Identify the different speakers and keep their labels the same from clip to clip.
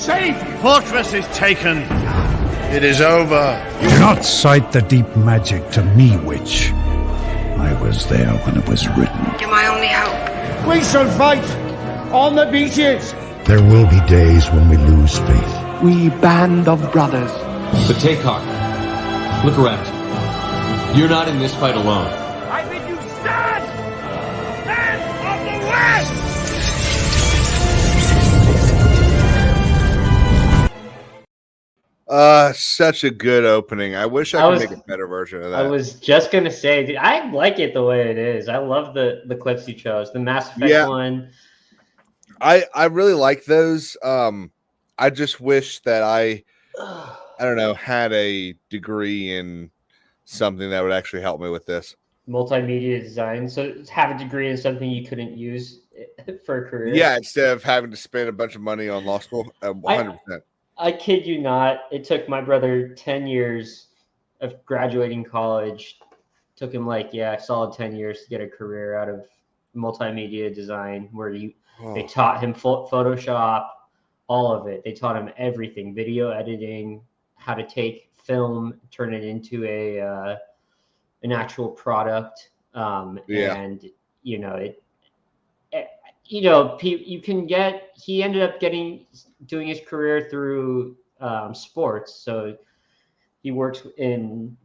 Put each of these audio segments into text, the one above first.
Speaker 1: safe!
Speaker 2: Fortress is taken. It is over.
Speaker 3: Do not cite the deep magic to me, witch. I was there when it was written.
Speaker 4: You're my only hope.
Speaker 1: We shall fight on the beaches.
Speaker 3: There will be days when we lose faith.
Speaker 5: We band of brothers.
Speaker 6: But take heart. Look around. You're not in this fight alone.
Speaker 1: I bid you stand! Men of the West!
Speaker 7: Such a good opening. I wish I could make a better version of that.
Speaker 8: I was just gonna say, dude, I like it the way it is. I love the clips you chose. The Mass Effect one.
Speaker 7: I really like those. I just wish that I don't know, had a degree in something that would actually help me with this.
Speaker 8: Multimedia design. So have a degree in something you couldn't use for a career.
Speaker 7: Yeah, instead of having to spend a bunch of money on law school, 100%.
Speaker 8: I kid you not. It took my brother 10 years of graduating college. Took him solid 10 years to get a career out of multimedia design, where they taught him Photoshop, all of it. They taught him everything: video editing, how to take film, turn it into an actual product. And he ended up doing his career through sports. So he works in,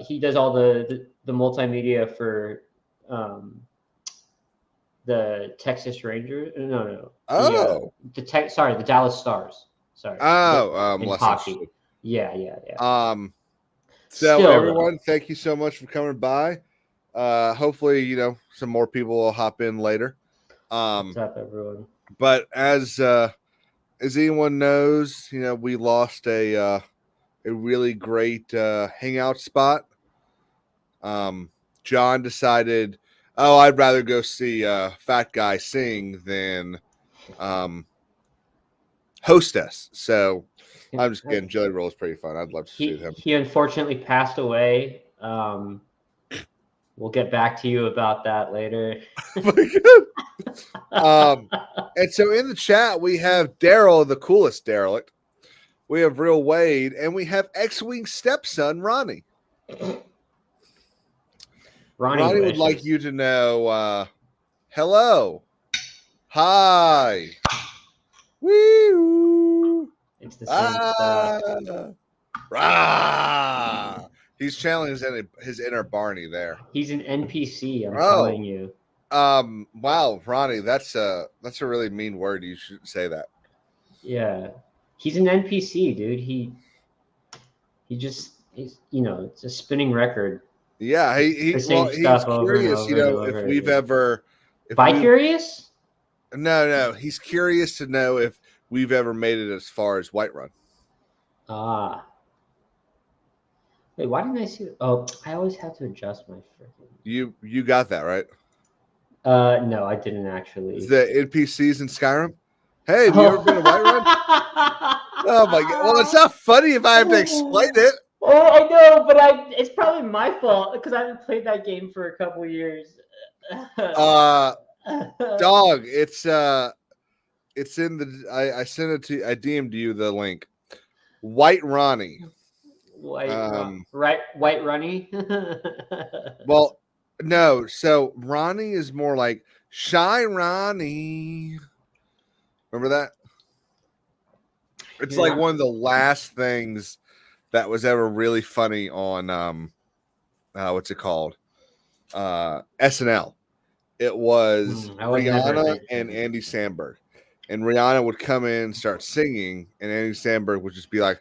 Speaker 8: he does all the multimedia for the Texas Rangers. No. The Dallas Stars. Sorry. In hockey. Yeah.
Speaker 7: So everyone, thank you so much for coming by. Hopefully, some more people will hop in later.
Speaker 8: What's up, everyone?
Speaker 7: But as anyone knows, we lost a really great hangout spot. John decided, I'd rather go see a fat guy sing than hostess. So I'm just kidding. Jelly Roll is pretty fun. I'd love to see him.
Speaker 8: He unfortunately passed away. We'll get back to you about that later.
Speaker 7: And so in the chat, we have Daryl, the coolest derelict. We have Real Wade, and we have X-Wing stepson, Ronnie. Ronnie would like you to know, hello. Hi. Woo.
Speaker 8: It's the same stuff.
Speaker 7: Rah. He's channeling his inner Barney there.
Speaker 8: He's an NPC, I'm telling you.
Speaker 7: Wow, Ronnie, that's a really mean word. You shouldn't say that.
Speaker 8: Yeah. He's an NPC, dude. He's it's a spinning record.
Speaker 7: Yeah, he's curious, if we've ever
Speaker 8: Bi-curious?
Speaker 7: No, he's curious to know if we've ever made it as far as Whiterun.
Speaker 8: Wait, why didn't I see it? Oh, I always have to adjust my freaking.
Speaker 7: You got that right?
Speaker 8: No, I didn't actually.
Speaker 7: The NPCs in Skyrim. Hey, have you ever been to Whiterun? Oh my god! Well, it's not funny if I have to explain it.
Speaker 8: Oh, I know, but it's probably my fault because I haven't played that game for a couple years.
Speaker 7: Dog, it's in the. I sent it to. I DM'd you the link. White Ronnie.
Speaker 8: White Ronnie.
Speaker 7: Well, no. So Ronnie is more like Shy Ronnie. Remember that? It's like one of the last things that was ever really funny on what's it called? SNL. It was Rihanna and Andy Samberg. And Rihanna would come in and start singing, and Andy Samberg would just be like,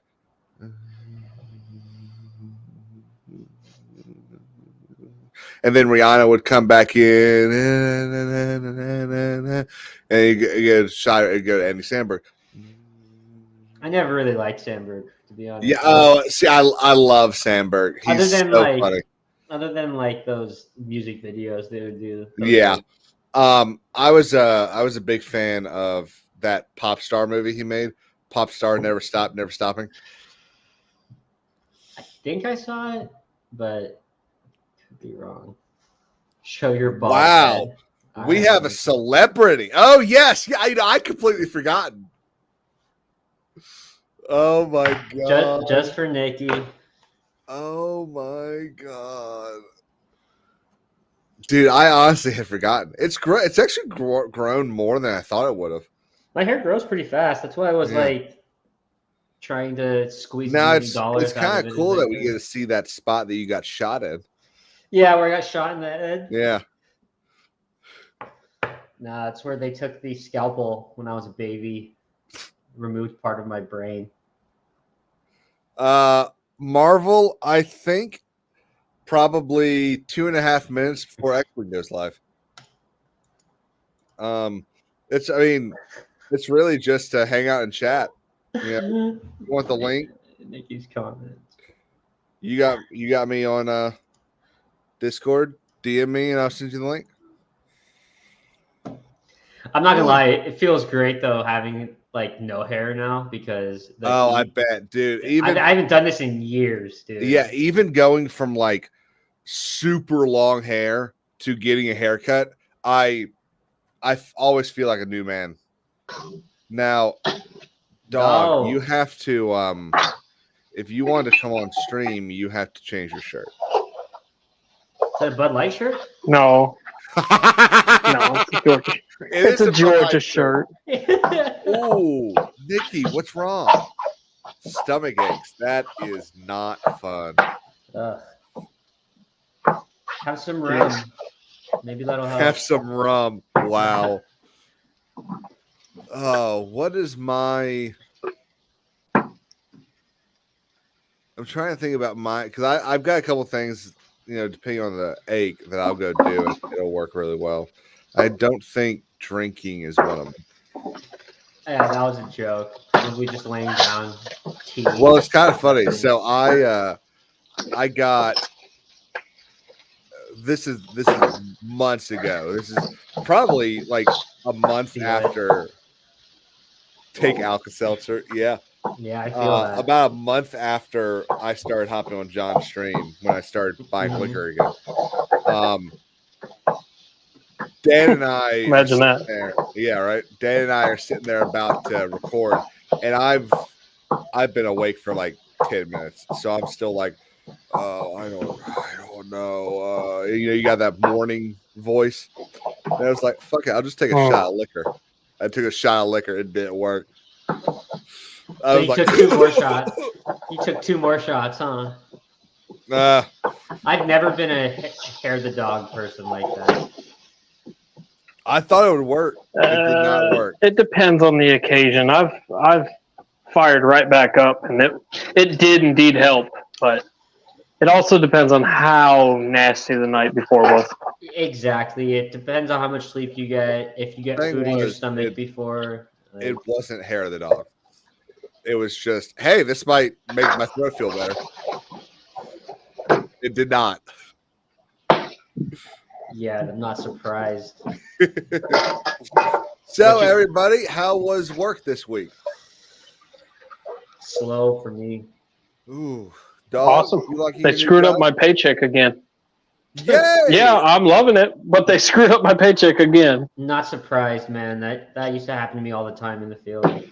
Speaker 7: and then Rihanna would come back in, and you go to Andy Samberg.
Speaker 8: I never really liked Samberg, to be honest.
Speaker 7: Yeah. Oh, see, I love Samberg. He's funny.
Speaker 8: Other than those music videos they would do.
Speaker 7: Yeah. I was a big fan of that Pop Star movie he made. Pop Star, Never Stop, Never Stopping.
Speaker 8: I think I saw it, but could be wrong. Show your ball.
Speaker 7: Wow. We have a celebrity. Oh yes, yeah. I completely forgotten. Oh my god.
Speaker 8: Just for Nikki.
Speaker 7: Oh my god. Dude, I honestly had forgotten. It's great. It's actually grown more than I thought it would have.
Speaker 8: My hair grows pretty fast. That's why I was
Speaker 7: Yeah.
Speaker 8: like trying to squeeze
Speaker 7: Now
Speaker 8: as many dollars
Speaker 7: it's
Speaker 8: out
Speaker 7: kind
Speaker 8: of
Speaker 7: of
Speaker 8: it
Speaker 7: cool
Speaker 8: as I
Speaker 7: that we
Speaker 8: could.
Speaker 7: get to see that spot that you got shot in.
Speaker 8: Yeah, where I got shot in the head.
Speaker 7: Yeah.
Speaker 8: Nah, it's where they took the scalpel when I was a baby, removed part of my brain.
Speaker 7: Marvel, I think probably 2.5 minutes before X-Wing goes live. It's really just to hang out and chat. Yeah. You want the link?
Speaker 8: Nikki's comment.
Speaker 7: You got me on Discord. DM me and I'll send you the link.
Speaker 8: I'm not gonna lie, it feels great though having like no hair now because
Speaker 7: I bet, dude.
Speaker 8: I haven't done this in years, dude.
Speaker 7: Yeah, even going from like super long hair to getting a haircut, I always feel like a new man. Now, dog, you have to if you want to come on stream, you have to change your shirt.
Speaker 8: Is that a Bud Light shirt?
Speaker 4: No. No, it's a Georgia shirt.
Speaker 7: Ooh, Nikki, what's wrong? Stomach aches. That is not fun.
Speaker 8: Have some rum. Maybe that'll help.
Speaker 7: Have some rum. Wow. Oh, what is my... I'm trying to think about because I've got a couple things, depending on the ache that I'll go do, and it'll work really well. I don't think drinking is one of them.
Speaker 8: Yeah, that was a joke. We just laying down tea.
Speaker 7: Well, it's kind of funny. So I got this is months ago. This is probably like a month after take Alka-Seltzer. Yeah.
Speaker 8: Yeah, I feel that.
Speaker 7: About a month after I started hopping on John's stream when I started buying liquor again. Dan and I
Speaker 4: imagine that.
Speaker 7: there. Yeah, right. Dan and I are sitting there about to record, and I've been awake for like 10 minutes, so I'm still like, I don't know. You got that morning voice. And I was like, fuck it, I'll just take a shot of liquor. I took a shot of liquor. It didn't work.
Speaker 8: So you took 2 more shots. You took 2 more shots, huh? I've never been a hair the dog person like that.
Speaker 7: I thought it would work. It did not work.
Speaker 4: It depends on the occasion. I've fired right back up, and it did indeed help, but it also depends on how nasty the night before was.
Speaker 8: Exactly. It depends on how much sleep you get. If you get food in your stomach before.
Speaker 7: It wasn't hair of the dog. It was just, hey, this might make my throat feel better. It did not.
Speaker 8: Yeah, I'm not surprised.
Speaker 7: So, everybody, how was work this week?
Speaker 8: Slow for me.
Speaker 7: Ooh, dog.
Speaker 4: Awesome. They screwed up my paycheck again.
Speaker 7: Yay!
Speaker 4: Yeah, I'm loving it, but they screwed up my paycheck again.
Speaker 8: Not surprised, man. That used to happen to me all the time in the field.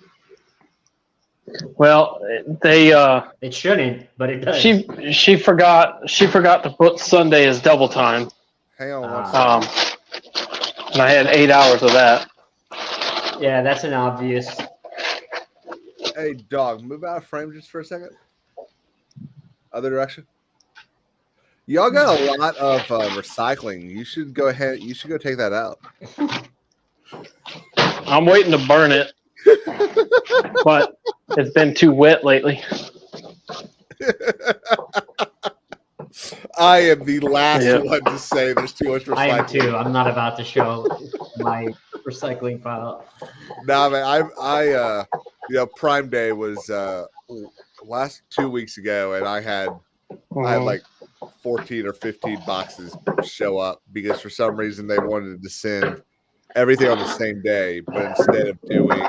Speaker 4: Well,
Speaker 8: it shouldn't, but it does.
Speaker 4: She forgot to put Sunday as double time.
Speaker 7: Hang on one second.
Speaker 4: And I had 8 hours of that.
Speaker 8: Yeah, that's an obvious.
Speaker 7: Hey, dog, move out of frame just for a second. Other direction. Y'all got a lot of recycling. You should go ahead. You should go take that out.
Speaker 4: I'm waiting to burn it, but it's been too wet lately.
Speaker 7: I am the last one to say there's too much recycling.
Speaker 8: I am too. I'm not about to show my recycling pile.
Speaker 7: Nah, man. Prime Day was last 2 weeks ago, and I had like 14 or 15 boxes show up because for some reason they wanted to send everything on the same day, but instead of doing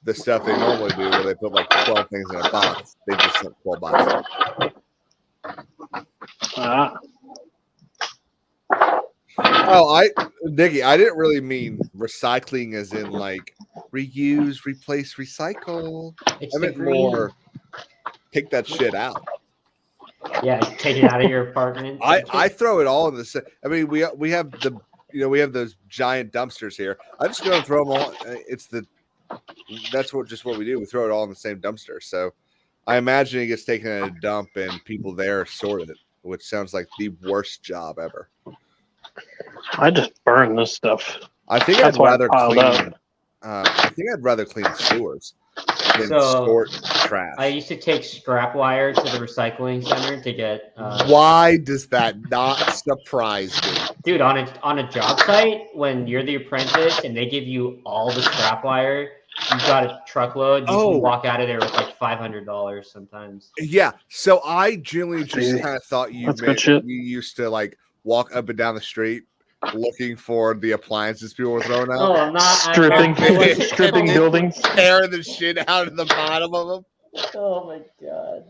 Speaker 7: the stuff they normally do where they put like 12 things in a box, they just sent 12 boxes. Nikki, I didn't really mean recycling as in like reuse, replace, recycle.
Speaker 8: It's
Speaker 7: I
Speaker 8: the
Speaker 7: meant
Speaker 8: green.
Speaker 7: more. Take that shit out.
Speaker 8: Yeah, take it out of your apartment.
Speaker 7: I throw it all in the same. I mean, we have the we have those giant dumpsters here. I just go and throw them all. That's what we do. We throw it all in the same dumpster. So I imagine it gets taken at a dump and people there sort it, which sounds like the worst job ever.
Speaker 4: I just burn this stuff.
Speaker 7: I think
Speaker 4: That's
Speaker 7: I'd
Speaker 4: why
Speaker 7: rather
Speaker 4: it's piled
Speaker 7: clean.
Speaker 4: up.
Speaker 7: I think I'd rather clean sewers than
Speaker 8: So,
Speaker 7: sort trash.
Speaker 8: I used to take scrap wire to the recycling center to get.
Speaker 7: Why does that not surprise me?
Speaker 8: Dude, on a job site, when you're the apprentice and they give you all the scrap wire, you've got a truckload. You can walk out of there with like $500 sometimes.
Speaker 7: Yeah. So I generally just kind of thought you used to like walk up and down the street looking for the appliances people were throwing out.
Speaker 8: Oh, I'm not
Speaker 4: stripping buildings,
Speaker 7: tearing the shit out of the bottom of them.
Speaker 8: Oh my god.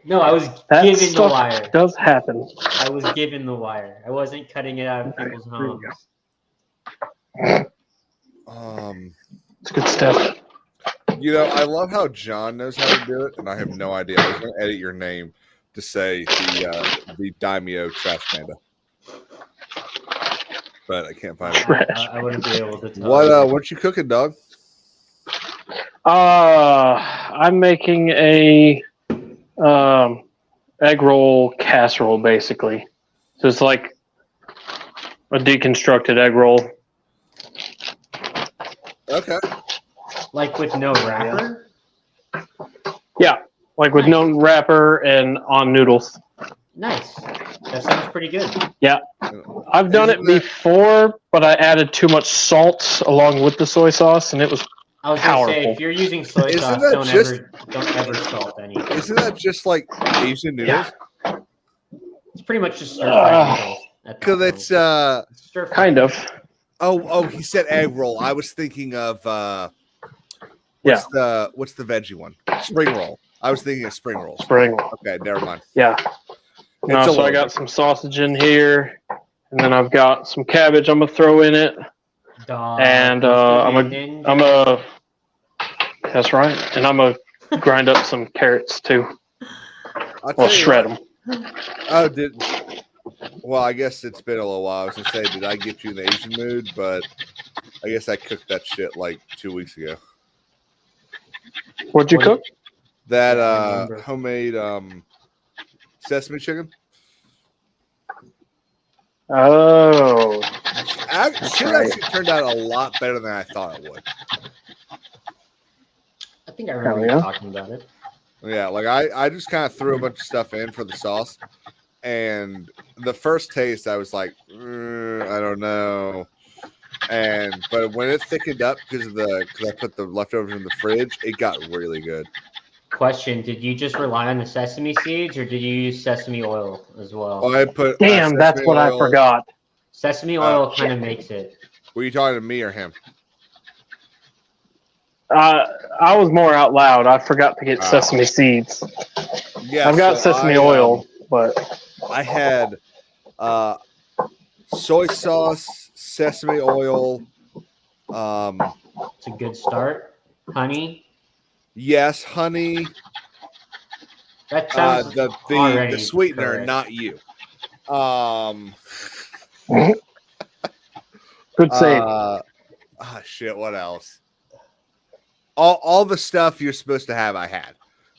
Speaker 8: No, I was given the wire.
Speaker 4: Does happen.
Speaker 8: I was given the wire. I wasn't cutting it out of people's homes.
Speaker 4: It's good stuff.
Speaker 7: I love how John knows how to do it, and I have no idea. I was going to edit your name to say the Daimyo Trash Panda, but I can't find it.
Speaker 8: I wouldn't be able to tell.
Speaker 7: What you cooking, dog?
Speaker 4: I'm making a egg roll casserole, basically. So it's like a deconstructed egg roll.
Speaker 7: Okay.
Speaker 8: Like with no wrapper?
Speaker 4: Yeah, like with no wrapper and on noodles.
Speaker 8: Nice. That sounds pretty good.
Speaker 4: Yeah. I've done it before, but I added too much salt along with the soy sauce, and it was
Speaker 8: I was
Speaker 4: powerful.
Speaker 8: gonna say, if you're using soy sauce, don't ever salt anything.
Speaker 7: Isn't that just like Asian noodles?
Speaker 8: Yeah. It's pretty much just stir-fried noodles.
Speaker 7: Because it's
Speaker 8: stir-fried.
Speaker 4: Kind of.
Speaker 7: Oh, he said egg roll. I was thinking of what's the veggie one? Spring roll. I was thinking of spring roll.
Speaker 4: Spring roll.
Speaker 7: Okay, never mind.
Speaker 4: Yeah. No, so I got some sausage in here, and then I've got some cabbage I'm gonna throw in it. And that's right. And I'm gonna grind up some carrots too. I'll shred them.
Speaker 7: Oh, well, I guess it's been a little while. I was gonna say, did I get you in the Asian mood? But I guess I cooked that shit like 2 weeks ago.
Speaker 4: What'd you cook?
Speaker 7: That homemade sesame chicken.
Speaker 4: Oh,
Speaker 7: Actually turned out a lot better than I thought it would.
Speaker 8: I think I remember you talking about it.
Speaker 7: Yeah, like I just kind of threw a bunch of stuff in for the sauce, and the first taste I was like, I don't know, but when it thickened up because I put the leftovers in the fridge, it got really good.
Speaker 8: Question: did you just rely on the sesame seeds, or did you use sesame oil as well?
Speaker 7: Oh, I put.
Speaker 4: Damn, that's what I forgot.
Speaker 8: Sesame oil kind of makes it.
Speaker 7: Were you talking to me or him?
Speaker 4: I was more out loud. I forgot to get sesame seeds.
Speaker 7: Yeah,
Speaker 4: I've got sesame oil, but
Speaker 7: I had soy sauce, sesame oil.
Speaker 8: It's a good start. Honey.
Speaker 7: Yes, honey.
Speaker 8: That sounds
Speaker 7: the sweetener, correct. Not you.
Speaker 4: Good save.
Speaker 7: Shit. What else? All the stuff you're supposed to have, I had.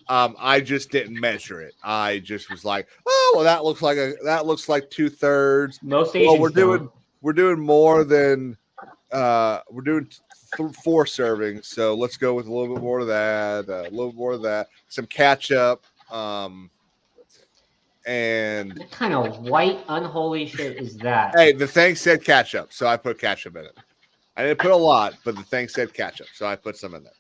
Speaker 7: I just didn't measure it. I just was like, oh, well, that looks like 2/3.
Speaker 8: Most Asians
Speaker 7: we're doing more than we're doing 4 servings, so let's go with a little bit more of that, some ketchup, and
Speaker 8: what kind of white unholy shit is that?
Speaker 7: Hey, the thing said ketchup, so I put ketchup in it. I didn't put a lot, but the thing said ketchup, so I put some in there.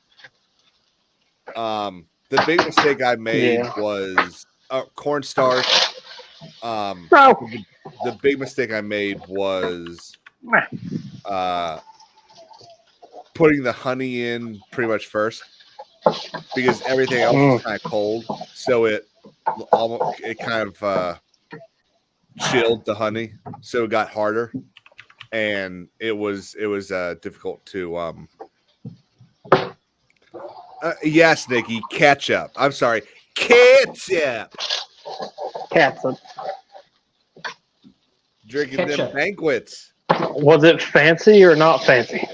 Speaker 7: The big mistake I made was cornstarch. The big mistake I made was putting the honey in pretty much first, because everything else was kind of cold, so it kind of chilled the honey, so it got harder. and it was difficult to yes, Nikki, ketchup. I'm sorry, ketchup.
Speaker 4: Catsup.
Speaker 7: Drinking them
Speaker 8: Ketchup.
Speaker 7: banquets.
Speaker 4: Was it fancy or not fancy?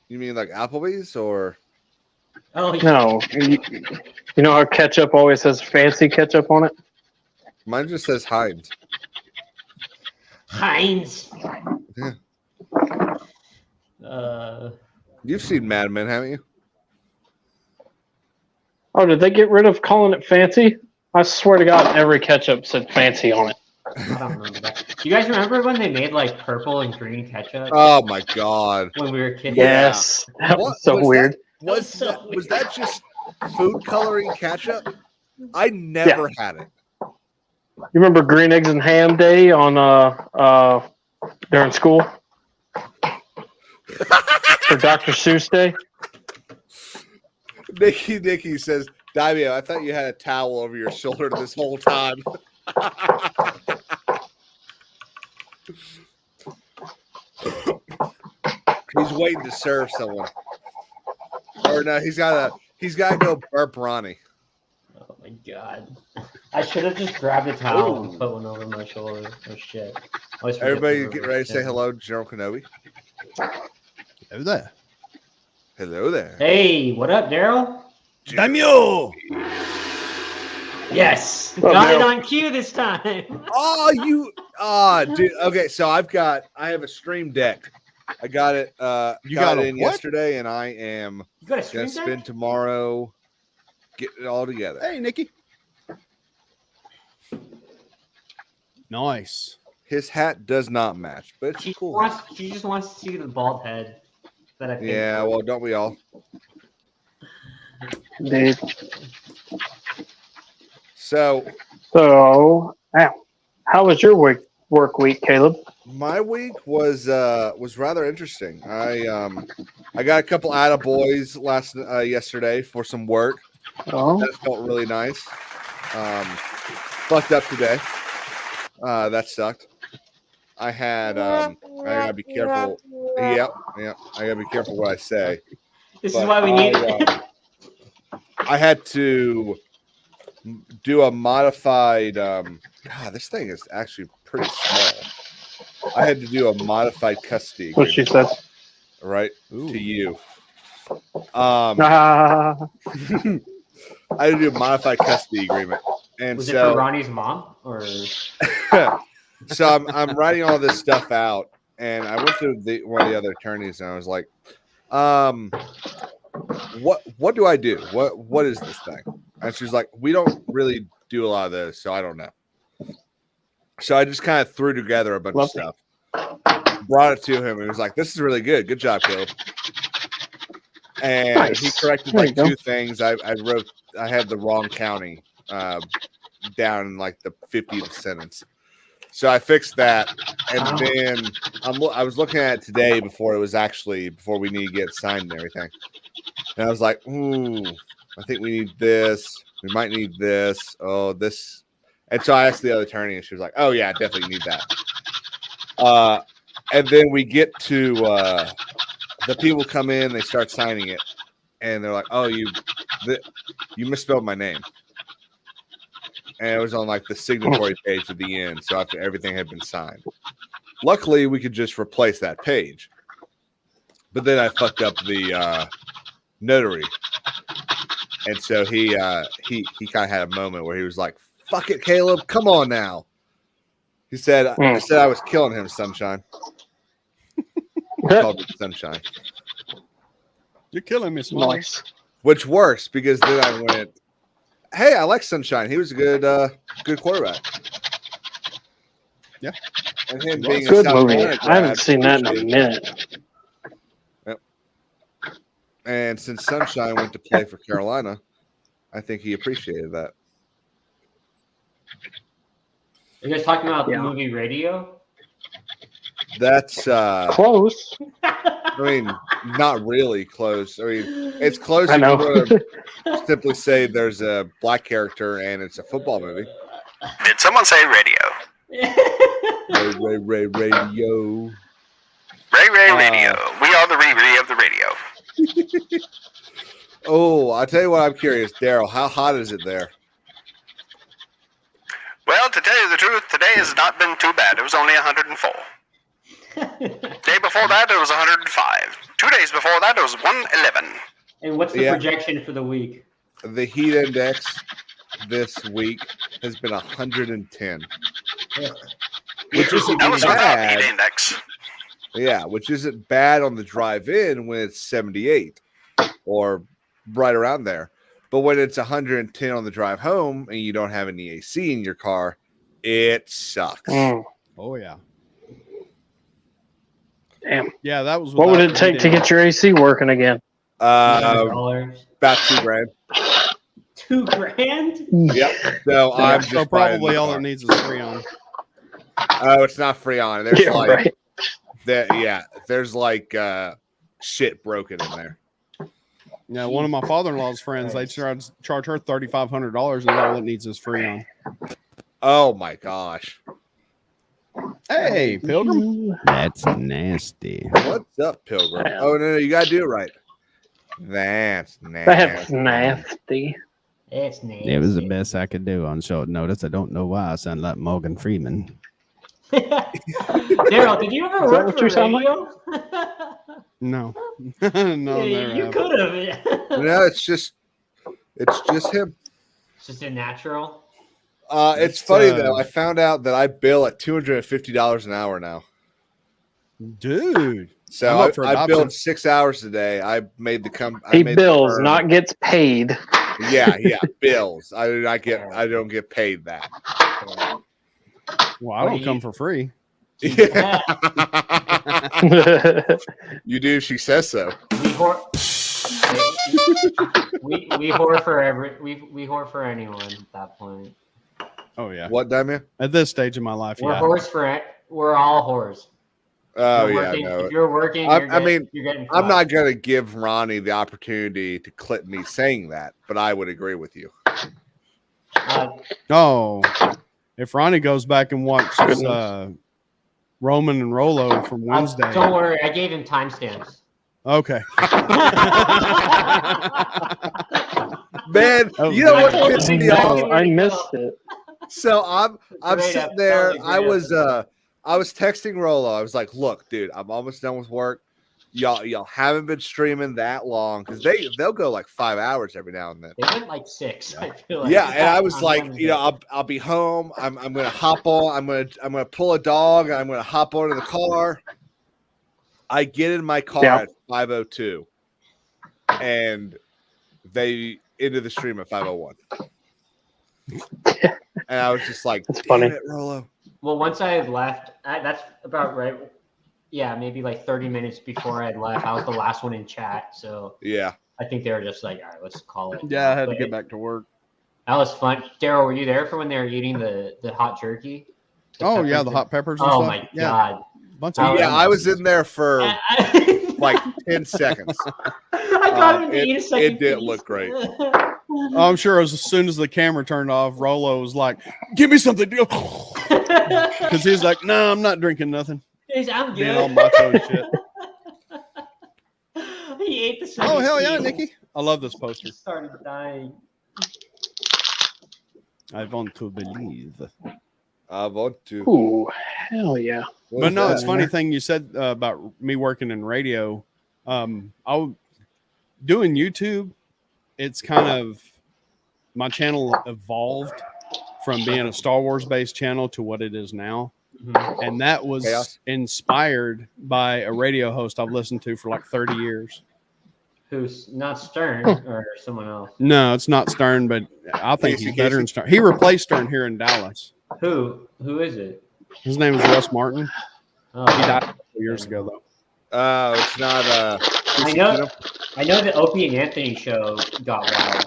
Speaker 7: You mean like Applebee's or?
Speaker 8: Oh, yeah.
Speaker 4: No. You know how ketchup always says fancy ketchup on it?
Speaker 7: Mine just says Heinz.
Speaker 8: Heinz.
Speaker 7: Yeah. You've seen Mad Men, haven't you?
Speaker 4: Oh, did they get rid of calling it fancy? I swear to God, every ketchup said fancy on it.
Speaker 8: I don't remember that. Do you guys remember when they made like purple and green ketchup
Speaker 7: Oh my God!
Speaker 8: when we were kids?
Speaker 4: Yes. That was so weird.
Speaker 7: Was
Speaker 8: so
Speaker 7: that just food coloring ketchup? I never had it.
Speaker 4: You remember Green Eggs and Ham Day on during school? For Dr. Seuss Day?
Speaker 7: Nikki says, Davio, I thought you had a towel over your shoulder this whole time. He's waiting to serve someone. Or no, he's got to go burp Ronnie.
Speaker 8: Oh my God! I should have just grabbed a towel and put one over my shoulder. Oh shit!
Speaker 7: Everybody get ready to say hello to General Kenobi.
Speaker 2: Hello there.
Speaker 7: Hello there.
Speaker 8: Hey, what up, Daryl?
Speaker 2: Daimyo!
Speaker 8: Yes,
Speaker 4: What up,
Speaker 8: got it
Speaker 4: Daryl?
Speaker 8: on cue this time.
Speaker 7: Dude. Okay, so I have a Stream Deck. I got it.
Speaker 2: You
Speaker 7: got
Speaker 2: got
Speaker 7: it
Speaker 2: a
Speaker 7: in
Speaker 2: what?
Speaker 7: yesterday, and I am
Speaker 8: You got a stream
Speaker 7: gonna
Speaker 8: deck?
Speaker 7: spend tomorrow getting it all together.
Speaker 2: Hey, Nikki. Nice.
Speaker 7: His hat does not match, but it's
Speaker 8: She
Speaker 7: cool.
Speaker 8: She just wants to see the bald head that I think.
Speaker 7: Yeah, well, don't we all?
Speaker 4: Dude.
Speaker 7: So
Speaker 4: So, how was your work week, Caleb?
Speaker 7: my week was rather interesting. I got a couple attaboys yesterday for some work.
Speaker 4: Oh,
Speaker 7: That felt really nice. Fucked up today. That sucked. I had I gotta be careful. Yep. I gotta be careful what I say.
Speaker 8: This is
Speaker 7: But
Speaker 8: why we need.
Speaker 7: I had to do a modified. God, this thing is actually pretty small. I had to do a modified custody
Speaker 4: what she
Speaker 7: agreement,
Speaker 4: said.
Speaker 7: right
Speaker 2: Ooh.
Speaker 7: to you.
Speaker 4: Ah,
Speaker 7: I had to do a modified custody agreement, and
Speaker 8: Was it
Speaker 7: so
Speaker 8: for Ronnie's mom or?
Speaker 7: so I'm writing all this stuff out, and I went to one of the other attorneys, and I was like, what do I do? What is this thing? And she's like, we don't really do a lot of those, so I don't know. So I just kind of threw together a bunch of stuff, brought it to him, and he was like, this is really good. Good job, Caleb. And
Speaker 4: Nice.
Speaker 7: he corrected
Speaker 4: There
Speaker 7: like
Speaker 4: you go.
Speaker 7: two things. I had the wrong county down in like the 50th sentence. So I fixed that, and then I was looking at it today before we need to get signed and everything. And I was like, ooh, I think we need this. We might need this. Oh, this. And so I asked the other attorney, and she was like, oh, yeah, definitely need that. And then we get to the people come in, they start signing it, and they're like, oh, you misspelled my name. And it was on like the signatory page at the end. So after everything had been signed, luckily we could just replace that page. But then I fucked up the notary, and so he kind of had a moment where he was like, "Fuck it, Caleb, come on now." He said, "I said I was killing him, Sunshine." He called me Sunshine,
Speaker 2: You're killing me, Small.
Speaker 4: nice.
Speaker 7: which works because then I went, "Hey, I like Sunshine. He was a good quarterback."
Speaker 2: Yeah.
Speaker 7: And him being
Speaker 4: Good
Speaker 7: a South
Speaker 4: movie.
Speaker 7: Carolina
Speaker 4: I haven't
Speaker 7: grad,
Speaker 4: seen that in a
Speaker 7: appreciate it.
Speaker 4: minute.
Speaker 7: And since Sunshine went to play for Carolina, I think he appreciated that.
Speaker 8: Are you guys talking about
Speaker 4: Yeah.
Speaker 8: the movie Radio?
Speaker 7: That's
Speaker 4: Close.
Speaker 7: I mean, not really close. I mean, it's close
Speaker 4: I
Speaker 7: if
Speaker 4: know.
Speaker 7: you want to simply say there's a black character and it's a football movie.
Speaker 5: Did someone say radio?
Speaker 7: Ray Radio.
Speaker 1: Ray Radio. We are the Ray of the radio.
Speaker 7: Oh, I'll tell you what, I'm curious, Daryl. How hot is it there?
Speaker 1: Well, to tell you the truth, today has not been too bad. It was only 104. Day before that, it was 105. 2 days before that, it was 111.
Speaker 8: And what's the projection for the week?
Speaker 7: The heat index this week has been 110. Which isn't
Speaker 1: That was without
Speaker 7: bad.
Speaker 1: heat index.
Speaker 7: Yeah, which isn't bad on the drive in when it's 78 or right around there. But when it's 110 on the drive home and you don't have any AC in your car, it sucks.
Speaker 5: Oh, yeah.
Speaker 4: Damn.
Speaker 5: Yeah, that was
Speaker 4: What would it take to get your AC working again?
Speaker 7: About
Speaker 8: $200.
Speaker 7: $2,000.
Speaker 8: $2,000?
Speaker 7: Yep. So I'm just
Speaker 5: So
Speaker 7: buying
Speaker 5: probably
Speaker 7: the
Speaker 5: all
Speaker 7: car.
Speaker 5: it needs is Freon.
Speaker 7: Oh, it's not Freon. There's
Speaker 4: Yeah,
Speaker 7: like
Speaker 4: right.
Speaker 7: there's like shit broken in there.
Speaker 5: Yeah, one of my father-in-law's friends, they charge her $3,500, and all it needs is Freon.
Speaker 7: Oh my gosh.
Speaker 5: Hey, Pilgrim.
Speaker 9: That's nasty.
Speaker 7: What's up, Pilgrim? Oh no, you gotta do it right. That's nasty.
Speaker 4: That's nasty.
Speaker 8: It's nasty.
Speaker 9: It was the best I could do on short notice. I don't know why I sound like Morgan Freeman.
Speaker 8: Daryl, did you ever
Speaker 4: Is that
Speaker 8: work
Speaker 4: what
Speaker 8: for
Speaker 4: you sound like?
Speaker 8: radio?
Speaker 5: No. No,
Speaker 8: You
Speaker 5: never
Speaker 8: could have.
Speaker 7: No, it's just him.
Speaker 8: It's just a natural.
Speaker 7: It's funny though. I found out that I bill at $250 an hour now.
Speaker 5: Dude.
Speaker 7: So
Speaker 5: I'm up for
Speaker 7: I
Speaker 5: adoption.
Speaker 7: billed 6 hours a day. I made the
Speaker 4: He bills, not gets paid.
Speaker 7: Yeah, bills. I don't get paid that.
Speaker 5: Well, I don't come for free.
Speaker 7: Yeah. You do. She says so.
Speaker 8: We whore for we whore for anyone at that point.
Speaker 5: Oh yeah.
Speaker 7: What, Damien?
Speaker 5: At this stage of my life,
Speaker 8: We're
Speaker 5: yeah.
Speaker 8: whores for we're all whores.
Speaker 7: Oh
Speaker 8: You're
Speaker 7: yeah.
Speaker 8: working-
Speaker 7: No.
Speaker 8: If you're working,
Speaker 7: I
Speaker 8: you're
Speaker 7: mean,
Speaker 8: getting
Speaker 7: I'm
Speaker 8: fucked.
Speaker 7: not gonna give Ronnie the opportunity to clip me saying that, but I would agree with you.
Speaker 5: Oh, if Ronnie goes back and watches Roman and Rollo from Wednesday.
Speaker 8: Don't worry, I gave him timestamps.
Speaker 5: Okay.
Speaker 7: Man,
Speaker 5: Oh,
Speaker 7: you know what
Speaker 8: God.
Speaker 7: pissed me
Speaker 4: No,
Speaker 7: off?
Speaker 4: I missed it.
Speaker 7: So I'm
Speaker 8: Great
Speaker 7: sitting
Speaker 8: episode,
Speaker 7: there.
Speaker 8: great
Speaker 7: I was texting Rollo. I was like, "Look, dude, I'm almost done with work. Y'all haven't been streaming that long because they'll go like 5 hours every now and then."
Speaker 8: They went like 6. I feel like.
Speaker 7: Yeah, and I was
Speaker 8: On
Speaker 7: like,
Speaker 8: Wednesday.
Speaker 7: I'll be home. I'm gonna hop on. I'm gonna pull a dog. And I'm gonna hop onto the car. I get in my car at 5:02, and they ended the stream at 5:01. And I was just like,
Speaker 4: That's funny.
Speaker 7: "Damn it, Rollo."
Speaker 8: Well, once I had left, that's about right. Yeah, maybe like 30 minutes before I had left. I was the last one in chat, so
Speaker 7: Yeah.
Speaker 8: I think they were just like, all right, let's call it.
Speaker 5: Yeah, I had to
Speaker 8: But
Speaker 5: get back to work.
Speaker 8: That was fun. Daryl, were you there for when they were eating the hot jerky?
Speaker 5: Oh yeah,
Speaker 8: peppers?
Speaker 5: the hot peppers and
Speaker 8: Oh
Speaker 5: stuff.
Speaker 8: my
Speaker 5: Yeah,
Speaker 8: god!
Speaker 5: bunch
Speaker 8: Oh,
Speaker 5: of
Speaker 7: Yeah, I was in there for
Speaker 8: I
Speaker 7: like 10 seconds.
Speaker 8: got him to eat a second.
Speaker 7: It didn't
Speaker 8: piece.
Speaker 7: look great.
Speaker 5: I'm sure as soon as the camera turned off, Rollo was like, "Give me something," because he was like, "No, I'm not drinking nothing."
Speaker 8: I'm
Speaker 5: Being all
Speaker 8: good.
Speaker 5: macho and shit.
Speaker 8: He ate the second
Speaker 5: Oh hell yeah,
Speaker 8: piece.
Speaker 5: Nikki! I love this poster.
Speaker 8: Started dying.
Speaker 5: I want to believe.
Speaker 7: I want to.
Speaker 4: Ooh, hell yeah.
Speaker 7: What
Speaker 5: But
Speaker 7: is
Speaker 5: no,
Speaker 7: that?
Speaker 5: it's funny thing you said about me working in radio. Doing YouTube. It's kind of my channel evolved from being a Star Wars based channel to what it is now, and that was
Speaker 7: Chaos.
Speaker 5: inspired by a radio host I've listened to for like 30 years.
Speaker 8: Who's not Stern or someone else?
Speaker 5: No, it's not Stern, but I think
Speaker 7: Casey
Speaker 5: he's better than Stern. He replaced Stern here in Dallas.
Speaker 8: Who is it?
Speaker 5: His name is Russ Martin.
Speaker 8: Oh,
Speaker 5: He died a couple years ago though.
Speaker 7: It's not.
Speaker 8: I know the Opie and Anthony show got wild.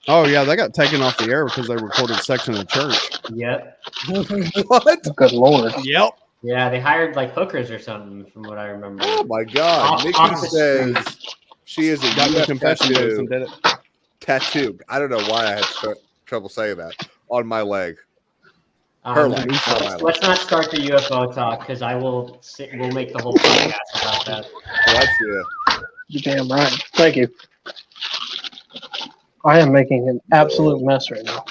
Speaker 5: Oh yeah, they got taken off the air because they recorded Sex in the Church.
Speaker 8: Yep.
Speaker 7: What?
Speaker 4: Good lord.
Speaker 5: Yep.
Speaker 8: Yeah, they hired like hookers or something, from what I remember.
Speaker 7: Oh my God! Nikki
Speaker 8: Off the
Speaker 7: says she is a
Speaker 5: Got the
Speaker 7: UF
Speaker 5: confession booth and
Speaker 7: tattoo.
Speaker 5: did it.
Speaker 7: Tattoo. I don't know why I had trouble saying that on my leg. Her life. Not my life.
Speaker 8: Let's not start the UFO talk because we'll make the whole podcast about that.
Speaker 7: Bless you.
Speaker 4: You're damn right. Thank you. I am making an absolute mess right now.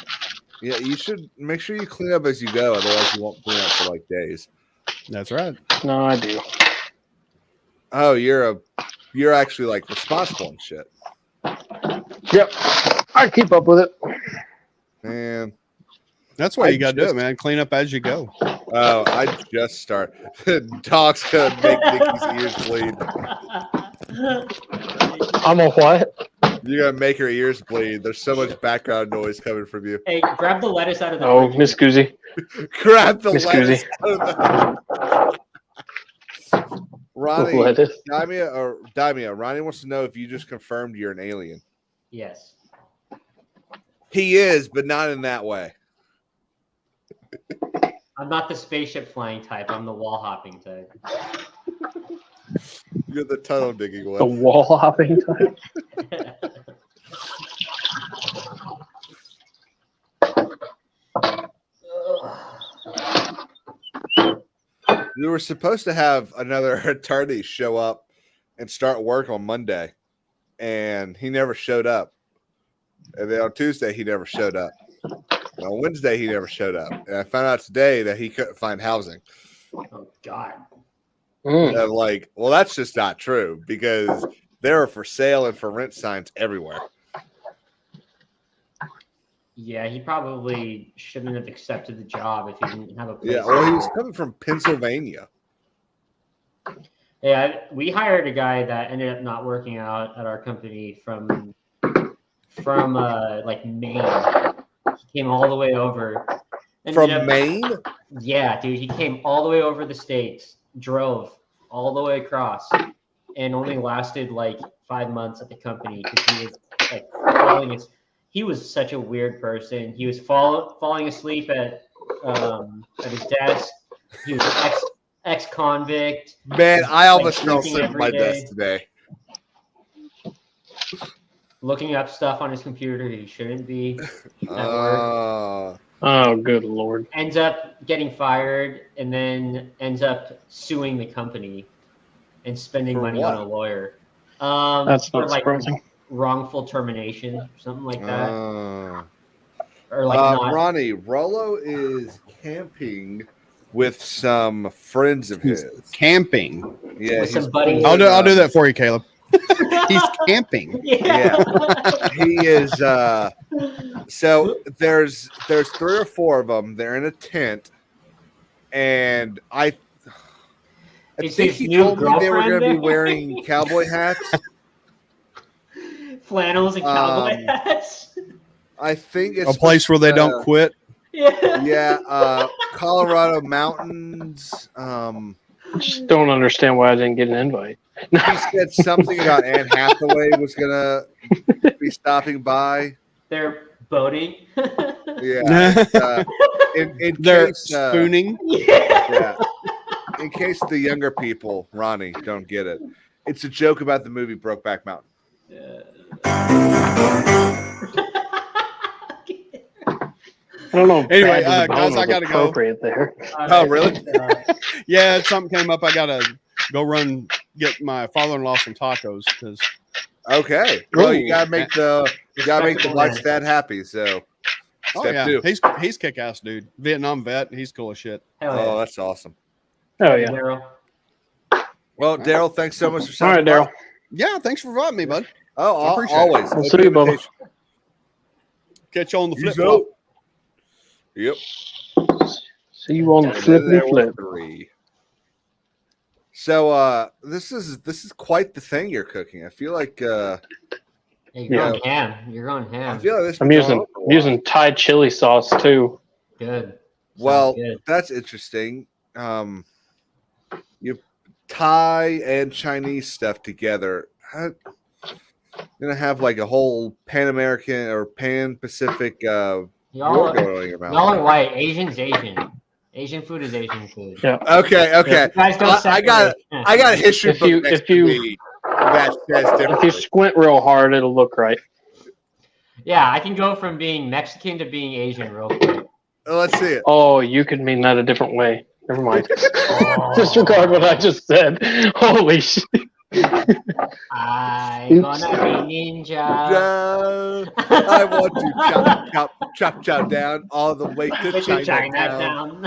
Speaker 7: Yeah, you should make sure you clean up as you go, otherwise you won't clean up for like days.
Speaker 5: That's right.
Speaker 4: No, I do.
Speaker 7: Oh, you're actually like responsible and shit.
Speaker 4: Yep. I keep up with it.
Speaker 7: Man.
Speaker 5: That's why you got to do it, man. Clean up as you go.
Speaker 7: Oh, I just start. Dog's gonna make Nikki's ears bleed.
Speaker 4: I'm a what?
Speaker 7: You're gonna make her ears bleed. There's so much background noise coming from you.
Speaker 8: Hey, grab the lettuce out of the
Speaker 4: Oh,
Speaker 8: fridge.
Speaker 4: Miss Goozy.
Speaker 7: Grab the
Speaker 4: Miss
Speaker 7: lettuce
Speaker 4: Goosey.
Speaker 7: out of the... Ronnie,
Speaker 4: Lettuce.
Speaker 7: Damia, Ronnie wants to know if you just confirmed you're an alien.
Speaker 8: Yes.
Speaker 7: He is, but not in that way.
Speaker 8: I'm not the spaceship flying type. I'm the wall hopping type.
Speaker 7: You're the tunnel digging
Speaker 4: The
Speaker 7: one.
Speaker 4: wall hopping type.
Speaker 7: We were supposed to have another attorney show up and start work on Monday, and he never showed up. And then on Tuesday, he never showed up. And on Wednesday, he never showed up. And I found out today that he couldn't find housing.
Speaker 8: Oh God.
Speaker 7: And I'm like, well, that's just not true because there are for sale and for rent signs everywhere.
Speaker 8: Yeah, he probably shouldn't have accepted the job if he didn't have a place.
Speaker 7: Yeah, well, he was coming from Pennsylvania.
Speaker 8: Yeah, we hired a guy that ended up not working out at our company from like Maine. He came all the way over.
Speaker 7: From Maine?
Speaker 8: Yeah, dude, he came all the way over the states, drove all the way across, and only lasted like 5 months at the company because he was like following his. He was such a weird person. He was falling asleep at his desk. He was ex-convict.
Speaker 7: Man, I almost fell
Speaker 8: drinking
Speaker 7: asleep at
Speaker 8: every
Speaker 7: my
Speaker 8: day.
Speaker 7: desk today.
Speaker 8: Looking up stuff on his computer he shouldn't be at work.
Speaker 4: Oh, good Lord.
Speaker 8: Ends up getting fired and then ends up suing the company and spending
Speaker 7: For
Speaker 8: money
Speaker 7: what?
Speaker 8: on a lawyer.
Speaker 4: That's
Speaker 8: for
Speaker 4: not
Speaker 8: like
Speaker 4: surprising.
Speaker 8: wrongful termination or something like that.
Speaker 7: Uh,
Speaker 8: Or like not.
Speaker 7: Ronnie, Rollo is camping with some friends of his.
Speaker 5: Camping.
Speaker 7: Yeah,
Speaker 8: With some
Speaker 7: he's
Speaker 8: buddies.
Speaker 7: pulling,
Speaker 5: I'll do that for you, Caleb. He's camping.
Speaker 8: Yeah.
Speaker 7: He is. So there's 3 or 4 of them. They're in a tent, and I
Speaker 8: Is
Speaker 7: think
Speaker 8: his
Speaker 7: he
Speaker 8: new
Speaker 7: told me they were going to be
Speaker 8: girlfriend there?
Speaker 7: wearing cowboy hats.
Speaker 8: Flannels and cowboy hats.
Speaker 7: I think it's
Speaker 5: A place where they don't quit.
Speaker 8: Yeah.
Speaker 7: Yeah, Colorado mountains.
Speaker 4: Just don't understand why I didn't get an invite.
Speaker 7: He said something about Anne Hathaway was gonna be stopping by.
Speaker 8: They're boating.
Speaker 7: Yeah, in
Speaker 5: They're
Speaker 7: case,
Speaker 5: spooning.
Speaker 7: yeah, in case the younger people, Ronnie, don't get it. It's a joke about the movie Brokeback Mountain.
Speaker 4: I don't know. if
Speaker 5: Anyway,
Speaker 4: bad to the
Speaker 5: guys,
Speaker 4: bone
Speaker 5: I
Speaker 4: was
Speaker 5: gotta go.
Speaker 4: appropriate there.
Speaker 7: Oh, really?
Speaker 5: Yeah, something came up. I gotta go get my father-in-law some tacos because
Speaker 7: Okay. Well, you
Speaker 5: Ooh.
Speaker 7: gotta make the wife's dad happy. So, step 2.
Speaker 5: he's kick-ass dude. Vietnam vet. He's cool as shit.
Speaker 8: Hell yeah.
Speaker 7: Oh, that's awesome.
Speaker 4: Oh, yeah.
Speaker 8: Daryl.
Speaker 7: Well, Daryl, thanks so much for
Speaker 4: All right,
Speaker 7: stopping by.
Speaker 4: Daryl.
Speaker 5: Yeah, thanks for inviting me, bud.
Speaker 7: Oh,
Speaker 5: I appreciate it.
Speaker 7: always.
Speaker 4: We'll
Speaker 7: Open
Speaker 4: see you, Bubba.
Speaker 7: invitation.
Speaker 5: Catch you on the
Speaker 7: He's
Speaker 5: flip flop.
Speaker 7: out. Yep.
Speaker 4: See you on the
Speaker 7: And
Speaker 4: flippy
Speaker 7: there were
Speaker 4: flip.
Speaker 7: 3. So this is quite the thing you're cooking. I feel like
Speaker 8: Hey, you're going ham. You're going
Speaker 7: I
Speaker 8: ham.
Speaker 7: feel like this.
Speaker 4: I'm
Speaker 7: has been
Speaker 4: using
Speaker 7: going on for a while.
Speaker 4: using Thai chili sauce too.
Speaker 8: Good.
Speaker 7: Well,
Speaker 8: Sounds good.
Speaker 7: that's interesting. You Thai and Chinese stuff together. I'm gonna have like a whole Pan American or Pan Pacific war
Speaker 8: Y'all
Speaker 7: going on in your mouth.
Speaker 8: are white. Asian's Asian. Asian food is Asian food.
Speaker 4: Yeah.
Speaker 7: Okay.
Speaker 8: You guys don't
Speaker 7: I got
Speaker 8: separate.
Speaker 7: I got a history
Speaker 4: If you-
Speaker 7: book next
Speaker 4: if you-
Speaker 7: to me that says
Speaker 4: If
Speaker 7: differently.
Speaker 4: you squint real hard, it'll look right.
Speaker 8: Yeah, I can go from being Mexican to being Asian real quick.
Speaker 7: Let's see it.
Speaker 4: Oh, you could mean that a different way. Never mind. Disregard what I just said. Holy shit.
Speaker 8: I
Speaker 4: Oops.
Speaker 8: gonna be ninja.
Speaker 7: I want to chop down all the way to Chinatown.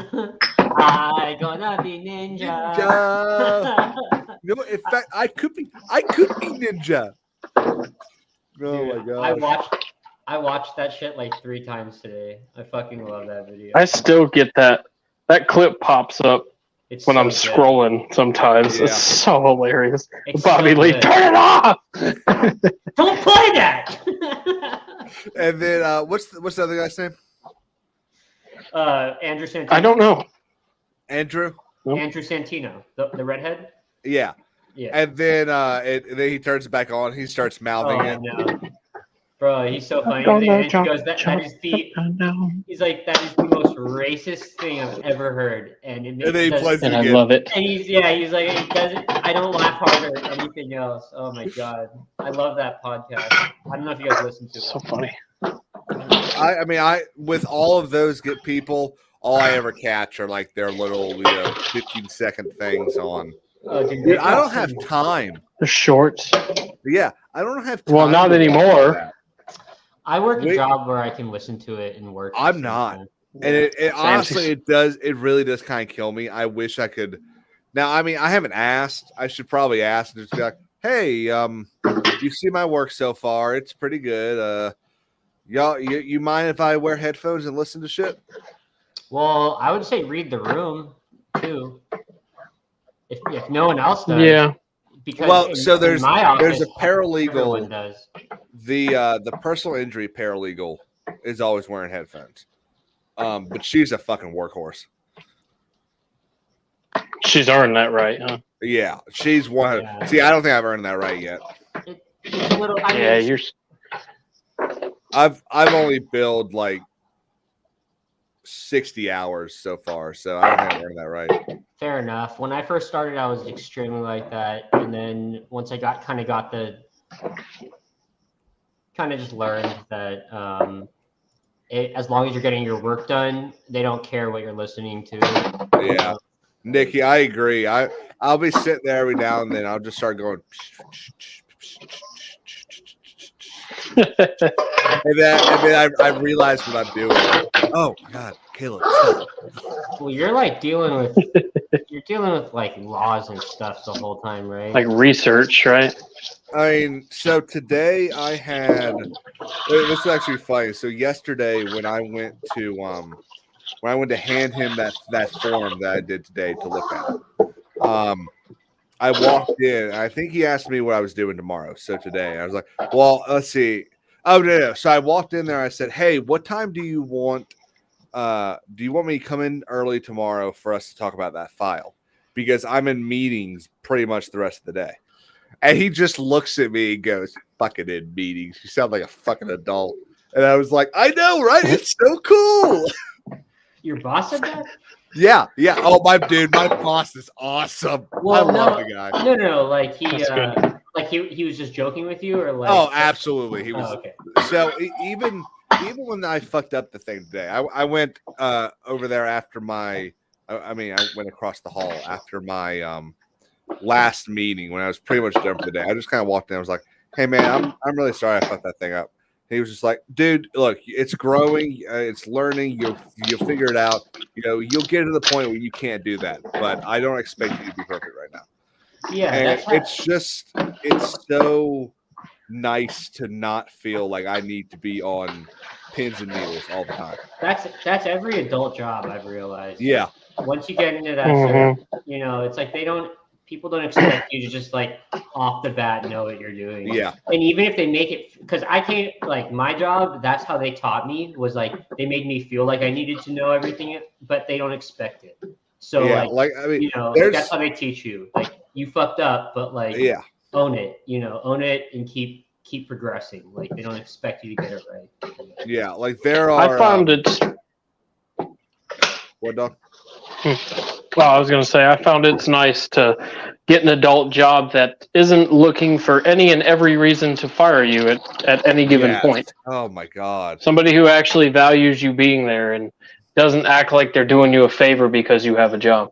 Speaker 8: I gonna be ninja.
Speaker 7: You know what? In fact, I could be ninja. Oh
Speaker 8: Dude,
Speaker 7: my god!
Speaker 8: I watched that shit like 3 times today. I fucking love that video.
Speaker 4: I still get that. That clip pops up
Speaker 8: It's
Speaker 4: when
Speaker 8: so
Speaker 4: I'm
Speaker 8: good.
Speaker 4: scrolling sometimes.
Speaker 7: Yeah.
Speaker 4: It's so hilarious.
Speaker 8: It's
Speaker 4: Bobby
Speaker 8: so
Speaker 4: Lee,
Speaker 8: good.
Speaker 4: turn it off!
Speaker 8: Don't play that.
Speaker 7: And then what's the other guy's name?
Speaker 8: Andrew Santino.
Speaker 4: I don't know.
Speaker 7: Andrew.
Speaker 8: Andrew Santino, the redhead.
Speaker 7: Yeah.
Speaker 8: Yeah.
Speaker 7: And then then he turns it back on. He starts mouthing it.
Speaker 8: No. Bro, he's so funny.
Speaker 4: Gonna
Speaker 8: And he
Speaker 4: jump,
Speaker 8: goes, that is the. He's like, that is the most racist thing I've ever heard. And it makes
Speaker 7: And then he plays it
Speaker 4: And I
Speaker 7: again.
Speaker 4: love it.
Speaker 8: And he's like, it doesn't. I don't laugh harder at anything else. Oh my god, I love that podcast. I don't know if you guys listen to it.
Speaker 4: So funny.
Speaker 7: I mean, with all of those good people, all I ever catch are like their little 15-second things on.
Speaker 8: Oh, dude,
Speaker 7: Dude, I don't have time.
Speaker 4: The shorts.
Speaker 7: Yeah, I don't have time.
Speaker 4: Well, not
Speaker 7: to watch
Speaker 4: anymore.
Speaker 7: that.
Speaker 8: I work a job where I can listen to it and work.
Speaker 7: I'm not. And it honestly, it really does kind of kill me. I wish I could. Now, I mean, I haven't asked. I should probably ask and just be like, hey, you see my work so far? It's pretty good. Y'all, you mind if I wear headphones and listen to shit?
Speaker 8: Well, I would say read the room too. If no one else does.
Speaker 4: Yeah.
Speaker 8: Because
Speaker 7: so there's
Speaker 8: my office,
Speaker 7: a paralegal.
Speaker 8: everyone does.
Speaker 7: The personal injury paralegal is always wearing headphones. But she's a fucking workhorse.
Speaker 4: She's earned that right, huh?
Speaker 7: Yeah, she's one.
Speaker 8: Yeah.
Speaker 7: See, I don't think I've earned that right yet.
Speaker 8: It's a little. I mean,
Speaker 4: Yeah, you're.
Speaker 7: I've only billed like 60 hours so far, so I don't think I've earned that right.
Speaker 8: Fair enough. When I first started, I was extremely like that, and then once I got just learned that as long as you're getting your work done, they don't care what you're listening to.
Speaker 7: Yeah, Nikki, I agree. I'll be sitting there every now and then. I'll just start going. and then I realize what I'm doing. Oh my god, Caleb! Stop.
Speaker 8: Well, you're dealing with like laws and stuff the whole time, right?
Speaker 4: Like research, right?
Speaker 7: I mean, so today I had. This is actually funny. So yesterday, when I went to hand him that form that I did today to look at, I walked in. And I think he asked me what I was doing tomorrow. So today, I was like, "Well, let's see." Oh no! So I walked in there. I said, "Hey, what time do you want? Do you want me to come in early tomorrow for us to talk about that file? Because I'm in meetings pretty much the rest of the day." And he just looks at me and goes, "Fucking in meetings. You sound like a fucking adult." And I was like, "I know, right? It's so cool."
Speaker 8: Your boss said that?
Speaker 7: Yeah. Oh, my boss is awesome.
Speaker 8: Well,
Speaker 7: I love the guy.
Speaker 8: No. Like he was just joking with you, or like?
Speaker 7: Oh, absolutely. He was.
Speaker 8: Oh, okay.
Speaker 7: So even when I fucked up the thing today, I went over there after my. I went across the hall after my last meeting when I was pretty much done for the day. I just kind of walked in. I was like, "Hey man, I'm really sorry I fucked that thing up." He was just like, "Dude, look, it's growing, it's learning. You'll figure it out. You'll get to the point where you can't do that. But I don't expect you to be perfect right now."
Speaker 8: Yeah,
Speaker 7: and it's so nice to not feel like I need to be on pins and needles all the time.
Speaker 8: That's every adult job, I've realized.
Speaker 7: Yeah.
Speaker 8: Once you get into that, it's like people don't expect you to just like off the bat know what you're doing.
Speaker 7: Yeah.
Speaker 8: And even if they make it, because I can't, like my job, that's how they taught me, was like they made me feel like I needed to know everything, but they don't expect it. So that's how they teach you. Like you fucked up, but own it. Own it and keep progressing. Like they don't expect you to get it right.
Speaker 7: Yeah, like there are.
Speaker 4: I found it.
Speaker 7: What, dog?
Speaker 4: Well, I was going to say, I found it's nice to get an adult job that isn't looking for any and every reason to fire you at any given point.
Speaker 7: Oh my god!
Speaker 4: Somebody who actually values you being there and doesn't act like they're doing you a favor because you have a job.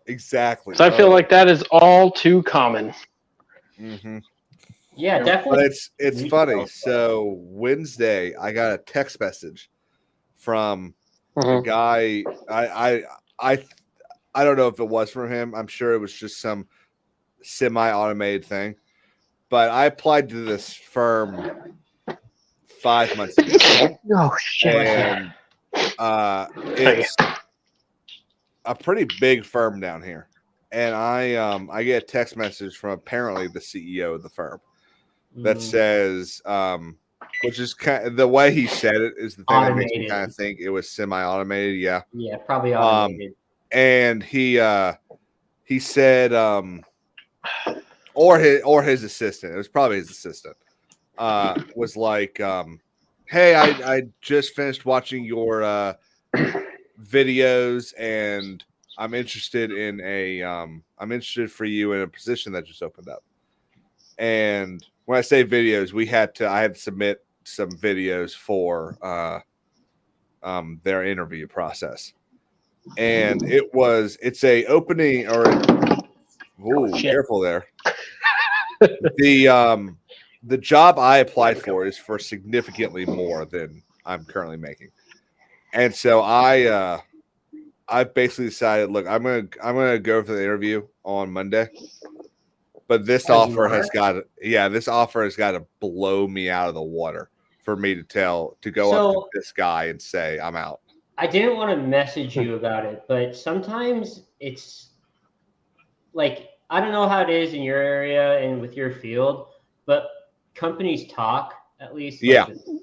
Speaker 7: Exactly.
Speaker 4: So I feel like that is all too common.
Speaker 7: Mm-hmm.
Speaker 8: Yeah,
Speaker 7: But
Speaker 8: definitely.
Speaker 7: it's funny. So Wednesday, I got a text message from a guy. I don't know if it was from him. I'm sure it was just some semi-automated thing. But I applied to this firm 5 months ago.
Speaker 4: Oh shit!
Speaker 7: And it's a pretty big firm down here. And I get a text message from apparently the CEO of the firm that says, which is kind of the way he said it is the thing that makes me kind of think it was semi-automated. Yeah.
Speaker 8: Yeah, probably automated.
Speaker 7: And he said, or his assistant, it was probably his assistant, was like, hey, I just finished watching your videos and I'm interested in I'm interested for you in a position that just opened up. And when I say videos, I had to submit some videos for their interview process. And it's a opening careful there. The job I applied for is for significantly more than I'm currently making. And so I basically decided, look, I'm gonna go for the interview on Monday. But this offer has got to blow me out of the water for me to go up to this guy and say I'm out.
Speaker 8: I didn't want to message you about it, but sometimes it's like, I don't know how it is in your area and with your field, but companies talk, at least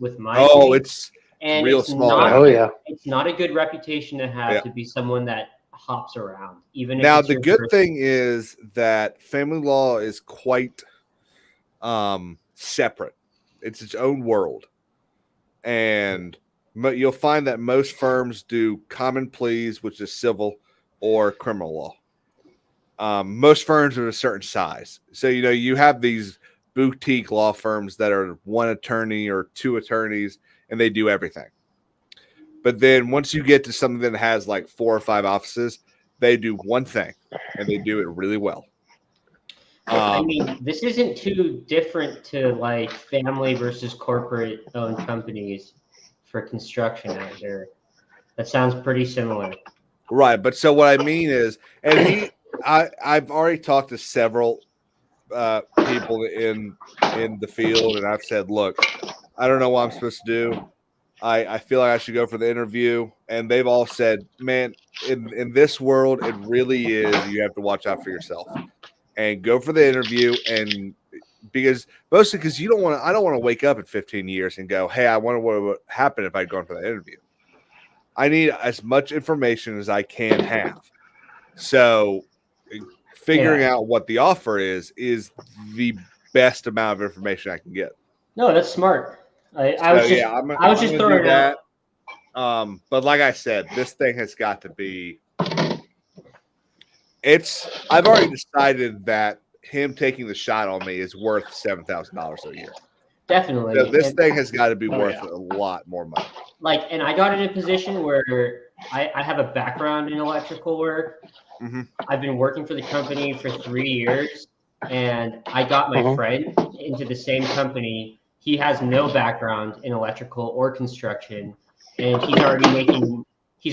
Speaker 8: with my team,
Speaker 7: it's real small.
Speaker 8: It's not a good reputation to have to be someone that hops around. Even
Speaker 7: now, the good thing is that family law is quite separate. It's its own world, and you'll find that most firms do common pleas, which is civil, or criminal law. Most firms are a certain size, so you have these boutique law firms that are one attorney or two attorneys, and they do everything. But then once you get to something that has like 4 or 5 offices, they do one thing, and they do it really well.
Speaker 8: I mean, this isn't too different to like family versus corporate-owned companies for construction out here. That sounds pretty similar.
Speaker 7: Right, but so what I mean is, and I've already talked to several people in the field, and I've said, look, I don't know what I'm supposed to do. I feel like I should go for the interview, and they've all said, man, in this world, it really is. You have to watch out for yourself and go for the interview. And mostly because I don't want to wake up in 15 years and go, hey, I wonder what would happen if I'd gone for that interview. I need as much information as I can have. So figuring out what the offer is the best amount of information I can get.
Speaker 8: No, that's smart. I was just throwing that.
Speaker 7: But like I said, this thing has got to be. I've already decided that him taking the shot on me is worth $7,000 a year.
Speaker 8: Definitely.
Speaker 7: So this thing has got to be worth a lot more money.
Speaker 8: And I got in a position where I have a background in electrical work.
Speaker 7: Mm-hmm.
Speaker 8: I've been working for the company for 3 years, and I got my friend into the same company. He has no background in electrical or construction, and he's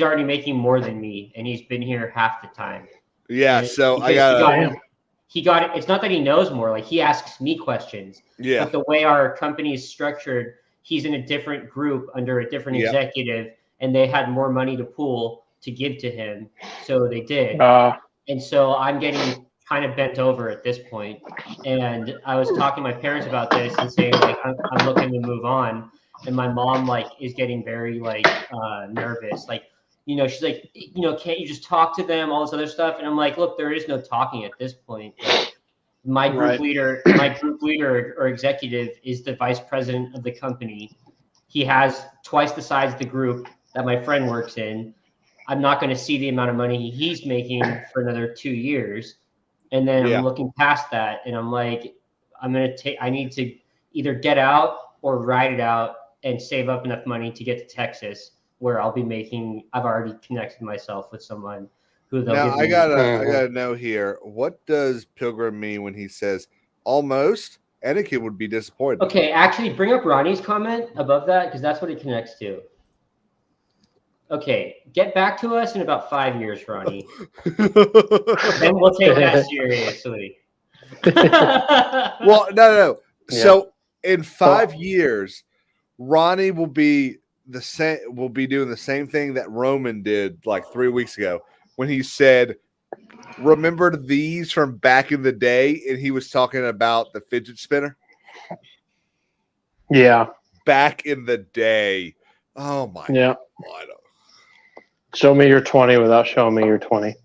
Speaker 8: already making more than me, and he's been here half the time.
Speaker 7: Yeah, so he
Speaker 8: got it. It's not that he knows more. Like, he asks me questions.
Speaker 7: Yeah.
Speaker 8: But the way our company is structured, he's in a different group under a different executive, and they had more money to pool to give to him, so they did. And so I'm getting kind of bent over at this point. And I was talking to my parents about this and saying, like, I'm looking to move on. And my mom, like, is getting very, like, nervous. Like, she's like, can't you just talk to them, all this other stuff? And I'm like, look, there is no talking at this point. Like, my group leader or executive is the vice president of the company. He has twice the size of the group that my friend works in. I'm not going to see the amount of money he's making for another 2 years. And then I'm looking past that, and I'm like, I need to either get out or ride it out and save up enough money to get to Texas where I'll be making. I've already connected myself with someone who they'll
Speaker 7: Now
Speaker 8: give
Speaker 7: I
Speaker 8: me.
Speaker 7: gotta know here. What does Pilgrim mean when he says almost? Anakin would be disappointed.
Speaker 8: Okay, actually, bring up Ronnie's comment above that because that's what it connects to. Okay, get back to us in about 5 years, Ronnie. Then we'll take that seriously.
Speaker 7: Well, no.
Speaker 4: Yeah.
Speaker 7: So in 5 years, Ronnie will be the same. Will be doing the same thing that Roman did like 3 weeks ago when he said, "Remember these from back in the day?" And he was talking about the fidget spinner
Speaker 4: Yeah.
Speaker 7: back in the day. Oh my
Speaker 4: Yeah.
Speaker 7: God!
Speaker 4: Show me your 20 without showing me your 20.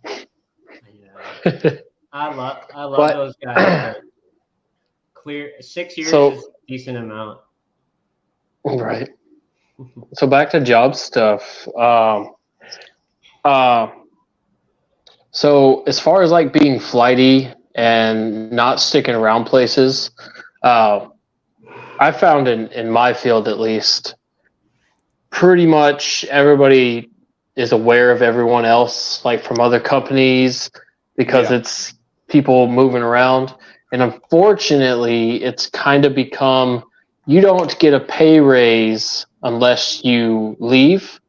Speaker 8: I love
Speaker 4: But-
Speaker 8: those guys. But clear 6 years
Speaker 4: So-
Speaker 8: is a decent amount.
Speaker 4: Right. So back to job stuff. So as far as like being flighty and not sticking around places, I found in my field at least, pretty much everybody is aware of everyone else, like from other companies, because it's people moving around. And unfortunately, it's kind of become you don't get a pay raise unless you leave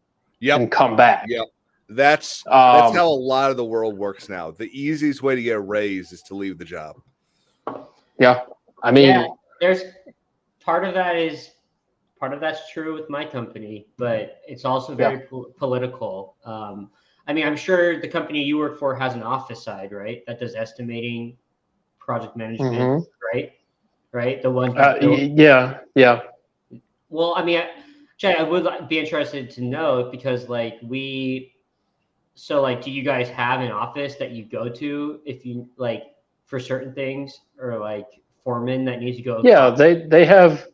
Speaker 4: and come back.
Speaker 7: Yep. That's how a lot of the world works now. The easiest way to get a raise is to leave the job.
Speaker 4: Yeah. I mean,
Speaker 8: there's part of that's true with my company, but it's also very political. I mean, I'm sure the company you work for has an office side, right? That does estimating, project management, right? The one.
Speaker 4: Yeah.
Speaker 8: Well, I mean, Jay, I would be interested to know because, like, do you guys have an office that you go to if you like for certain things, or like foreman that needs to go?
Speaker 4: Yeah, they have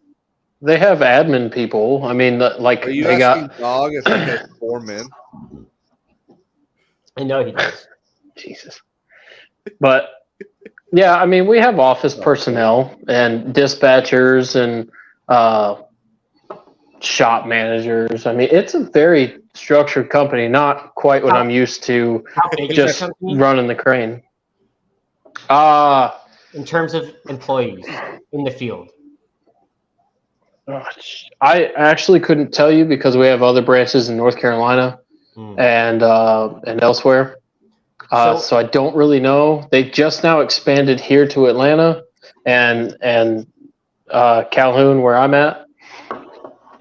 Speaker 4: admin people. I mean, like
Speaker 7: Are you
Speaker 4: they
Speaker 7: asking
Speaker 4: got
Speaker 7: Dog if he has 4 men?
Speaker 8: I know he does.
Speaker 4: Jesus, but yeah, I mean, we have office personnel and dispatchers and shop managers. I mean, it's a very structured company, not quite what I'm used to.
Speaker 8: How big is
Speaker 4: Just
Speaker 8: your company?
Speaker 4: running the crane.
Speaker 8: In terms of employees in the field.
Speaker 4: I actually couldn't tell you because we have other branches in North Carolina and elsewhere. So I don't really know. They just now expanded here to Atlanta and Calhoun, where I'm at,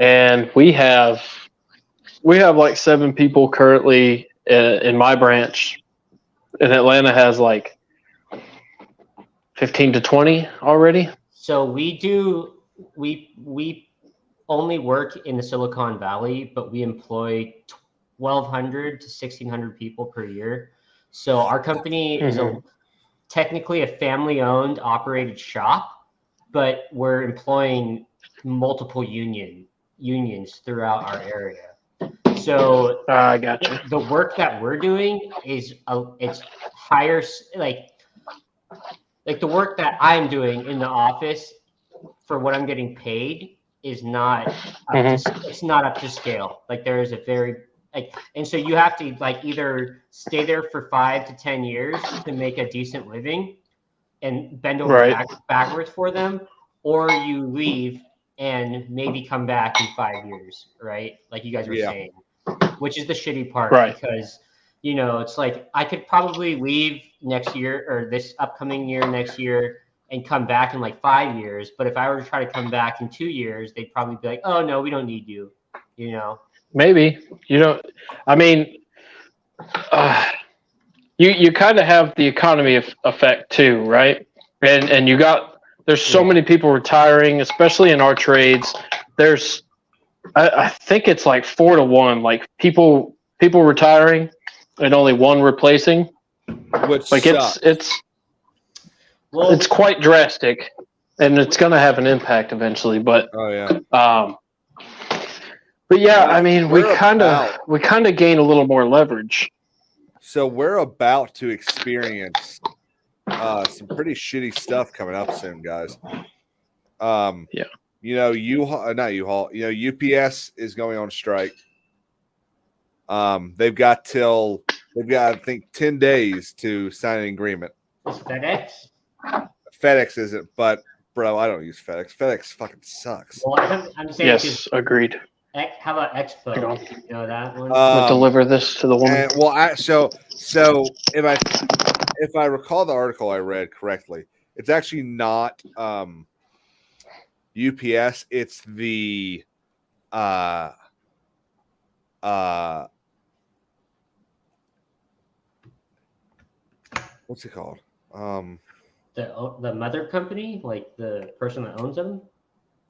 Speaker 4: and we have like 7 people currently in my branch, and Atlanta has like 15 to 20 already.
Speaker 8: So we only work in the Silicon Valley, but we employ 1,200 to 1,600 people per year. So our company is technically a family-owned, operated shop, but we're employing multiple unions throughout our area. So
Speaker 4: I gotcha.
Speaker 8: The work that we're doing is it's higher, like the work that I'm doing in the office for what I'm getting paid is not it's not up to scale. Like there is a very and so you have to like either stay there for 5 to 10 years to make a decent living and bend over backwards for them, or you leave and maybe come back in 5 years, right? Like you guys were saying, which is the shitty part, because it's like I could probably leave next year or this upcoming year, next year, and come back in like 5 years. But if I were to try to come back in 2 years, they'd probably be like, "Oh no, we don't need you."
Speaker 4: Maybe I mean, you kind of have the economy effect too, right? And there's so many people retiring, especially in our trades. There's I think it's like 4 to 1, like people retiring and only one replacing.
Speaker 7: Which
Speaker 4: like
Speaker 7: sucks.
Speaker 4: It's quite drastic, and it's going to have an impact eventually. But but yeah, I mean, we kind of gain a little more leverage.
Speaker 7: So we're about to experience some pretty shitty stuff coming up soon, guys. UPS is going on strike. They've got I think 10 days to sign an agreement.
Speaker 8: Is FedEx?
Speaker 7: FedEx isn't, but bro, I don't use FedEx. FedEx fucking sucks.
Speaker 8: Well, I'm saying,
Speaker 4: Yes, agreed.
Speaker 8: how about Expo?
Speaker 4: Hang on.
Speaker 8: You know that one?
Speaker 4: I'm gonna deliver this to the woman.
Speaker 7: And, well, so if I recall the article I read correctly, it's actually not UPS. It's the what's it called?
Speaker 8: The mother company, like the person that owns them.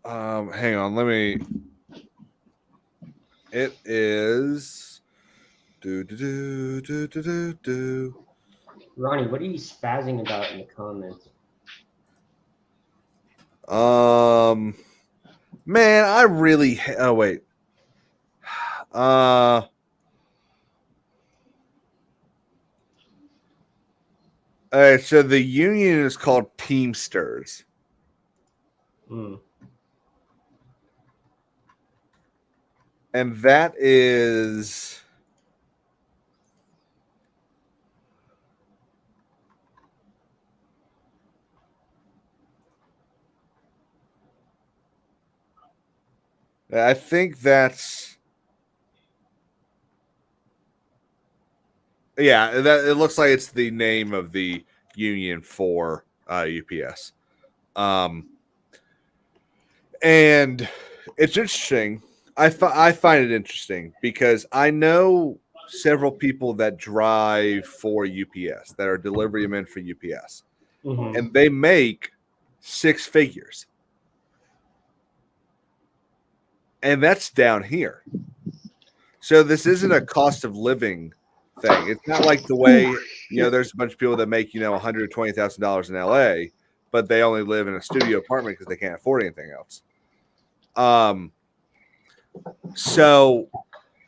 Speaker 7: Hang on, let me. It is. Do.
Speaker 8: Ronnie, what are you spazzing about in the comments?
Speaker 7: Man, I really. Oh wait. So the union is called Teamsters.
Speaker 8: Mm.
Speaker 7: And that is I think that's that it looks like it's the name of the union for UPS. And it's interesting. I find it interesting because I know several people that drive for UPS, that are delivery men for UPS, and they make 6 figures. And that's down here. So this isn't a cost of living thing. It's not like the way, there's a bunch of people that make, $120,000 in LA, but they only live in a studio apartment because they can't afford anything else. So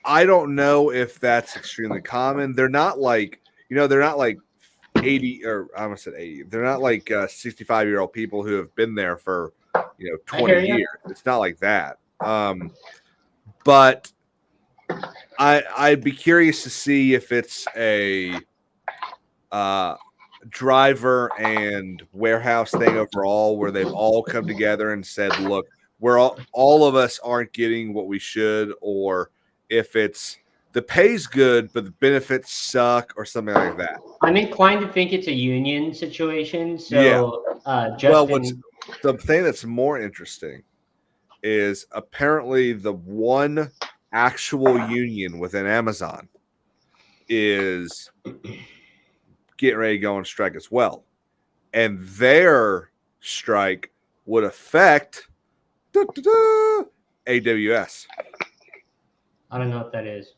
Speaker 7: I don't know if that's extremely common. They're not like, they're not like 80, or I almost said 80. They're not like 65-year-old people who have been there for, 20 years. It's not like that. But I'd be curious to see if it's a driver and warehouse thing overall, where they've all come together and said, look, we're all of us aren't getting what we should, or if it's the pay's good but the benefits suck or something like that.
Speaker 8: I'm inclined to think it's a union situation. So Justin,
Speaker 7: the thing that's more interesting is apparently the one actual union within Amazon is getting ready to go on strike as well. And their strike would affect AWS.
Speaker 8: I don't know what that is.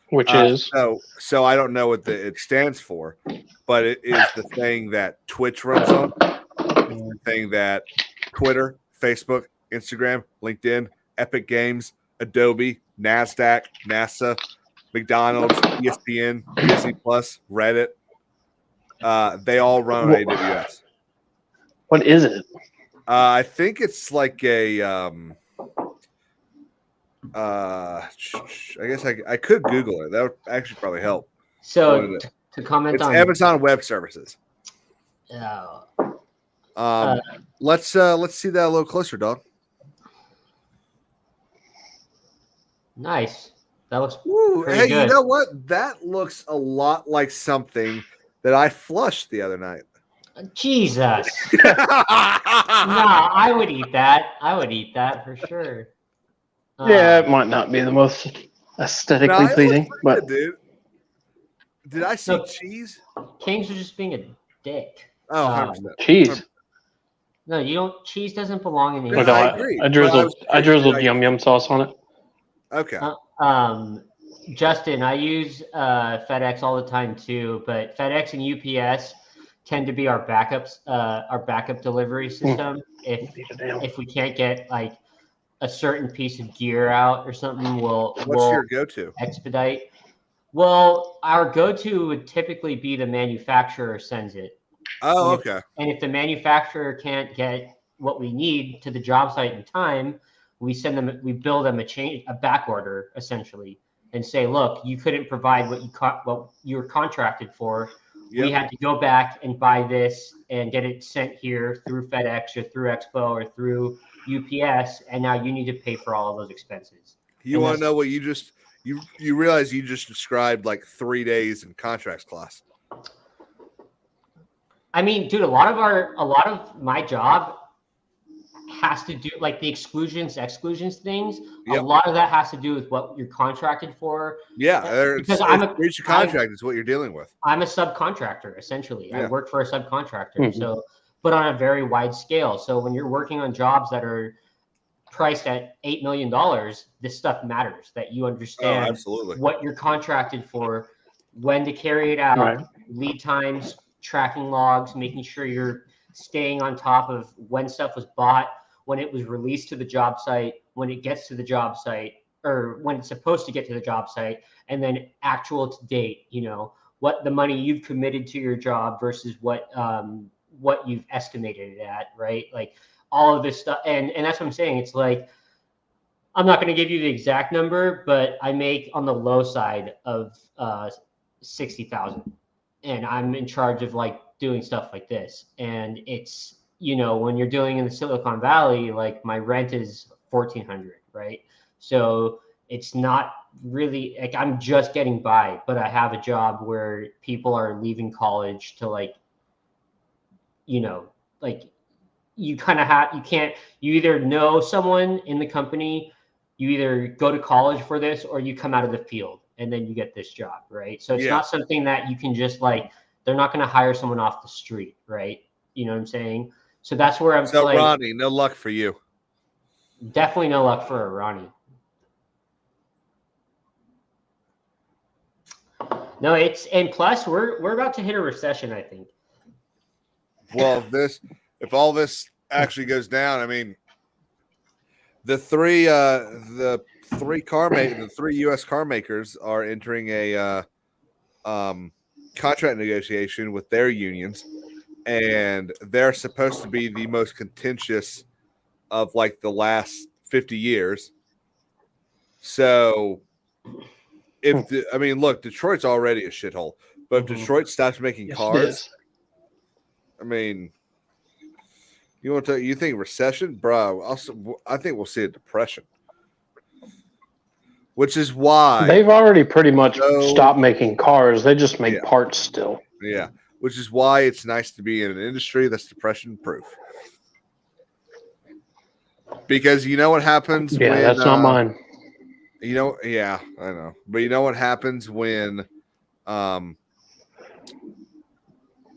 Speaker 4: Which is
Speaker 7: so I don't know what it stands for, but it is the thing that Twitch runs on. It's the thing that Twitter, Facebook, Instagram, LinkedIn, Epic Games, Adobe, NASDAQ, NASA, McDonald's, ESPN, Disney Plus, Reddit. They all run on AWS.
Speaker 4: What is it?
Speaker 7: I think it's like a I guess I could Google it. That would actually probably help.
Speaker 8: So to comment on
Speaker 7: Amazon Web Services. Let's see that a little closer, dog.
Speaker 8: Nice. That looks
Speaker 7: hey,
Speaker 8: good.
Speaker 7: You know what? That looks a lot like something that I flushed the other night.
Speaker 8: Jesus. No, I would eat that. I would eat that for sure.
Speaker 4: Yeah, it might not be the most aesthetically pleasing, but
Speaker 7: dude. Did I see cheese?
Speaker 8: Kings are just being a dick.
Speaker 7: Oh, 100%.
Speaker 4: Cheese.
Speaker 8: No, you don't. Cheese doesn't belong in the.
Speaker 4: No, I drizzled yum yum sauce on it.
Speaker 7: Okay.
Speaker 8: Justin, I use FedEx all the time too, but FedEx and UPS tend to be our backups, our backup delivery system. If we can't get like a certain piece of gear out or something, we'll
Speaker 7: your go-to?
Speaker 8: Expedite. Well, our go-to would typically be the manufacturer sends it.
Speaker 7: Oh, okay.
Speaker 8: And if the manufacturer can't get what we need to the job site in time, we send them. We build them a back order essentially, and say, look, you couldn't provide what you were contracted for. We
Speaker 7: Yep.
Speaker 8: had to go back and buy this and get it sent here through FedEx or through Expo or through UPS, and now you need to pay for all of those expenses.
Speaker 7: You want to know what you realize you just described like 3 days in contracts class.
Speaker 8: I mean, dude, a lot of my job has to do like the exclusions things.
Speaker 7: Yep.
Speaker 8: A lot of that has to do with what you're contracted for.
Speaker 7: Yeah,
Speaker 8: because
Speaker 7: breach of contract is what you're dealing with.
Speaker 8: I'm a subcontractor essentially.
Speaker 7: Yeah.
Speaker 8: I work for a subcontractor, so but on a very wide scale. So when you're working on jobs that are priced at $8 million, this stuff matters. That you understand
Speaker 7: absolutely
Speaker 8: what you're contracted for, when to carry it out, lead times, tracking logs, making sure you're staying on top of when stuff was bought, when it was released to the job site, when it gets to the job site, or when it's supposed to get to the job site, and then actual to date, you know, what the money you've committed to your job versus what you've estimated it at, right? Like all of this stuff. And that's what I'm saying. It's like, I'm not going to give you the exact number, but I make on the low side of 60,000, and I'm in charge of like doing stuff like this. And it's, you know, when you're dealing in the Silicon Valley, like my rent is $1,400, right? So it's not really like I'm just getting by, but I have a job where people are leaving college to like, you know, like you kind of have, you either know someone in the company, you either go to college for this or you come out of the field and then you get this job, right? So it's not something that you can just like, they're not going to hire someone off the street, right? You know what I'm saying? So that's where I'm
Speaker 7: so
Speaker 8: like,
Speaker 7: Ronnie, no luck for you.
Speaker 8: Definitely no luck for Ronnie. No, and plus we're about to hit a recession, I think.
Speaker 7: Well, if all this actually goes down, I mean, the three U.S. car makers are entering a contract negotiation with their unions, and they're supposed to be the most contentious of like the last 50 years. So look, Detroit's already a shithole, but if Detroit stops making cars, I mean, you think recession, bro? I think we'll see a depression, which is why
Speaker 4: they've already pretty much stopped making cars. They just make parts still.
Speaker 7: Yeah, which is why it's nice to be in an industry that's depression proof. Because you know what happens when
Speaker 4: that's not mine.
Speaker 7: I know. But you know what happens when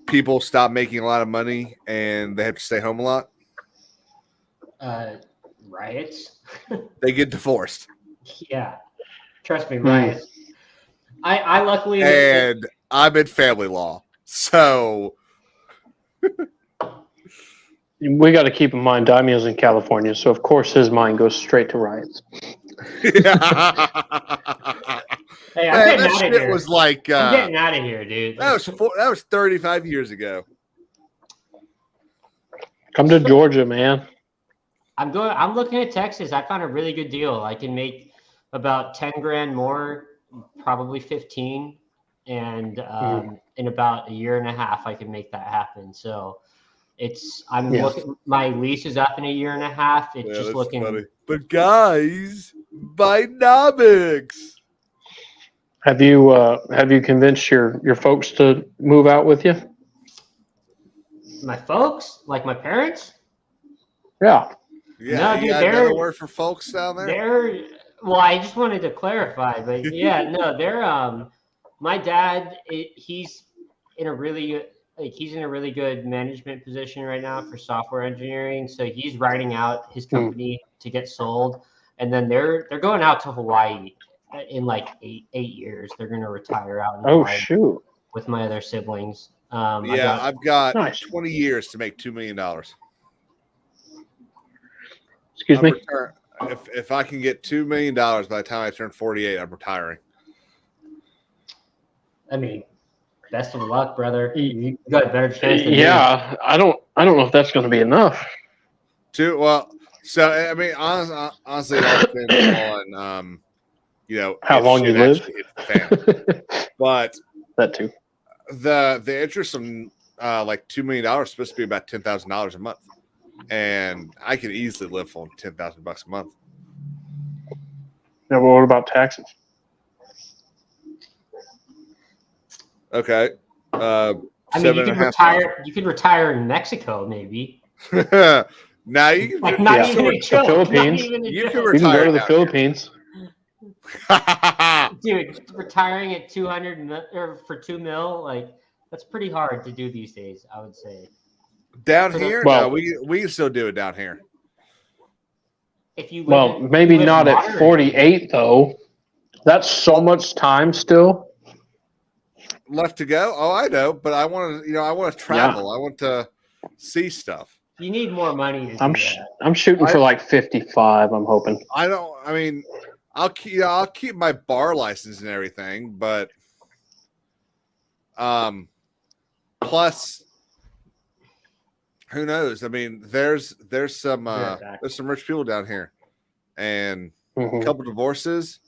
Speaker 7: people stop making a lot of money and they have to stay home a lot?
Speaker 8: Riots.
Speaker 7: They get divorced.
Speaker 8: Yeah. Trust me, riots. I luckily
Speaker 7: I'm in family law. So
Speaker 4: we got to keep in mind Daimio's in California, so of course his mind goes straight to riots.
Speaker 8: Hey, I'm
Speaker 7: that shit
Speaker 8: here.
Speaker 7: Was like
Speaker 8: I'm getting out of here, dude.
Speaker 7: That was 35 years ago.
Speaker 4: Come to Georgia, man. I'm
Speaker 8: looking at Texas. I found a really good deal. I can make about 10 grand more, probably 15, and in about a year and a half, I can make that happen. So looking. My lease is up in a year and a half. It's just looking.
Speaker 7: Funny. But guys, Bidenomics.
Speaker 4: Have you convinced your folks to move out with you?
Speaker 8: My folks, like my parents.
Speaker 4: Yeah.
Speaker 7: Yeah,
Speaker 8: no,
Speaker 7: you
Speaker 8: dude,
Speaker 7: got another word for folks down there?
Speaker 8: Well, I just wanted to clarify, but yeah, no, they're my dad, he's in a really good management position right now for software engineering. So he's writing out his company to get sold, and then they're going out to Hawaii in like 8 years. They're going to retire out in Hawaii with my other siblings.
Speaker 7: I've got 20 years to make $2 million.
Speaker 4: Excuse me?
Speaker 7: If I can get $2 million by the time I turn 48, I'm retiring.
Speaker 8: I mean, best of luck, brother. You got a better chance than me.
Speaker 4: I don't know if that's going to be enough.
Speaker 7: So I mean, honestly, it all depends on How
Speaker 4: long you live.
Speaker 7: hits the fan. But
Speaker 4: that too.
Speaker 7: The interest on like $2 million is supposed to be about $10,000 a month, and I could easily live on $10,000 a month.
Speaker 4: Yeah, but what about taxes?
Speaker 7: Okay.
Speaker 8: I mean, you could retire. You could retire in Mexico, maybe.
Speaker 7: Now you can.
Speaker 8: Like, not even a joke.
Speaker 4: Philippines.
Speaker 7: You
Speaker 4: can go to the Philippines.
Speaker 8: Dude, retiring at 200 or for $2 million, like that's pretty hard to do these days. I would say.
Speaker 7: Down here,
Speaker 4: well,
Speaker 7: no, we can still do it down here.
Speaker 8: If you
Speaker 4: maybe not at 48 though. That's so much time still
Speaker 7: left to go. Oh, I know, but I want to. I want to travel. I want to see stuff.
Speaker 8: You need more money.
Speaker 4: I'm shooting for like 55. I'm hoping.
Speaker 7: I mean, I'll keep my bar license and everything, but plus, who knows? I mean, there's some rich people down here, and a couple divorces.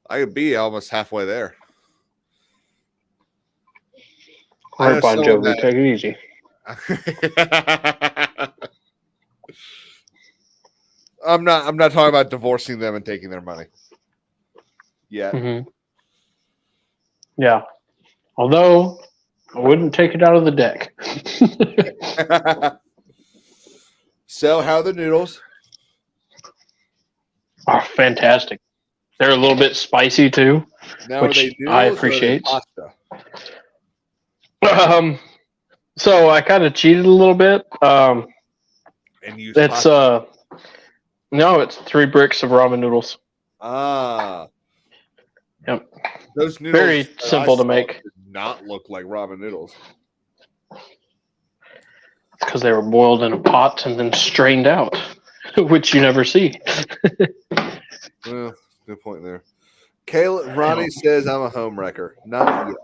Speaker 7: I could be almost halfway there.
Speaker 4: All right, Bon Jovi, take it easy.
Speaker 7: I'm not talking about divorcing them and taking their money. Yeah.
Speaker 4: Mm-hmm. Yeah. Although I wouldn't take it out of the deck.
Speaker 7: So, how are the noodles?
Speaker 4: Oh, fantastic. They're a little bit spicy too,
Speaker 7: now,
Speaker 4: which I appreciate.
Speaker 7: Pasta?
Speaker 4: So I kind of cheated a little bit.
Speaker 7: And used
Speaker 4: it's
Speaker 7: pasta?
Speaker 4: No, it's 3 bricks of ramen noodles.
Speaker 7: Ah.
Speaker 4: Yep.
Speaker 7: Those noodles
Speaker 4: very simple to make.
Speaker 7: Did not look like ramen noodles.
Speaker 4: It's because they were boiled in a pot and then strained out, which you never see.
Speaker 7: Well, good point there. Ronnie says I'm a home wrecker. Not yet.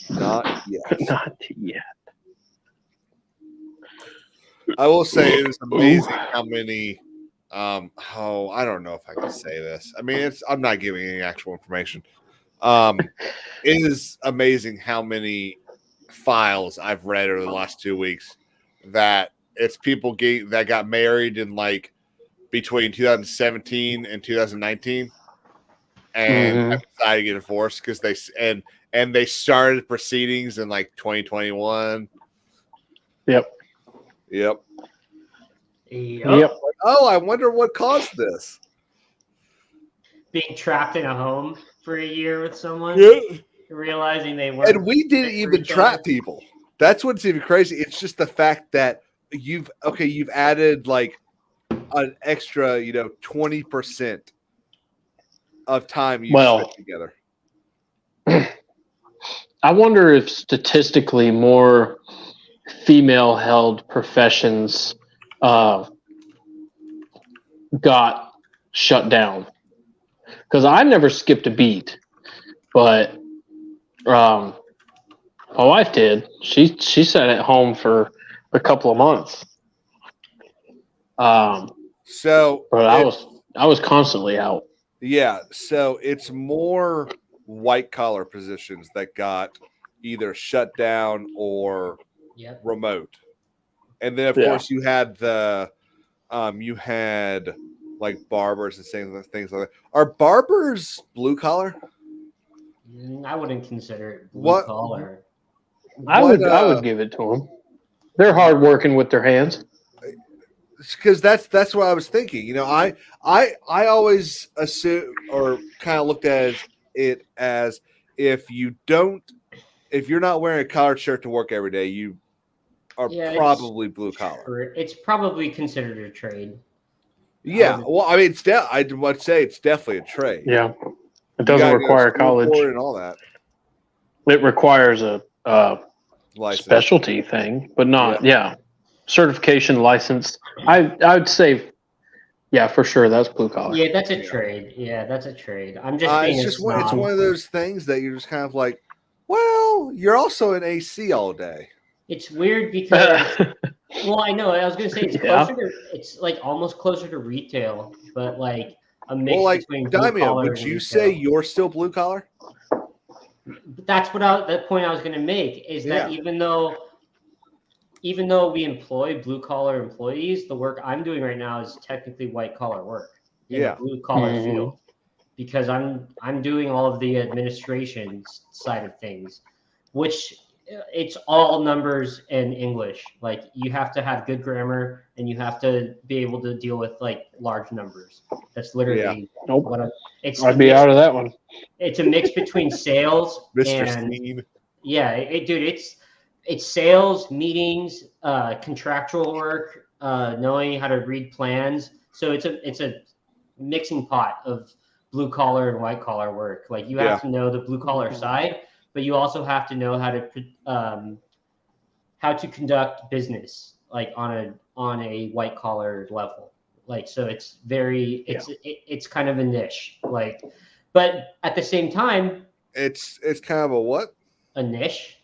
Speaker 7: Not yet.
Speaker 4: Not yet.
Speaker 7: I will say it is amazing how many. I don't know if I can say this. I mean, I'm not giving any actual information. It is amazing how many files I've read over the last 2 weeks that it's people that got married in like between 2017 and 2019, and have decided to get divorced because they started proceedings in like 2021.
Speaker 4: Yep.
Speaker 7: Oh, I wonder what caused this.
Speaker 8: Being trapped in a home for a year with someone, realizing they weren't.
Speaker 7: And we didn't even trap people. That's what's even crazy. It's just the fact that you've added like an extra, 20% of time you spent together.
Speaker 4: I wonder if statistically more female-held professions got shut down, because I never skipped a beat, but my wife did. She sat at home for a couple of months. But I was constantly out.
Speaker 7: Yeah, so it's more white collar positions that got either shut down or remote. And then of course you had like barbers and things like that. Are barbers blue collar?
Speaker 8: I wouldn't consider it blue collar.
Speaker 4: I would give it to them. They're hard working with their hands.
Speaker 7: Because that's what I was thinking. I always assume or kind of looked at it as if you're not wearing a collared shirt to work every day, you are probably blue collar.
Speaker 8: It's probably considered a trade.
Speaker 7: Yeah, well, I mean, I would say it's definitely a trade.
Speaker 4: Yeah, it doesn't require college
Speaker 7: and all that.
Speaker 4: It requires a specialty thing, but not certification, license. I would say, for sure, that's blue collar.
Speaker 8: Yeah, that's a trade. Yeah, that's a trade. I'm just being
Speaker 7: it's one of those things that you're just kind of like, well, you're also in AC all day.
Speaker 8: It's weird because, well, I know. I was going to say it's closer to, it's like almost closer to retail, but like a mix
Speaker 7: Well, like
Speaker 8: between blue
Speaker 7: Daimio,
Speaker 8: collar
Speaker 7: would
Speaker 8: and
Speaker 7: you
Speaker 8: retail.
Speaker 7: say you're still blue collar?
Speaker 8: That's the point I was going to make is that
Speaker 7: Yeah.
Speaker 8: even though we employ blue collar employees, the work I'm doing right now is technically white collar work in
Speaker 7: Yeah.
Speaker 8: a blue collar
Speaker 4: Mhm.
Speaker 8: field, because I'm doing all of the administration side of things, which it's all numbers and English. Like you have to have good grammar and you have to be able to deal with like large numbers. That's literally
Speaker 4: Nope.
Speaker 8: it's
Speaker 4: I'd
Speaker 8: a
Speaker 4: be
Speaker 8: mix,
Speaker 4: out of that one.
Speaker 8: it's a mix between sales
Speaker 7: Mr.
Speaker 8: and
Speaker 7: Steen.
Speaker 8: yeah, dude, it's sales, meetings, contractual work, knowing how to read plans. So it's a mixing pot of blue collar and white collar work. Like you have to know the blue collar side, but you also have to know how to conduct business like on a white collar level. Like so, it's very it's kind of a niche. Like, but at the same time,
Speaker 7: It's kind of a what?
Speaker 8: a niche,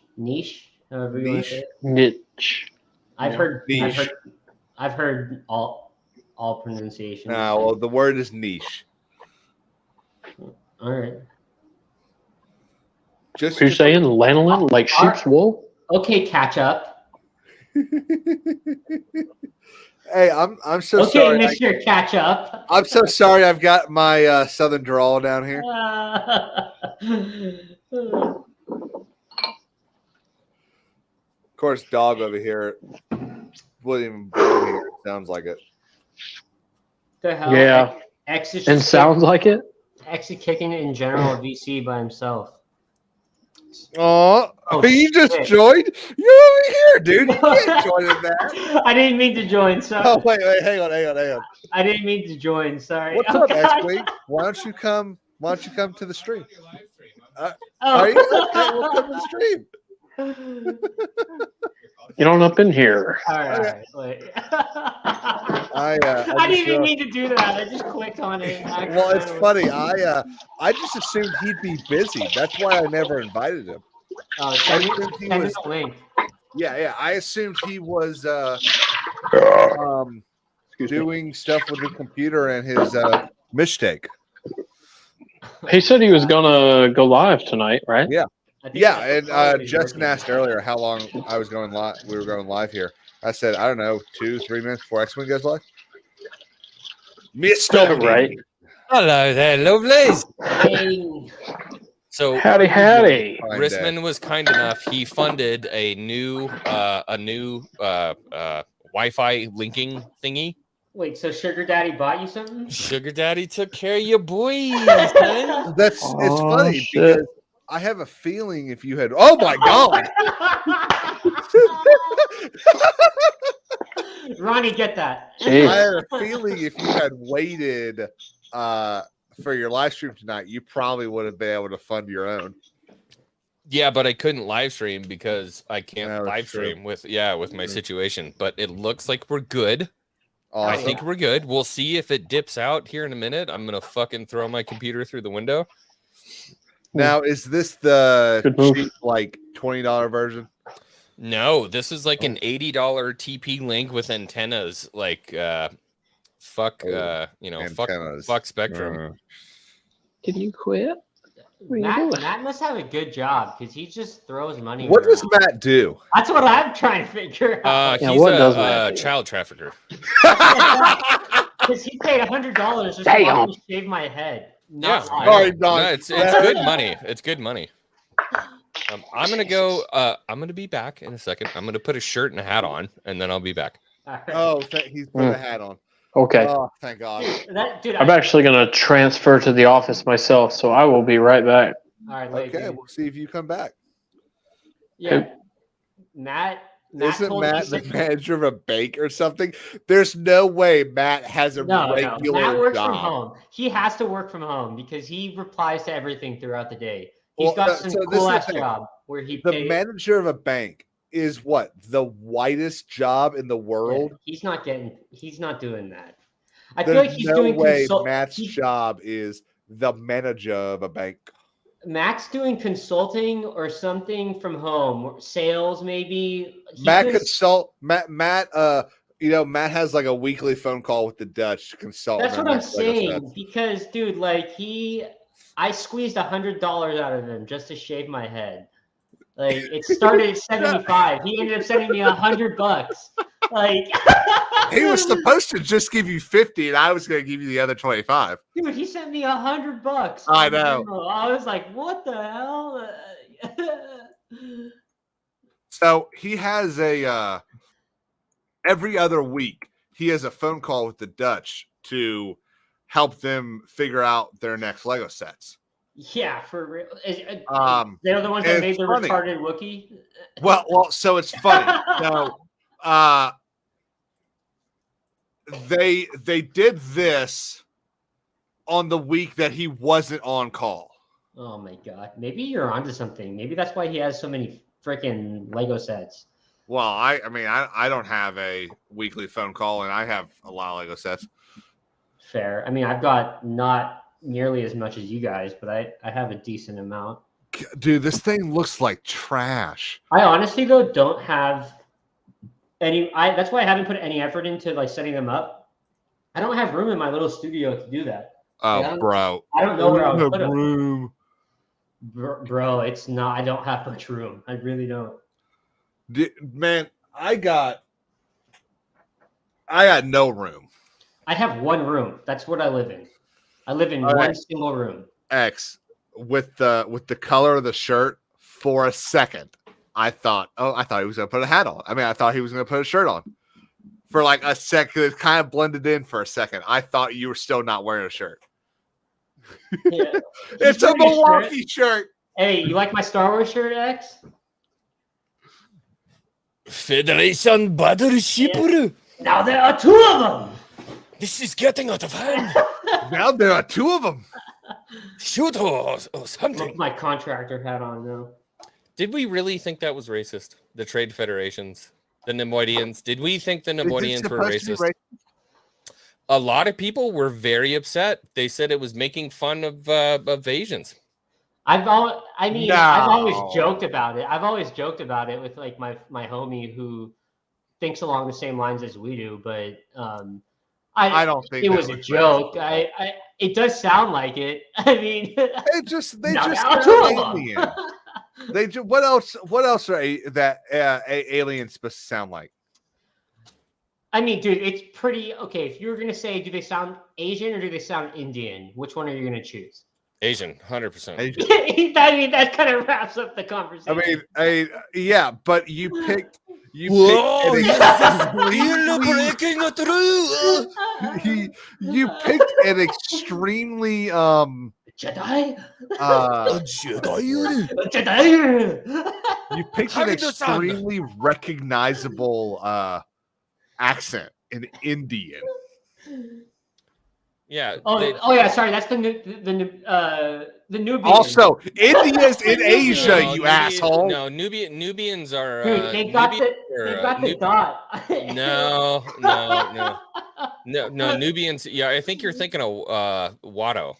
Speaker 8: however you want to say
Speaker 7: Niche?
Speaker 8: it.
Speaker 4: Niche.
Speaker 8: I've heard
Speaker 7: Niche.
Speaker 8: I've heard all pronunciations.
Speaker 7: Nah, well, the word is niche.
Speaker 8: All right.
Speaker 7: Just
Speaker 4: Are you saying lanolin, like sheep's wool?
Speaker 8: Okay, catch up.
Speaker 7: Hey, I'm so
Speaker 8: Okay,
Speaker 7: sorry.
Speaker 8: Mr. Catch Up.
Speaker 7: I'm so sorry. I've got my southern drawl down here. Of course, dog over here wouldn't even born here. It sounds like it.
Speaker 8: The hell?
Speaker 4: Yeah.
Speaker 8: X is
Speaker 4: And
Speaker 8: just
Speaker 4: sounds like it?
Speaker 8: X is kicking it in general VC by himself.
Speaker 7: Oh,
Speaker 8: Oh,
Speaker 7: you just
Speaker 8: shit.
Speaker 7: joined? You're over here, dude. You can't join in that.
Speaker 8: I didn't mean to join. Sorry.
Speaker 7: Oh, wait, hang on.
Speaker 8: I didn't mean to join. Sorry.
Speaker 7: What's
Speaker 8: Oh,
Speaker 7: up,
Speaker 8: God.
Speaker 7: X-Wing? Why don't you come to the stream?
Speaker 8: Oh.
Speaker 7: Are you okay? We'll come to the stream.
Speaker 4: Get on up in here.
Speaker 8: All right. Wait.
Speaker 7: I
Speaker 8: I didn't even mean to do that. I just clicked on it.
Speaker 7: Well, it's funny. I just assumed he'd be busy. That's why I never invited him.
Speaker 8: Oh,
Speaker 7: I assumed he
Speaker 8: send
Speaker 7: was.
Speaker 8: us a link.
Speaker 7: Yeah. I assumed he was doing stuff with the computer and his mistake.
Speaker 4: He said he was gonna go live tonight, right?
Speaker 7: Yeah.
Speaker 8: I think
Speaker 7: Yeah,
Speaker 8: that's
Speaker 7: and
Speaker 8: probably
Speaker 7: Justin
Speaker 8: working.
Speaker 7: asked earlier how long I was going live. We were going live here. I said, I don't know, 2-3 minutes before X-Wing goes live. Mr.
Speaker 4: Right.
Speaker 10: Hello there, lovelies.
Speaker 8: Hey.
Speaker 10: So
Speaker 4: Howdy.
Speaker 7: Fine
Speaker 10: Risman
Speaker 7: day.
Speaker 10: was kind enough. He funded a new Wi-Fi linking thingy.
Speaker 8: Wait, so Sugar Daddy bought you something?
Speaker 10: Sugar Daddy took care of your boys, son.
Speaker 7: It's
Speaker 4: Oh,
Speaker 7: funny
Speaker 4: shit.
Speaker 7: because I have a feeling if you had, oh my god,
Speaker 8: Ronnie, get that.
Speaker 4: Jeez.
Speaker 7: I had a feeling if you had waited for your live stream tonight, you probably would have been able to fund your own.
Speaker 10: Yeah, but I couldn't live stream because I can't
Speaker 7: Yeah, that's
Speaker 10: live
Speaker 7: true.
Speaker 10: stream with my situation. But it looks like we're good. I
Speaker 7: Awesome.
Speaker 10: think we're good. We'll see if it dips out here in a minute. I'm gonna fucking throw my computer through the window.
Speaker 7: Now, is this the
Speaker 4: Good move.
Speaker 7: cheap, like $20 version?
Speaker 10: No, this is like an $80 TP link with antennas. Like, fuck,
Speaker 7: Antennas.
Speaker 10: fuck Spectrum.
Speaker 4: Can you quit? What are you doing?
Speaker 8: Matt must have a good job because he just throws money.
Speaker 7: What
Speaker 8: around.
Speaker 7: does Matt do?
Speaker 8: That's what I'm trying to figure out.
Speaker 4: Yeah,
Speaker 10: He's
Speaker 4: what does
Speaker 10: a
Speaker 4: Matt do?
Speaker 10: child trafficker.
Speaker 8: Because he paid $100 just to
Speaker 4: Damn.
Speaker 8: watch me shave my head. Not
Speaker 10: Yeah,
Speaker 8: live.
Speaker 7: Sorry, Don.
Speaker 10: No, it's good money. It's good money. I'm gonna go. I'm gonna be back in a second. I'm gonna put a shirt and a hat on, and then I'll be back.
Speaker 8: All right.
Speaker 7: Oh, he's put a hat on.
Speaker 4: Okay.
Speaker 7: Oh, thank God.
Speaker 8: Dude,
Speaker 4: I'm actually gonna transfer to the office myself, so I will be right back.
Speaker 8: all right, late,
Speaker 7: Okay,
Speaker 8: dude.
Speaker 7: we'll see if you come back.
Speaker 8: Yeah. Matt
Speaker 7: Isn't
Speaker 8: told me
Speaker 7: Matt the
Speaker 8: something-
Speaker 7: manager of a bank or something? There's no way Matt has a
Speaker 8: No.
Speaker 7: regular
Speaker 8: Matt works
Speaker 7: job.
Speaker 8: from home. He has to work from home because he replies to everything throughout the day. He's
Speaker 7: Well,
Speaker 8: got some
Speaker 7: so this is
Speaker 8: cool
Speaker 7: the
Speaker 8: ass
Speaker 7: thing.
Speaker 8: job where he
Speaker 7: The
Speaker 8: pays.
Speaker 7: manager of a bank is what? The whitest job in the world?
Speaker 8: He's not doing that. I
Speaker 7: There's
Speaker 8: feel like he's
Speaker 7: no
Speaker 8: doing
Speaker 7: way
Speaker 8: consult.
Speaker 7: Matt's job is the manager of a bank.
Speaker 8: Matt's doing consulting or something from home, or sales maybe. He's
Speaker 7: Matt
Speaker 8: doing-
Speaker 7: consult Matt Matt has like a weekly phone call with the Dutch to consult.
Speaker 8: That's
Speaker 7: on
Speaker 8: what
Speaker 7: their
Speaker 8: I'm
Speaker 7: next Lego
Speaker 8: saying.
Speaker 7: sets.
Speaker 8: Because, dude, like I squeezed $100 out of him just to shave my head. Like it started at 75. He ended up sending me $100. Like
Speaker 7: He was supposed to just give you 50, and I was going to give you the other 25.
Speaker 8: dude, he sent me $100.
Speaker 7: I know.
Speaker 8: I was like, what the hell?
Speaker 7: So he has a every other week he has a phone call with the Dutch to help them figure out their next Lego sets.
Speaker 8: Yeah, for real.
Speaker 7: They're
Speaker 8: the ones that made the
Speaker 7: funny.
Speaker 8: retarded Wookiee.
Speaker 7: Well, so it's funny. So they did this on the week that he wasn't on call.
Speaker 8: Oh my god. Maybe you're onto something. Maybe that's why he has so many freaking Lego sets.
Speaker 7: Well, I mean, I don't have a weekly phone call, and I have a lot of Lego sets.
Speaker 8: Fair. I mean, I've got not nearly as much as you guys, but I have a decent amount.
Speaker 7: Dude, this thing looks like trash.
Speaker 8: I honestly though don't have any. That's why I haven't put any effort into like setting them up. I don't have room in my little studio to do that.
Speaker 7: Oh, bro!
Speaker 8: I don't know where I would put
Speaker 7: room.
Speaker 8: Bro, it's not. I don't have much room. I really don't.
Speaker 7: Man, I got no room.
Speaker 8: I have one room. That's what I live in. I live in one single room.
Speaker 7: X with the color of the shirt. For a second, I thought he was gonna put a hat on. I mean, I thought he was gonna put a shirt on. For like a second, it kind of blended in for a second. I thought you were still not wearing a shirt.
Speaker 8: Yeah.
Speaker 7: It's a Milwaukee shirt.
Speaker 8: Hey, you like my Star Wars shirt, X?
Speaker 10: Federation battleship.
Speaker 8: Yeah. Now there are two of them.
Speaker 10: This is getting out of hand.
Speaker 7: Now there are two of them.
Speaker 10: Shoot or something.
Speaker 8: Put my contractor hat on now.
Speaker 10: Did we really think that was racist? The trade federations, the Nemoidians. Did we think the Nemoidians were racist? A lot of people were very upset. They said it was making fun of Asians.
Speaker 8: I've always joked about it. I've always joked about it with like my homie who thinks along the same lines as we do, but I don't think it was a joke. It does sound like it. I mean,
Speaker 7: they just
Speaker 8: alien.
Speaker 7: What else are aliens supposed to sound like?
Speaker 8: I mean, dude, it's pretty okay. If you were gonna say, do they sound Asian or do they sound Indian? Which one are you gonna choose?
Speaker 10: Asian, 100%.
Speaker 8: I mean, that kind of wraps up the conversation.
Speaker 7: Yeah, but you picked.
Speaker 10: Whoa! You're breaking through.
Speaker 7: You picked an extremely
Speaker 8: Jedi.
Speaker 7: Jedi. You picked an extremely recognizable accent in Indian.
Speaker 10: Yeah.
Speaker 8: Yeah. Sorry, that's the Nubians.
Speaker 7: Also, India's in Asia, you asshole.
Speaker 10: No, Nubians are.
Speaker 8: Dude, they got the dot.
Speaker 10: No, Nubians. Yeah, I think you're thinking of Watto.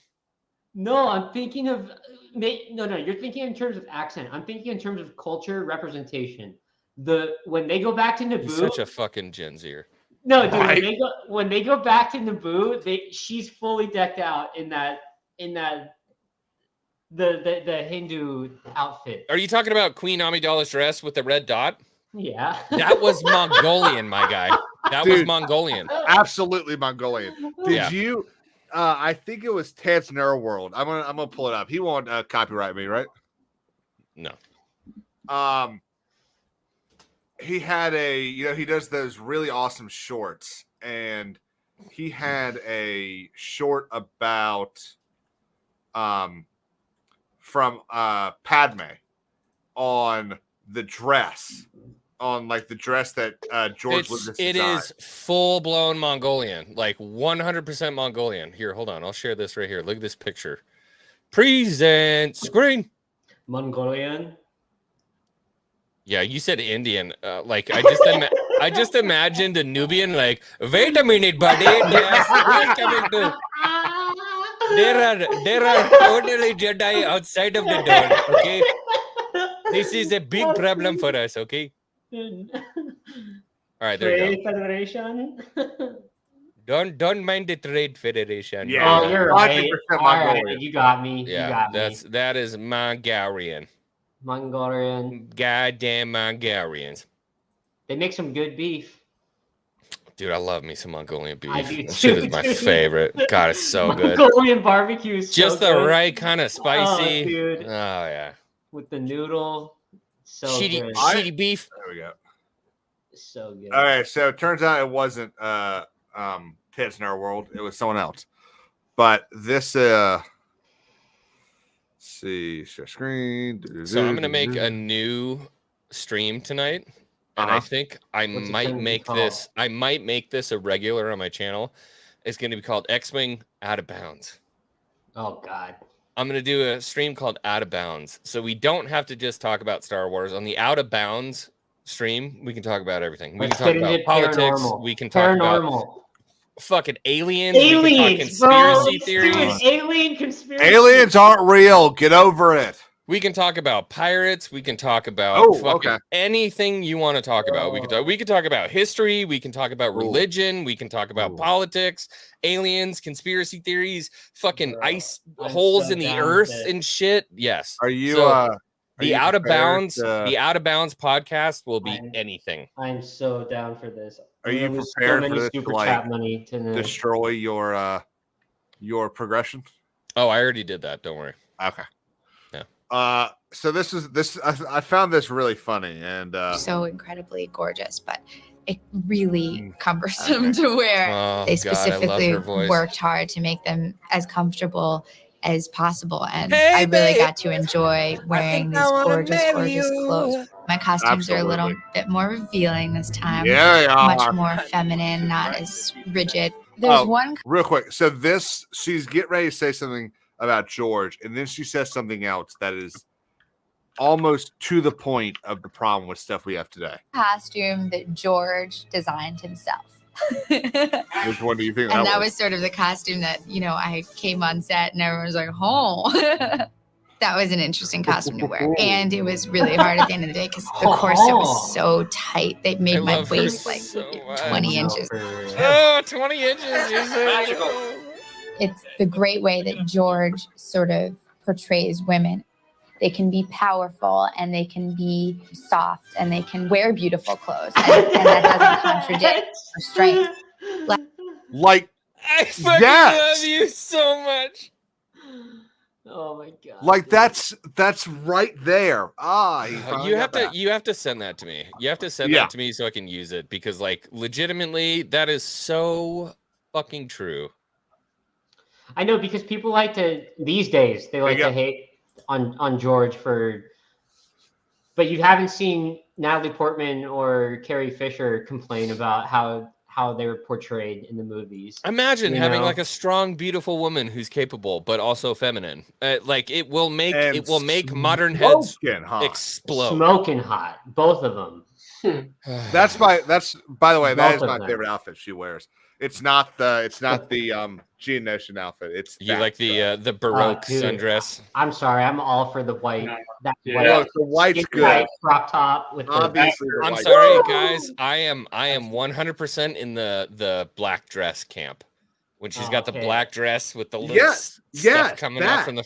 Speaker 8: No, I'm thinking of no. You're thinking in terms of accent. I'm thinking in terms of culture representation. When they go back to Naboo,
Speaker 10: You're such a fucking Gen Zer.
Speaker 8: No, dude. When they go back to Naboo, she's fully decked out in that the Hindu outfit.
Speaker 10: Are you talking about Queen Amidala's dress with the red dot?
Speaker 8: Yeah.
Speaker 10: That was Mongolian, my guy. That was Mongolian.
Speaker 7: Absolutely Mongolian. Did you? I think it was Ted's Neuroworld. I'm gonna pull it up. He won't copyright me, right?
Speaker 10: No.
Speaker 7: He had he does those really awesome shorts, and he had a short about from Padme on the dress, on like the dress that George Lucas designed.
Speaker 10: It is full blown Mongolian, like 100% Mongolian. Here, hold on, I'll share this right here. Look at this picture. Present screen.
Speaker 8: Mongolian.
Speaker 10: Yeah, you said Indian. Like I just imagined a Nubian. Like, wait a minute, buddy. Yes, we're coming to. There are totally Jedi outside of the door. Okay, this is a big problem for us. Okay. All All right, there you
Speaker 8: Trade Federation.
Speaker 10: go. Don't mind the Trade Federation.
Speaker 7: Yeah.
Speaker 8: Oh, you're
Speaker 7: 100%
Speaker 8: right. All right,
Speaker 7: Mongolian.
Speaker 8: you got me.
Speaker 10: Yeah,
Speaker 8: you got
Speaker 10: that is Mongolian.
Speaker 8: Mongolian.
Speaker 10: Goddamn Mongolians.
Speaker 8: They make some good beef.
Speaker 10: Dude, I love me some Mongolian beef.
Speaker 8: I do
Speaker 10: That shit
Speaker 8: too,
Speaker 10: is my
Speaker 8: dude.
Speaker 10: favorite. God, it's so good.
Speaker 8: Mongolian barbecue is
Speaker 10: Just
Speaker 8: so
Speaker 10: the
Speaker 8: good.
Speaker 10: right kind of spicy.
Speaker 8: Oh, dude.
Speaker 10: Oh yeah.
Speaker 8: With the noodle. So
Speaker 10: Shitty,
Speaker 8: good.
Speaker 10: shitty beef.
Speaker 7: There we go.
Speaker 8: So good.
Speaker 7: All right, so it turns out it wasn't Tits in Our World. It was someone else. But this let's see, share screen.
Speaker 10: So I'm gonna make a new stream tonight, and I think I
Speaker 8: What's it
Speaker 10: might
Speaker 8: gonna be
Speaker 10: make
Speaker 8: called?
Speaker 10: this. I might make this a regular on my channel. It's gonna be called X-Wing Out of Bounds.
Speaker 8: Oh God.
Speaker 10: I'm gonna do a stream called Out of Bounds, so we don't have to just talk about Star Wars. On the Out of Bounds stream, we can talk about everything. We
Speaker 8: Let's
Speaker 10: can talk
Speaker 8: get
Speaker 10: about
Speaker 8: into
Speaker 10: politics.
Speaker 8: paranormal.
Speaker 10: We can talk about
Speaker 8: Paranormal.
Speaker 10: fucking aliens. We can talk
Speaker 8: Aliens, bro.
Speaker 10: conspiracy
Speaker 8: Let's do
Speaker 10: theories.
Speaker 8: an alien conspiracy.
Speaker 7: Aliens aren't real. Get over it.
Speaker 10: We can talk about pirates. We can talk about
Speaker 7: Oh,
Speaker 10: fucking
Speaker 7: okay.
Speaker 10: anything you want to talk about. We can talk about history. We can talk about religion. We can talk about politics, aliens, conspiracy theories, fucking ice
Speaker 8: I'm
Speaker 10: holes
Speaker 8: so
Speaker 10: in the
Speaker 8: down with
Speaker 10: earth
Speaker 8: it.
Speaker 10: and shit. Yes.
Speaker 7: Are you
Speaker 10: So,
Speaker 7: are
Speaker 10: the
Speaker 7: you
Speaker 10: Out of
Speaker 7: prepared
Speaker 10: Bounds,
Speaker 7: to-
Speaker 10: the Out of Bounds podcast will be
Speaker 8: I'm-
Speaker 10: anything.
Speaker 8: I'm so down for this.
Speaker 7: Are
Speaker 8: I'm
Speaker 7: you
Speaker 8: gonna lose
Speaker 7: prepared
Speaker 8: so
Speaker 7: for
Speaker 8: many
Speaker 7: this to,
Speaker 8: super
Speaker 7: like,
Speaker 8: chat money tonight.
Speaker 7: destroy your progression?
Speaker 10: Oh, I already did that. Don't worry.
Speaker 7: Okay.
Speaker 10: Yeah.
Speaker 7: So this I found this really funny and
Speaker 11: So incredibly gorgeous, but it really
Speaker 7: Mm,
Speaker 11: cumbersome
Speaker 7: okay.
Speaker 11: to wear.
Speaker 10: Oh,
Speaker 11: They
Speaker 10: God, I love
Speaker 11: specifically
Speaker 10: her voice.
Speaker 11: worked hard to make them as comfortable as possible, and
Speaker 10: Hey,
Speaker 11: I really
Speaker 10: babe.
Speaker 11: got to enjoy wearing these gorgeous clothes. My costumes are a little
Speaker 7: Absolutely.
Speaker 11: bit more revealing this time,
Speaker 7: yeah, they
Speaker 11: much
Speaker 7: are.
Speaker 11: more feminine, not as rigid. There's
Speaker 7: Oh,
Speaker 11: one
Speaker 7: real quick. So she's getting ready to say something about George, and then she says something else that is almost to the point of the problem with stuff we have today.
Speaker 11: costume that George designed himself.
Speaker 7: Which one do you think
Speaker 11: And that was sort of the costume that, I came on set and everyone was like, oh, that was an interesting costume to wear. And it was really hard at the end of the day because the corset was so tight. They made
Speaker 10: I
Speaker 11: my
Speaker 10: love her
Speaker 11: waist like
Speaker 10: so much.
Speaker 11: 20 inches.
Speaker 10: Oh, 20 inches. You're so
Speaker 11: It's the great way that George sort of portrays women. They can be powerful and they can be soft and they can wear beautiful clothes. And that doesn't contradict her strength.
Speaker 7: like
Speaker 10: I fucking
Speaker 7: Yes!
Speaker 10: love you so much.
Speaker 8: Oh my God.
Speaker 7: like that's right there. He finally
Speaker 10: You
Speaker 7: got
Speaker 10: have to
Speaker 7: that.
Speaker 10: you have to send that to me. You have to send
Speaker 7: Yeah.
Speaker 10: that to me so I can use it because like legitimately that is so fucking true.
Speaker 8: I know because people like to these days they like
Speaker 7: you
Speaker 8: to
Speaker 7: go.
Speaker 8: hate on George but you haven't seen Natalie Portman or Carrie Fisher complain about how they were portrayed in the movies.
Speaker 10: Imagine
Speaker 8: You
Speaker 10: having
Speaker 8: know?
Speaker 10: like a strong, beautiful woman who's capable but also feminine. Like it will make
Speaker 7: And
Speaker 10: modern heads
Speaker 7: smoking hot.
Speaker 10: explode.
Speaker 8: Smoking hot, both of them.
Speaker 7: That's by the way, that
Speaker 8: Both
Speaker 7: is
Speaker 8: of
Speaker 7: my
Speaker 8: them.
Speaker 7: favorite outfit she wears. It's not the Geonosian outfit. It's
Speaker 10: You
Speaker 7: that
Speaker 10: like the Baroque
Speaker 8: dude.
Speaker 10: sundress?
Speaker 8: I'm sorry, I'm all for the white. That white
Speaker 7: Well, the white's
Speaker 8: skin
Speaker 7: good.
Speaker 8: tight crop top with the
Speaker 7: Obviously, the
Speaker 10: I'm
Speaker 7: white's
Speaker 10: sorry,
Speaker 7: good.
Speaker 10: guys. I am 100% in the black dress camp. When she's got the
Speaker 8: Okay.
Speaker 10: black dress with the little
Speaker 7: Yes,
Speaker 10: stuff
Speaker 7: yes,
Speaker 10: coming
Speaker 7: that.
Speaker 10: out from the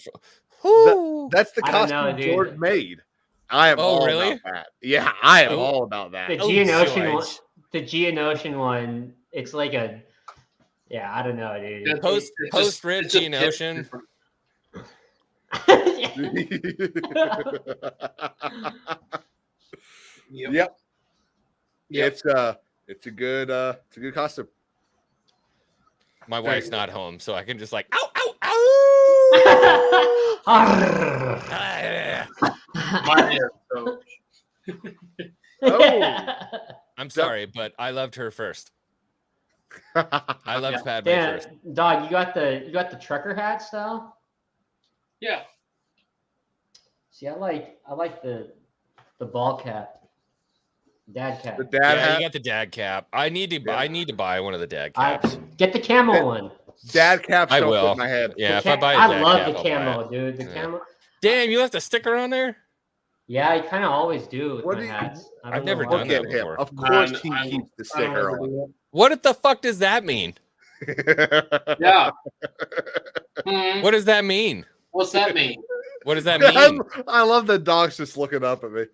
Speaker 10: Whoo!
Speaker 7: That's the
Speaker 8: I don't
Speaker 7: costume
Speaker 8: know, dude.
Speaker 7: George made. I am
Speaker 10: Oh,
Speaker 7: all
Speaker 10: really?
Speaker 7: about that. Yeah, I am
Speaker 10: Oh.
Speaker 7: all about that.
Speaker 8: The
Speaker 10: Oh,
Speaker 8: Geonosian one.
Speaker 10: George.
Speaker 8: The Geonosian one. It's like a. Yeah, I don't know, dude.
Speaker 10: Post Red Gene Ocean.
Speaker 7: Yep. It's a good costume.
Speaker 10: My wife's not home, so I can just like ow ow ow.
Speaker 7: Oh.
Speaker 10: I'm sorry, but I loved her first. I loved Padme
Speaker 8: Dan,
Speaker 10: first.
Speaker 8: dog, you got the trucker hat style.
Speaker 12: Yeah.
Speaker 8: See, I like the ball cap, dad cap.
Speaker 7: The dad
Speaker 10: Yeah,
Speaker 7: hat.
Speaker 10: you got the dad cap. I need to buy one of the dad
Speaker 8: I
Speaker 10: caps.
Speaker 8: get the camo one.
Speaker 7: Dad caps
Speaker 10: I
Speaker 7: don't fit
Speaker 10: will.
Speaker 7: in my head.
Speaker 10: Yeah, if
Speaker 8: The
Speaker 10: I buy a
Speaker 8: I
Speaker 10: dad
Speaker 8: love
Speaker 10: cap,
Speaker 8: the
Speaker 10: I'll buy
Speaker 8: camo,
Speaker 10: it.
Speaker 8: dude. The
Speaker 10: Yeah.
Speaker 8: camo.
Speaker 10: Damn, you left a sticker on there?
Speaker 8: Yeah, I kind of always do with
Speaker 7: What
Speaker 8: my
Speaker 7: do you-
Speaker 8: hats. I
Speaker 10: I've
Speaker 8: don't know
Speaker 10: never
Speaker 8: why.
Speaker 10: done
Speaker 7: Look
Speaker 10: that
Speaker 7: at him.
Speaker 10: before.
Speaker 7: Of course,
Speaker 12: Man,
Speaker 7: he keeps the
Speaker 12: I don't
Speaker 7: sticker
Speaker 12: ever
Speaker 7: on.
Speaker 12: do
Speaker 10: What the fuck does that mean?
Speaker 12: it. Yeah. Hmm,
Speaker 10: What does that mean?
Speaker 12: what's that mean?
Speaker 10: What does that mean?
Speaker 7: I love the dogs just looking up at me.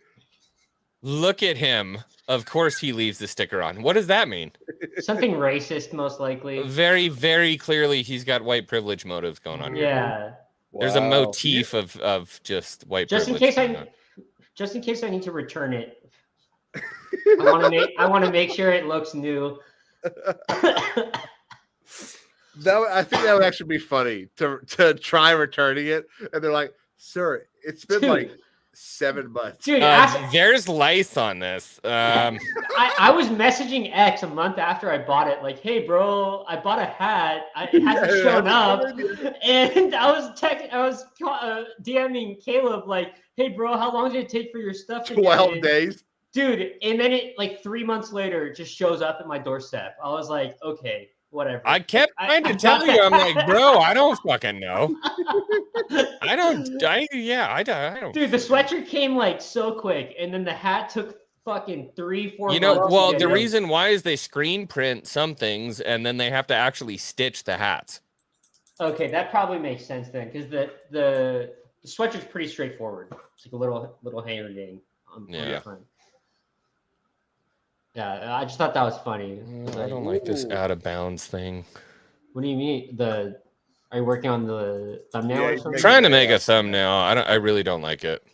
Speaker 10: Look at him. Of course he leaves the sticker on. What does that mean?
Speaker 8: Something racist, most likely.
Speaker 10: Very, very clearly he's got white privilege motives going on here.
Speaker 8: Yeah.
Speaker 10: There's a
Speaker 7: Wow.
Speaker 10: motif of just white
Speaker 8: Just in
Speaker 10: privilege.
Speaker 8: case
Speaker 10: going on.
Speaker 8: just in case I need to return it. I want to make sure it looks new.
Speaker 7: I think that would actually be funny to try returning it, and they're like, "Sir, it's been
Speaker 8: Dude.
Speaker 7: like 7 months."
Speaker 8: Dude,
Speaker 10: There's lice on this.
Speaker 8: I was messaging X a month after I bought it, like, "Hey, bro, I bought a hat. It hasn't
Speaker 7: Yeah,
Speaker 8: shown
Speaker 7: yeah.
Speaker 8: up." And I was DMing Caleb, like, "Hey, bro, how long did it take for your stuff to get
Speaker 7: 12
Speaker 8: in?"
Speaker 7: days.
Speaker 8: Dude, and then it like 3 months later it just shows up at my doorstep. I was like, okay, whatever.
Speaker 10: I kept trying to
Speaker 8: I
Speaker 10: tell
Speaker 8: got
Speaker 10: you, I'm
Speaker 8: that.
Speaker 10: like, bro, I don't fucking know. I don't. I don't.
Speaker 8: Dude, the sweatshirt came like so quick, and then the hat took fucking 3-4
Speaker 10: You know,
Speaker 8: months.
Speaker 10: well,
Speaker 8: to
Speaker 10: the
Speaker 8: get in.
Speaker 10: reason why is they screen print some things and then they have to actually stitch the hats.
Speaker 8: Okay, that probably makes sense then, because the sweatshirt's pretty straightforward. It's like a little hanger game.
Speaker 10: Yeah.
Speaker 8: Yeah, I just thought that was funny.
Speaker 10: I don't like this out of bounds thing.
Speaker 8: What do you mean? Are you working on the thumbnail or something?
Speaker 10: Trying to make a thumbnail. I really don't like it.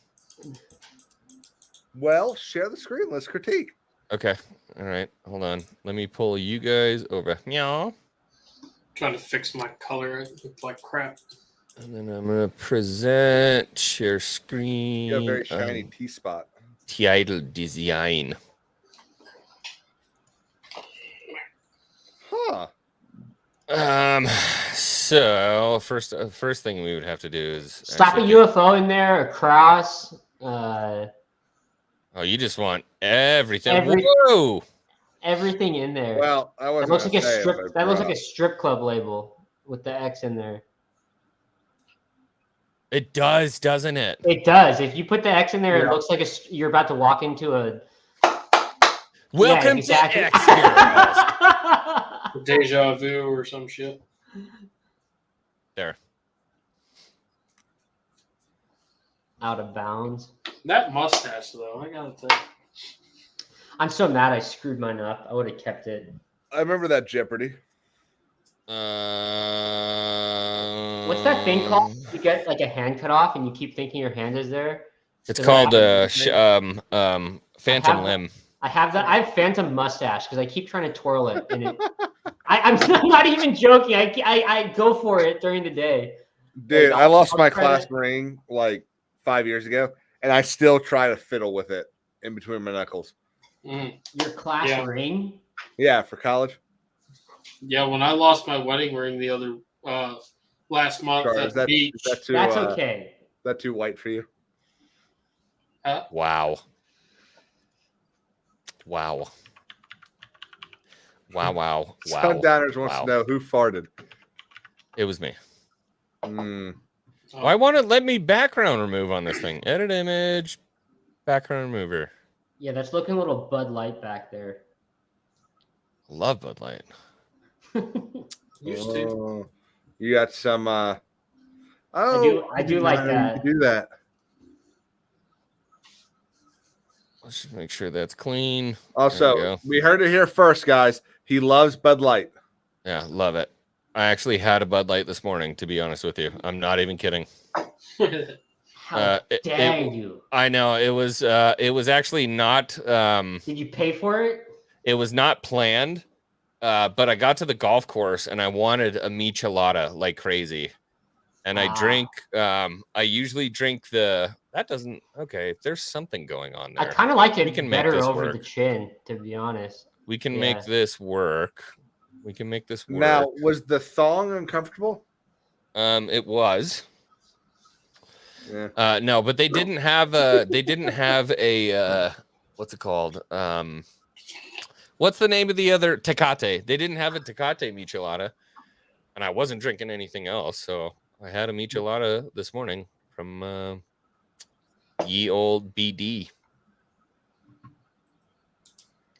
Speaker 7: Well, share the screen. Let's critique.
Speaker 10: Okay. All right. Hold on. Let me pull you guys over. Meow.
Speaker 12: Trying to fix my color. It looked like crap.
Speaker 10: And then I'm gonna present share screen.
Speaker 7: You have a very shiny T spot.
Speaker 10: Title design.
Speaker 7: Huh.
Speaker 10: So first thing we would have to do is
Speaker 8: slap a UFO in there, a cross.
Speaker 10: Oh, you just want everything.
Speaker 8: Every-
Speaker 10: Whoa!
Speaker 8: Everything in there.
Speaker 7: Well, I
Speaker 8: that
Speaker 7: wasn't
Speaker 8: looks like
Speaker 7: gonna
Speaker 8: a
Speaker 7: say it,
Speaker 8: strip.
Speaker 7: but
Speaker 8: That looks like
Speaker 7: bruh.
Speaker 8: a strip club label with the X in there.
Speaker 10: It does, doesn't it?
Speaker 8: It does. If you put the X in there,
Speaker 7: Yeah.
Speaker 8: it looks like you're about to walk into a.
Speaker 10: Welcome
Speaker 8: exactly.
Speaker 10: to X Heroes.
Speaker 12: Deja vu or some shit.
Speaker 10: There.
Speaker 8: Out of bounds.
Speaker 12: That mustache, though, I gotta tell you.
Speaker 8: I'm so mad I screwed mine up. I would have kept it.
Speaker 7: I remember that Jeopardy.
Speaker 8: What's that thing called? You get like a hand cut off and you keep thinking your hand is there.
Speaker 10: It's
Speaker 8: 'Cause
Speaker 10: called
Speaker 8: I
Speaker 10: Phantom
Speaker 8: have-
Speaker 10: Limb.
Speaker 8: I have that. I have phantom mustache because I keep trying to twirl it, and I'm not even joking. I go for it during the day.
Speaker 7: Dude,
Speaker 8: Like,
Speaker 7: I lost
Speaker 8: I'll
Speaker 7: my
Speaker 8: try
Speaker 7: class
Speaker 8: to-
Speaker 7: ring like 5 years ago, and I still try to fiddle with it in between my knuckles.
Speaker 12: Mm.
Speaker 8: Your class
Speaker 12: Yeah.
Speaker 8: ring.
Speaker 7: Yeah, for college.
Speaker 12: Yeah, when I lost my wedding ring the other last month
Speaker 7: Sorry,
Speaker 12: at
Speaker 7: is
Speaker 12: the
Speaker 7: that
Speaker 12: beach.
Speaker 7: too,
Speaker 8: That's okay.
Speaker 7: Is that too white for you?
Speaker 10: Wow. Wow. Wow, wow, wow.
Speaker 7: Sundowners wants
Speaker 10: Wow.
Speaker 7: to know who farted.
Speaker 10: It was me.
Speaker 7: Mm.
Speaker 10: Why won't it let me background remove on this thing? Edit image, background remover.
Speaker 8: Yeah, that's looking a little Bud Light back there.
Speaker 10: Love Bud Light.
Speaker 12: Used to.
Speaker 7: Oh, you got some.
Speaker 8: I do like that.
Speaker 7: Do that.
Speaker 10: Let's just make sure that's clean.
Speaker 7: Also, we heard it here first, guys. He loves Bud Light.
Speaker 10: Yeah, love it. I actually had a Bud Light this morning, to be honest with you. I'm not even kidding.
Speaker 8: How dare you?
Speaker 10: I know it was actually not
Speaker 8: Did you pay for it?
Speaker 10: it was not planned. But I got to the golf course and I wanted a michelada like crazy. And I drink I usually drink okay, there's something going on there.
Speaker 8: I kind of like it
Speaker 10: We can make
Speaker 8: better
Speaker 10: this
Speaker 8: over
Speaker 10: work.
Speaker 8: the chin, to be honest.
Speaker 10: We can
Speaker 8: Yeah.
Speaker 10: make this work. We can make this work.
Speaker 7: Now, was the thong uncomfortable?
Speaker 10: It was.
Speaker 7: Yeah.
Speaker 10: No, but they didn't have a what's it called? What's the name of the other Tecate? They didn't have a Tecate michelada, and I wasn't drinking anything else, so I had a michelada this morning from Ye old BD.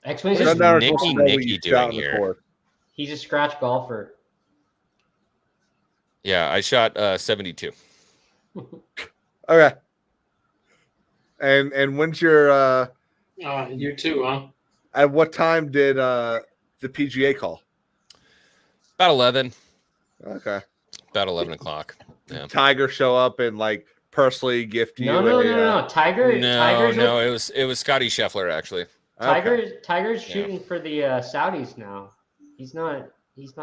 Speaker 8: X-Wing's
Speaker 10: What is
Speaker 7: Sundowners
Speaker 10: Nicky
Speaker 7: wants to know what
Speaker 10: Nicky
Speaker 7: you
Speaker 10: doing
Speaker 7: shot in the
Speaker 10: here?
Speaker 7: course.
Speaker 8: He's a scratch golfer.
Speaker 10: Yeah, I shot 72.
Speaker 7: Okay. And when's your
Speaker 12: You too, huh?
Speaker 7: at what time did the PGA call?
Speaker 10: About 11.
Speaker 7: Okay.
Speaker 10: About 11 o'clock. Yeah.
Speaker 7: Tiger show up and like personally gift you
Speaker 8: No. Tiger's
Speaker 10: It was Scotty Scheffler actually.
Speaker 8: Tiger's shooting for the Saudis now. He's not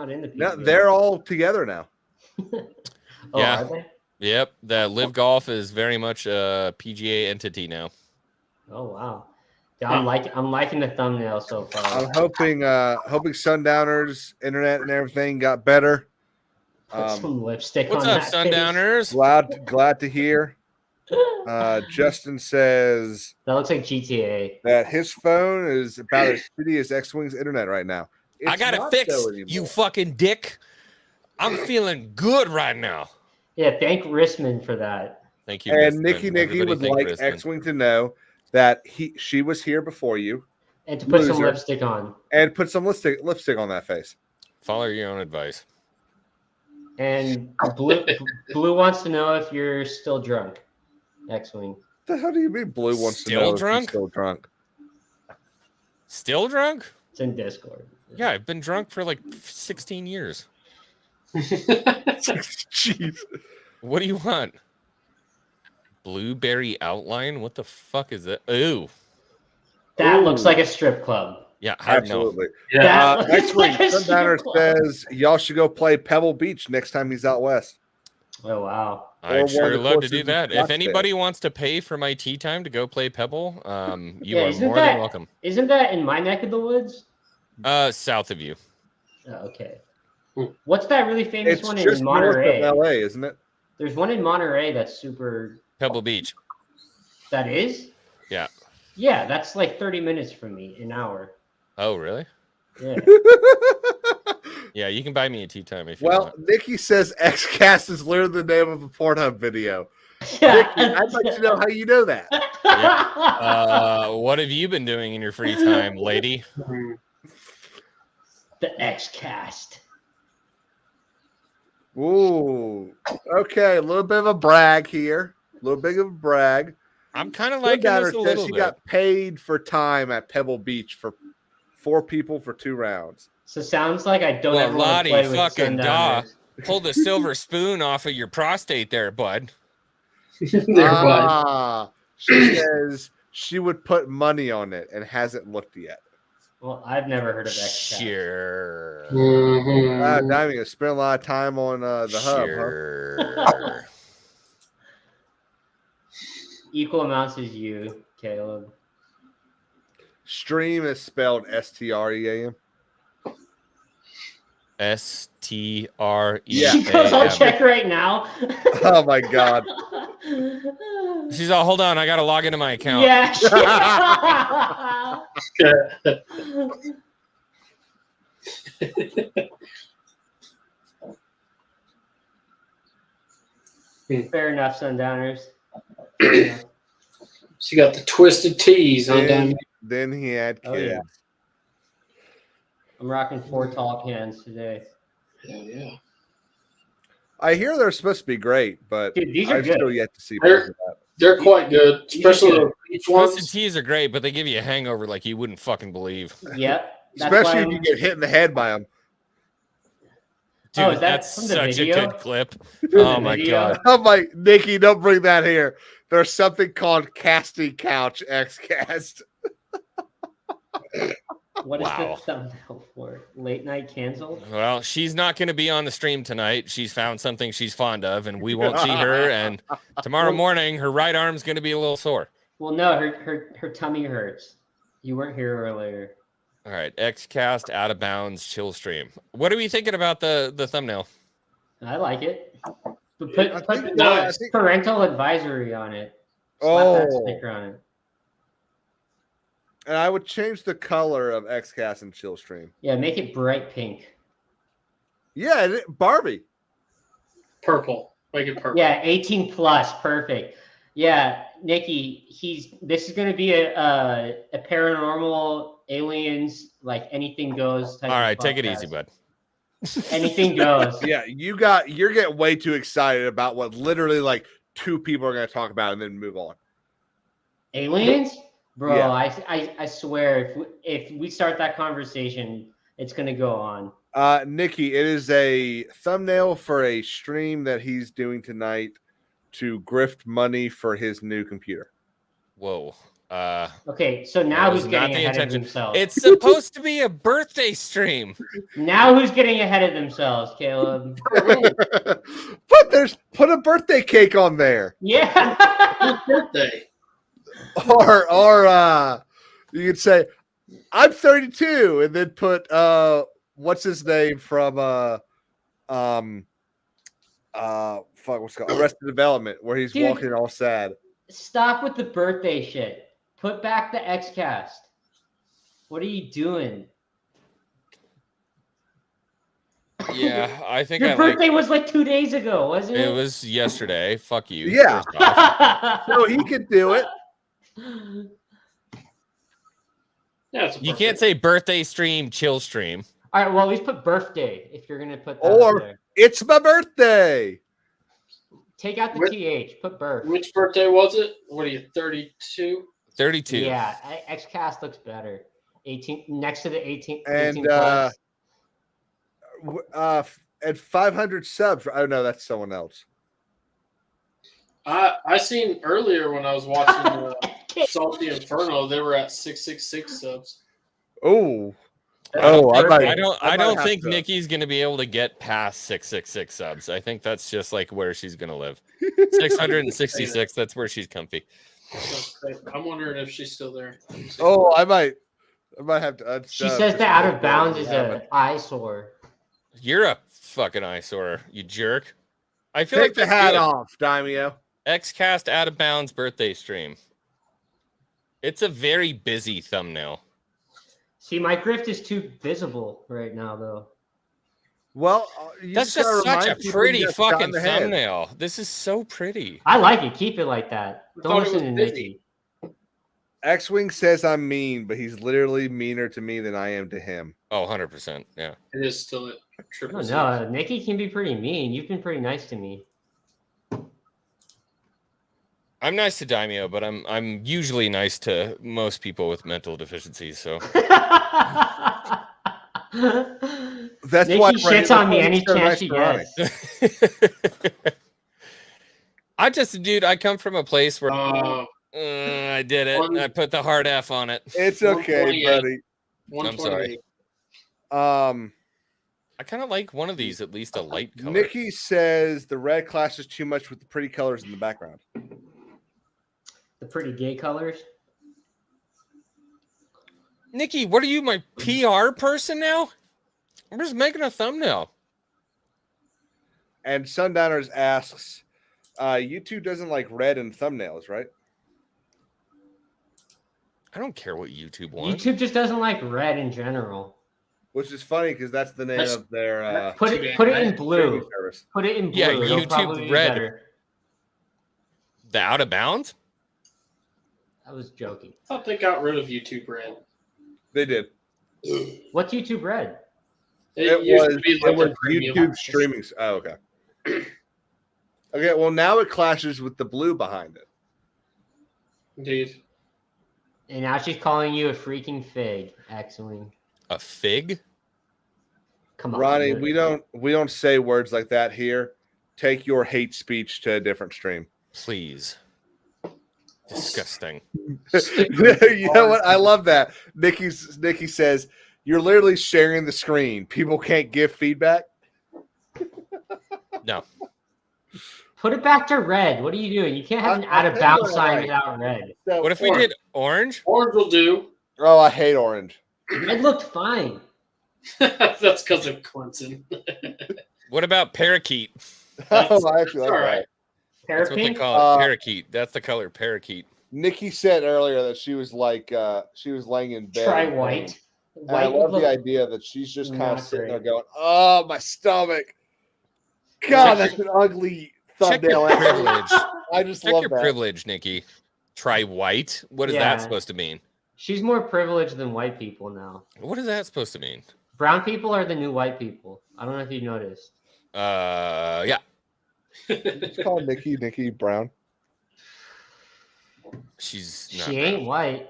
Speaker 8: in the PGA.
Speaker 7: No, they're all together now.
Speaker 10: Yeah.
Speaker 8: Are they?
Speaker 10: Yep. The Live Golf is very much a PGA entity now.
Speaker 8: Oh wow. Yeah, I'm liking the thumbnail so far.
Speaker 7: I'm hoping Sundowners internet and everything got better.
Speaker 8: Put some lipstick
Speaker 10: What's
Speaker 8: on
Speaker 10: up,
Speaker 8: that
Speaker 10: Sundowners?
Speaker 7: Glad to hear. Justin says
Speaker 8: that looks like GTA.
Speaker 7: that his phone is about as shitty as X-Wing's internet right now.
Speaker 10: I got it fixed, you fucking dick. I'm feeling good right now.
Speaker 8: Yeah, thank Rissman for that.
Speaker 10: Thank you.
Speaker 7: And
Speaker 10: Rissman.
Speaker 7: Nikki would like
Speaker 10: Rissman.
Speaker 7: X-Wing to know that she was here before you.
Speaker 8: And to put some lipstick on.
Speaker 7: And put some lipstick on that face.
Speaker 10: Follow your own advice.
Speaker 8: And Blue wants to know if you're still drunk. X-Wing.
Speaker 7: What the hell do you mean Blue wants to know
Speaker 10: Still
Speaker 7: if
Speaker 10: drunk?
Speaker 7: he's still drunk?
Speaker 10: Still drunk?
Speaker 8: It's in Discord.
Speaker 10: Yeah, I've been drunk for like 16 years.
Speaker 7: Jeez.
Speaker 10: What do you want? Blueberry outline? What the fuck is that? Ooh.
Speaker 8: That looks like a strip club.
Speaker 10: Yeah,
Speaker 7: absolutely.
Speaker 8: Yeah.
Speaker 7: X-Wing
Speaker 8: Like a
Speaker 7: Sundowner
Speaker 8: strip club.
Speaker 7: says y'all should go play Pebble Beach next time he's out west.
Speaker 8: Oh wow.
Speaker 10: I'd sure
Speaker 7: the
Speaker 10: love to
Speaker 7: courses
Speaker 10: do
Speaker 7: in
Speaker 10: that. If
Speaker 7: Scottsdale.
Speaker 10: anybody wants to pay for my tea time to go play Pebble, you are
Speaker 8: isn't
Speaker 10: more
Speaker 8: that-
Speaker 10: than welcome.
Speaker 8: Isn't that in my neck of the woods?
Speaker 10: South of you.
Speaker 8: Oh, okay. What's that really famous
Speaker 7: It's
Speaker 8: one
Speaker 7: just
Speaker 8: in
Speaker 7: north
Speaker 8: Monterey?
Speaker 7: of LA, isn't it?
Speaker 8: There's one in Monterey that's super.
Speaker 10: Pebble Beach.
Speaker 8: That is?
Speaker 10: Yeah.
Speaker 8: Yeah, that's like 30 minutes from me, an hour.
Speaker 10: Oh, really?
Speaker 8: Yeah.
Speaker 10: Yeah, you can buy me a tea time if you
Speaker 7: Well,
Speaker 10: want.
Speaker 7: Nikki says XCast is literally the name of a Pornhub video.
Speaker 8: Yeah.
Speaker 7: Nikki, I'd like to know how you know that.
Speaker 10: What have you been doing in your free time, lady?
Speaker 8: The X-Cast.
Speaker 7: Ooh. Okay, a little bit of a brag here. A little bit of a brag.
Speaker 10: I'm kind of liking this a
Speaker 7: says
Speaker 10: little
Speaker 7: she
Speaker 10: bit.
Speaker 7: got paid for time at Pebble Beach for 4 people for 2 rounds.
Speaker 8: So sounds like I don't
Speaker 10: Well,
Speaker 8: ever want
Speaker 10: Lottie,
Speaker 8: to play with
Speaker 10: fucking
Speaker 8: Sundowners.
Speaker 10: pull the silver spoon off of your prostate there, bud.
Speaker 12: There, bud.
Speaker 7: Ah, she says she would put money on it and hasn't looked yet.
Speaker 8: Well, I've never heard of X-Cast.
Speaker 10: Sure.
Speaker 7: Diving has spent a lot of time on the hub.
Speaker 10: Sure.
Speaker 8: Equal amounts as you, Caleb.
Speaker 7: Stream is spelled STREAM.
Speaker 10: STREAM.
Speaker 8: She goes, I'll check right now.
Speaker 7: Oh my god.
Speaker 10: She's all, hold on, I gotta log into my account.
Speaker 8: Yeah. Fair enough, Sundowners.
Speaker 12: She got the twisted tees on down.
Speaker 7: Then he had kids.
Speaker 8: Oh, yeah. I'm rocking 4 tall cans today.
Speaker 12: Yeah.
Speaker 7: I hear they're supposed to be great, but
Speaker 8: Dude, these are
Speaker 7: I've
Speaker 8: good.
Speaker 7: still yet to see.
Speaker 12: They're- They're quite good, especially the beach
Speaker 10: Twisted
Speaker 12: ones.
Speaker 10: teas are great, but they give you a hangover like you wouldn't fucking believe.
Speaker 8: Yep. That's
Speaker 7: Especially
Speaker 8: why
Speaker 7: if you get hit in the head by them.
Speaker 10: Dude,
Speaker 8: Oh, is that
Speaker 10: that's
Speaker 8: from the
Speaker 10: such
Speaker 8: video?
Speaker 10: a good clip.
Speaker 8: the
Speaker 10: Oh my
Speaker 8: video?
Speaker 10: god.
Speaker 7: I'm like, Nikki, don't bring that here. There's something called Casting Couch XCast.
Speaker 8: What is
Speaker 10: Wow.
Speaker 8: the thumbnail for? Late night canceled?
Speaker 10: Well, she's not going to be on the stream tonight. She's found something she's fond of, and we won't see her. And tomorrow morning, her right arm's going to be a little sore.
Speaker 8: Well, no, her tummy hurts. You weren't here earlier.
Speaker 10: All right, XCast out of bounds chill stream. What are we thinking about the thumbnail?
Speaker 8: I like it. But
Speaker 7: I
Speaker 8: put
Speaker 7: think-
Speaker 12: I
Speaker 7: think-
Speaker 8: parental advisory on it. Slap that
Speaker 7: Oh.
Speaker 8: sticker on it.
Speaker 7: And I would change the color of XCast and Chill Stream.
Speaker 8: Yeah, make it bright pink.
Speaker 7: Yeah, Barbie.
Speaker 12: Purple. Make it purple.
Speaker 8: Yeah, 18 plus, perfect. Yeah, Nikki, this is going to be a paranormal aliens, like anything goes type.
Speaker 10: All right,
Speaker 8: of
Speaker 10: take it
Speaker 8: podcast.
Speaker 10: easy, bud.
Speaker 8: Anything goes.
Speaker 7: Yeah, you're getting way too excited about what literally like 2 people are going to talk about and then move on.
Speaker 8: Aliens, bro.
Speaker 7: Yeah.
Speaker 8: I swear, if we start that conversation, it's going to go on.
Speaker 7: Nikki, it is a thumbnail for a stream that he's doing tonight to grift money for his new computer.
Speaker 10: Whoa.
Speaker 8: Okay, so now who's getting ahead of themselves?
Speaker 10: It's supposed to be a birthday stream.
Speaker 8: Now who's getting ahead of themselves, Caleb?
Speaker 7: Put a birthday cake on there.
Speaker 8: Yeah.
Speaker 12: Birthday.
Speaker 7: Or you could say, I'm 32, and then put what's his name from what's it called? Arrested Development, where he's walking all sad.
Speaker 8: Stop with the birthday shit. Put back the XCast. What are you doing?
Speaker 10: Yeah, I think
Speaker 8: your birthday was like 2 days ago, wasn't it?
Speaker 10: It was yesterday. Fuck you.
Speaker 7: Yeah. So he could do it.
Speaker 12: Yeah,
Speaker 10: you can't say birthday stream, chill stream.
Speaker 8: All right, well, at least put birthday if you're going to put that
Speaker 7: Or
Speaker 8: up there.
Speaker 7: It's my birthday.
Speaker 8: Take out the TH, put birth.
Speaker 12: Which birthday was it? What are you, 32?
Speaker 10: 32.
Speaker 8: Yeah, XCast looks better. 18 next to the 18.
Speaker 7: And
Speaker 8: 18 plus.
Speaker 7: at 500 subs. Oh no, that's someone else.
Speaker 12: I seen earlier when I was watching Salty Inferno, they were at 666 subs.
Speaker 7: Oh.
Speaker 10: I don't think Nikki's going to be able to get past 666 subs. I think that's just like where she's going to live. 666, that's where she's comfy.
Speaker 12: I'm wondering if she's still there.
Speaker 7: Oh, I might have to.
Speaker 8: She says that Out of Bounds is an eyesore.
Speaker 10: You're a fucking eyesore, you jerk. I feel
Speaker 7: Take
Speaker 10: like
Speaker 7: the
Speaker 10: that's
Speaker 7: hat
Speaker 10: good.
Speaker 7: off, Daimio.
Speaker 10: XCast Out of Bounds birthday stream. It's a very busy thumbnail.
Speaker 8: See, my grift is too visible right now, though.
Speaker 7: Well,
Speaker 10: that's just such a pretty fucking thumbnail. This is so pretty.
Speaker 8: I like it. Keep it like that. Don't listen to Nikki.
Speaker 7: X-Wing says I'm mean, but he's literally meaner to me than I am to him.
Speaker 10: Oh, 100%. Yeah.
Speaker 12: It is still at triple.
Speaker 8: No, Nikki can be pretty mean. You've been pretty nice to me.
Speaker 10: I'm nice to Daimyo, but I'm usually nice to most people with mental deficiencies. So
Speaker 7: that's
Speaker 8: Nikki
Speaker 7: why
Speaker 8: shits on me any chance she gets.
Speaker 10: Dude, I come from a place where I did it. I put the hard F on it.
Speaker 7: It's okay, buddy.
Speaker 10: I'm sorry. I kind of like one of these, at least a light color.
Speaker 7: Nikki says the red clashes too much with the pretty colors in the background.
Speaker 8: The pretty gay colors.
Speaker 10: Nikki, what are you, my PR person now? I'm just making a thumbnail.
Speaker 7: And Sundowners asks, YouTube doesn't like red in thumbnails, right?
Speaker 10: I don't care what YouTube wants.
Speaker 8: YouTube just doesn't like red in general.
Speaker 7: Which is funny because that's the name of their
Speaker 8: put it in blue. Put it in blue.
Speaker 10: Yeah,
Speaker 8: It'll
Speaker 10: YouTube
Speaker 8: be
Speaker 10: red.
Speaker 8: better.
Speaker 10: The Out of Bounds?
Speaker 8: I was joking.
Speaker 12: I thought they got rid of YouTube Red.
Speaker 7: They did.
Speaker 8: What's YouTube Red?
Speaker 12: It used to be like
Speaker 7: it was
Speaker 12: a premium
Speaker 7: YouTube
Speaker 12: option.
Speaker 7: streaming. Oh, okay. Okay, well now it clashes with the blue behind it.
Speaker 12: Indeed.
Speaker 8: And now she's calling you a freaking fig, X-Wing.
Speaker 10: A fig?
Speaker 8: Come on,
Speaker 7: Ronnie,
Speaker 8: dude.
Speaker 7: we don't say words like that here. Take your hate speech to a different stream.
Speaker 10: Please. Disgusting.
Speaker 7: You know what? I love that. Nikki says, you're literally sharing the screen. People can't give feedback.
Speaker 10: No.
Speaker 8: Put it back to red. What are you doing? You can't have an out of bounds sign without red.
Speaker 7: So,
Speaker 10: What if we did orange?
Speaker 12: Orange will do.
Speaker 7: Oh, I hate orange.
Speaker 8: Red looked fine.
Speaker 12: That's because of Clemson.
Speaker 10: What about parakeet?
Speaker 7: Oh, I actually like
Speaker 12: all
Speaker 7: that.
Speaker 12: right.
Speaker 10: That's what they
Speaker 8: Parakeet?
Speaker 10: call it. Parakeet. That's the color, parakeet.
Speaker 7: Nikki said earlier that she was like she was laying in bed.
Speaker 8: Try white.
Speaker 7: And I
Speaker 8: White
Speaker 7: love
Speaker 8: look
Speaker 7: the idea that she's just kind
Speaker 8: not
Speaker 7: of sitting there
Speaker 8: great.
Speaker 7: going, "Oh, my stomach! God, that's an ugly
Speaker 10: Check your
Speaker 7: thumbnail.
Speaker 10: privilege.
Speaker 7: I just
Speaker 10: Check
Speaker 7: love
Speaker 10: your
Speaker 7: that.
Speaker 10: privilege, Nikki. Try white. What is
Speaker 8: Yeah.
Speaker 10: that supposed to mean?
Speaker 8: She's more privileged than white people now.
Speaker 10: What is that supposed to mean?
Speaker 8: Brown people are the new white people. I don't know if you noticed.
Speaker 10: Yeah.
Speaker 7: It's called Nikki Brown.
Speaker 10: She's not
Speaker 8: She
Speaker 10: brown.
Speaker 8: ain't white.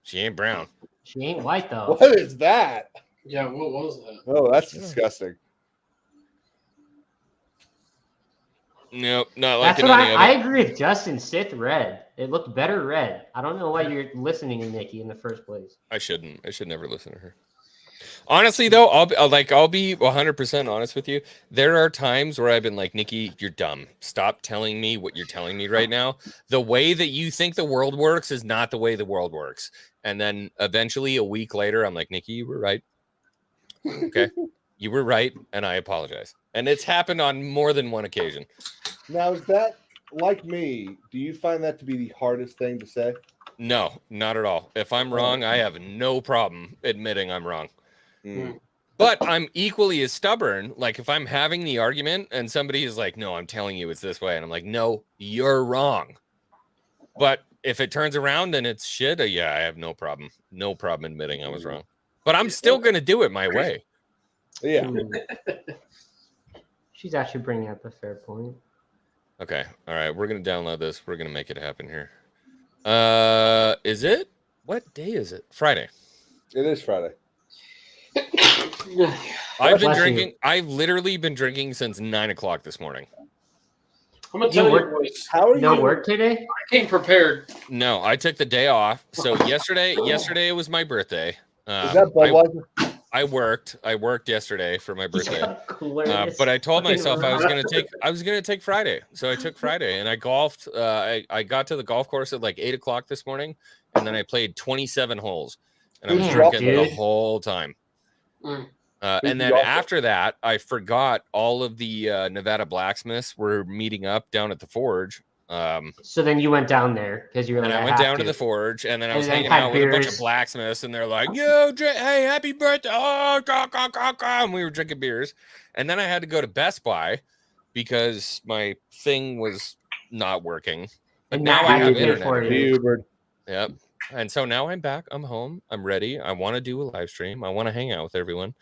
Speaker 10: She ain't brown.
Speaker 8: She ain't white though.
Speaker 7: What is that?
Speaker 12: Yeah, what was that?
Speaker 7: Oh, that's disgusting.
Speaker 10: Nope, not
Speaker 8: That's
Speaker 10: liking
Speaker 8: what
Speaker 10: any of
Speaker 8: I
Speaker 10: it.
Speaker 8: agree with Justin. Sith red. It looked better red. I don't know why you're listening to Nikki in the first place.
Speaker 10: I shouldn't. I should never listen to her. Honestly, though, I'll be 100% honest with you. There are times where I've been like, Nikki, you're dumb. Stop telling me what you're telling me right now. The way that you think the world works is not the way the world works. And then eventually, a week later, I'm like, Nikki, you were right. Okay, you were right, and I apologize. And it's happened on more than one occasion.
Speaker 7: Now, is that like me? Do you find that to be the hardest thing to say?
Speaker 10: No, not at all. If I'm wrong, I have no problem admitting I'm wrong. But I'm equally as stubborn. Like if I'm having the argument and somebody is like, no, I'm telling you it's this way. And I'm like, no, you're wrong. But if it turns around and it's shit, yeah, I have no problem. No problem admitting I was wrong. But I'm still going to do it my way.
Speaker 7: Yeah.
Speaker 8: She's actually bringing up a fair point.
Speaker 10: Okay. All right. We're going to download this. We're going to make it happen here. Is it? What day is it? Friday.
Speaker 7: It is Friday.
Speaker 10: I've been drinking. I've literally been drinking since 9 o'clock this morning.
Speaker 12: I'm gonna tell you, boys.
Speaker 7: How are
Speaker 8: No
Speaker 7: you?
Speaker 8: work today?
Speaker 12: I came prepared.
Speaker 10: No, I took the day off. So yesterday was my birthday.
Speaker 7: Is that Budweiser?
Speaker 10: I worked yesterday for my birthday.
Speaker 8: Hilarious.
Speaker 10: But I told
Speaker 8: Fucking
Speaker 10: myself I was
Speaker 8: right.
Speaker 10: gonna take Friday. So I took Friday and I golfed. I got to the golf course at like 8 o'clock this morning, and then I played 27 holes, and I was
Speaker 8: Damn,
Speaker 10: drinking the
Speaker 8: dude.
Speaker 10: whole time. And then after that, I forgot all of the Nevada blacksmiths were meeting up down at the forge.
Speaker 8: So then you went down there because you were like,
Speaker 10: And I went down to the forge, and then I was
Speaker 8: then
Speaker 10: hanging
Speaker 8: had
Speaker 10: out with a bunch
Speaker 8: beers.
Speaker 10: of blacksmiths, and they're like, "Yo, hey, happy birthday!" Oh, and we were drinking beers, and then I had to go to Best Buy because my thing was not working. But
Speaker 8: And
Speaker 10: now
Speaker 8: Matt
Speaker 10: I
Speaker 8: had to
Speaker 10: have
Speaker 8: pay
Speaker 10: internet.
Speaker 8: for you.
Speaker 7: Ubered.
Speaker 10: Yep. And so now I'm back. I'm home. I'm ready. I want to do a live stream. I want to hang out with everyone.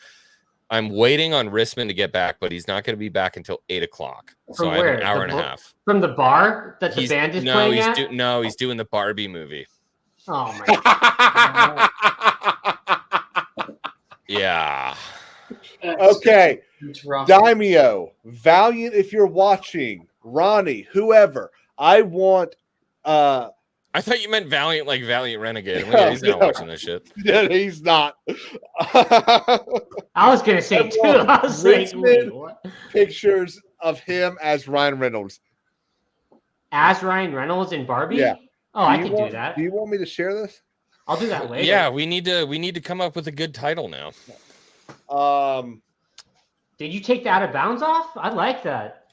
Speaker 10: I'm waiting on Risman to get back, but he's not going to be back until 8 o'clock. So
Speaker 8: From
Speaker 10: I have
Speaker 8: where?
Speaker 10: an hour
Speaker 8: The
Speaker 10: and a
Speaker 8: bo-
Speaker 10: half.
Speaker 8: From the bar that the band is playing at?
Speaker 10: He's doing the Barbie movie.
Speaker 8: Oh my god.
Speaker 10: Yeah.
Speaker 7: Okay.
Speaker 12: It's rough.
Speaker 7: Daimyo, Valiant, if you're watching, Ronnie, whoever, I want
Speaker 10: I thought you meant Valiant, like Valiant Renegade. Yeah, he's not watching this shit.
Speaker 7: Yeah, he's not.
Speaker 8: I was gonna say too. I was like,
Speaker 7: Richmond
Speaker 8: wait, what?
Speaker 7: pictures of him as Ryan Reynolds.
Speaker 8: As Ryan Reynolds in Barbie?
Speaker 7: Yeah.
Speaker 8: Oh, I can do that.
Speaker 7: Do you want me to share this?
Speaker 8: I'll do that later.
Speaker 10: Yeah, we need to come up with a good title now.
Speaker 8: Did you take the Out of Bounds off? I like that.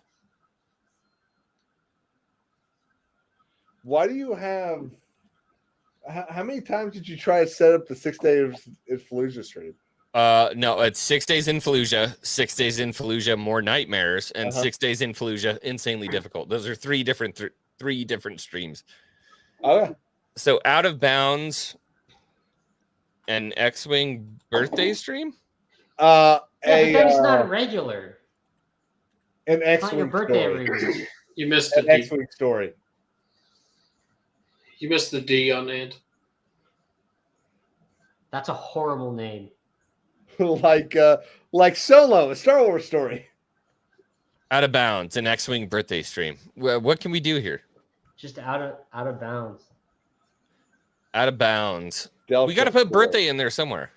Speaker 7: Why do you have? How many times did you try to set up the 6 days in Fallujah stream?
Speaker 10: No, it's 6 days in Fallujah, 6 days in Fallujah, more nightmares, and 6 days in Fallujah, insanely difficult. Those are three different streams.
Speaker 7: Okay.
Speaker 10: So Out of Bounds and X-Wing birthday stream?
Speaker 8: Yeah, but then it's not regular.
Speaker 7: An
Speaker 8: It's not your
Speaker 7: X-Wing
Speaker 8: birthday
Speaker 7: story.
Speaker 8: every week.
Speaker 12: You missed the
Speaker 7: An
Speaker 12: D.
Speaker 7: X-Wing story.
Speaker 12: You missed the D on it.
Speaker 8: That's a horrible name.
Speaker 7: like Solo, a Star Wars story.
Speaker 10: Out of Bounds, an X-Wing birthday stream. What can we do here?
Speaker 8: Just out of bounds.
Speaker 10: Out of Bounds.
Speaker 7: Delta
Speaker 10: We got to put
Speaker 7: Force.
Speaker 10: birthday in there somewhere.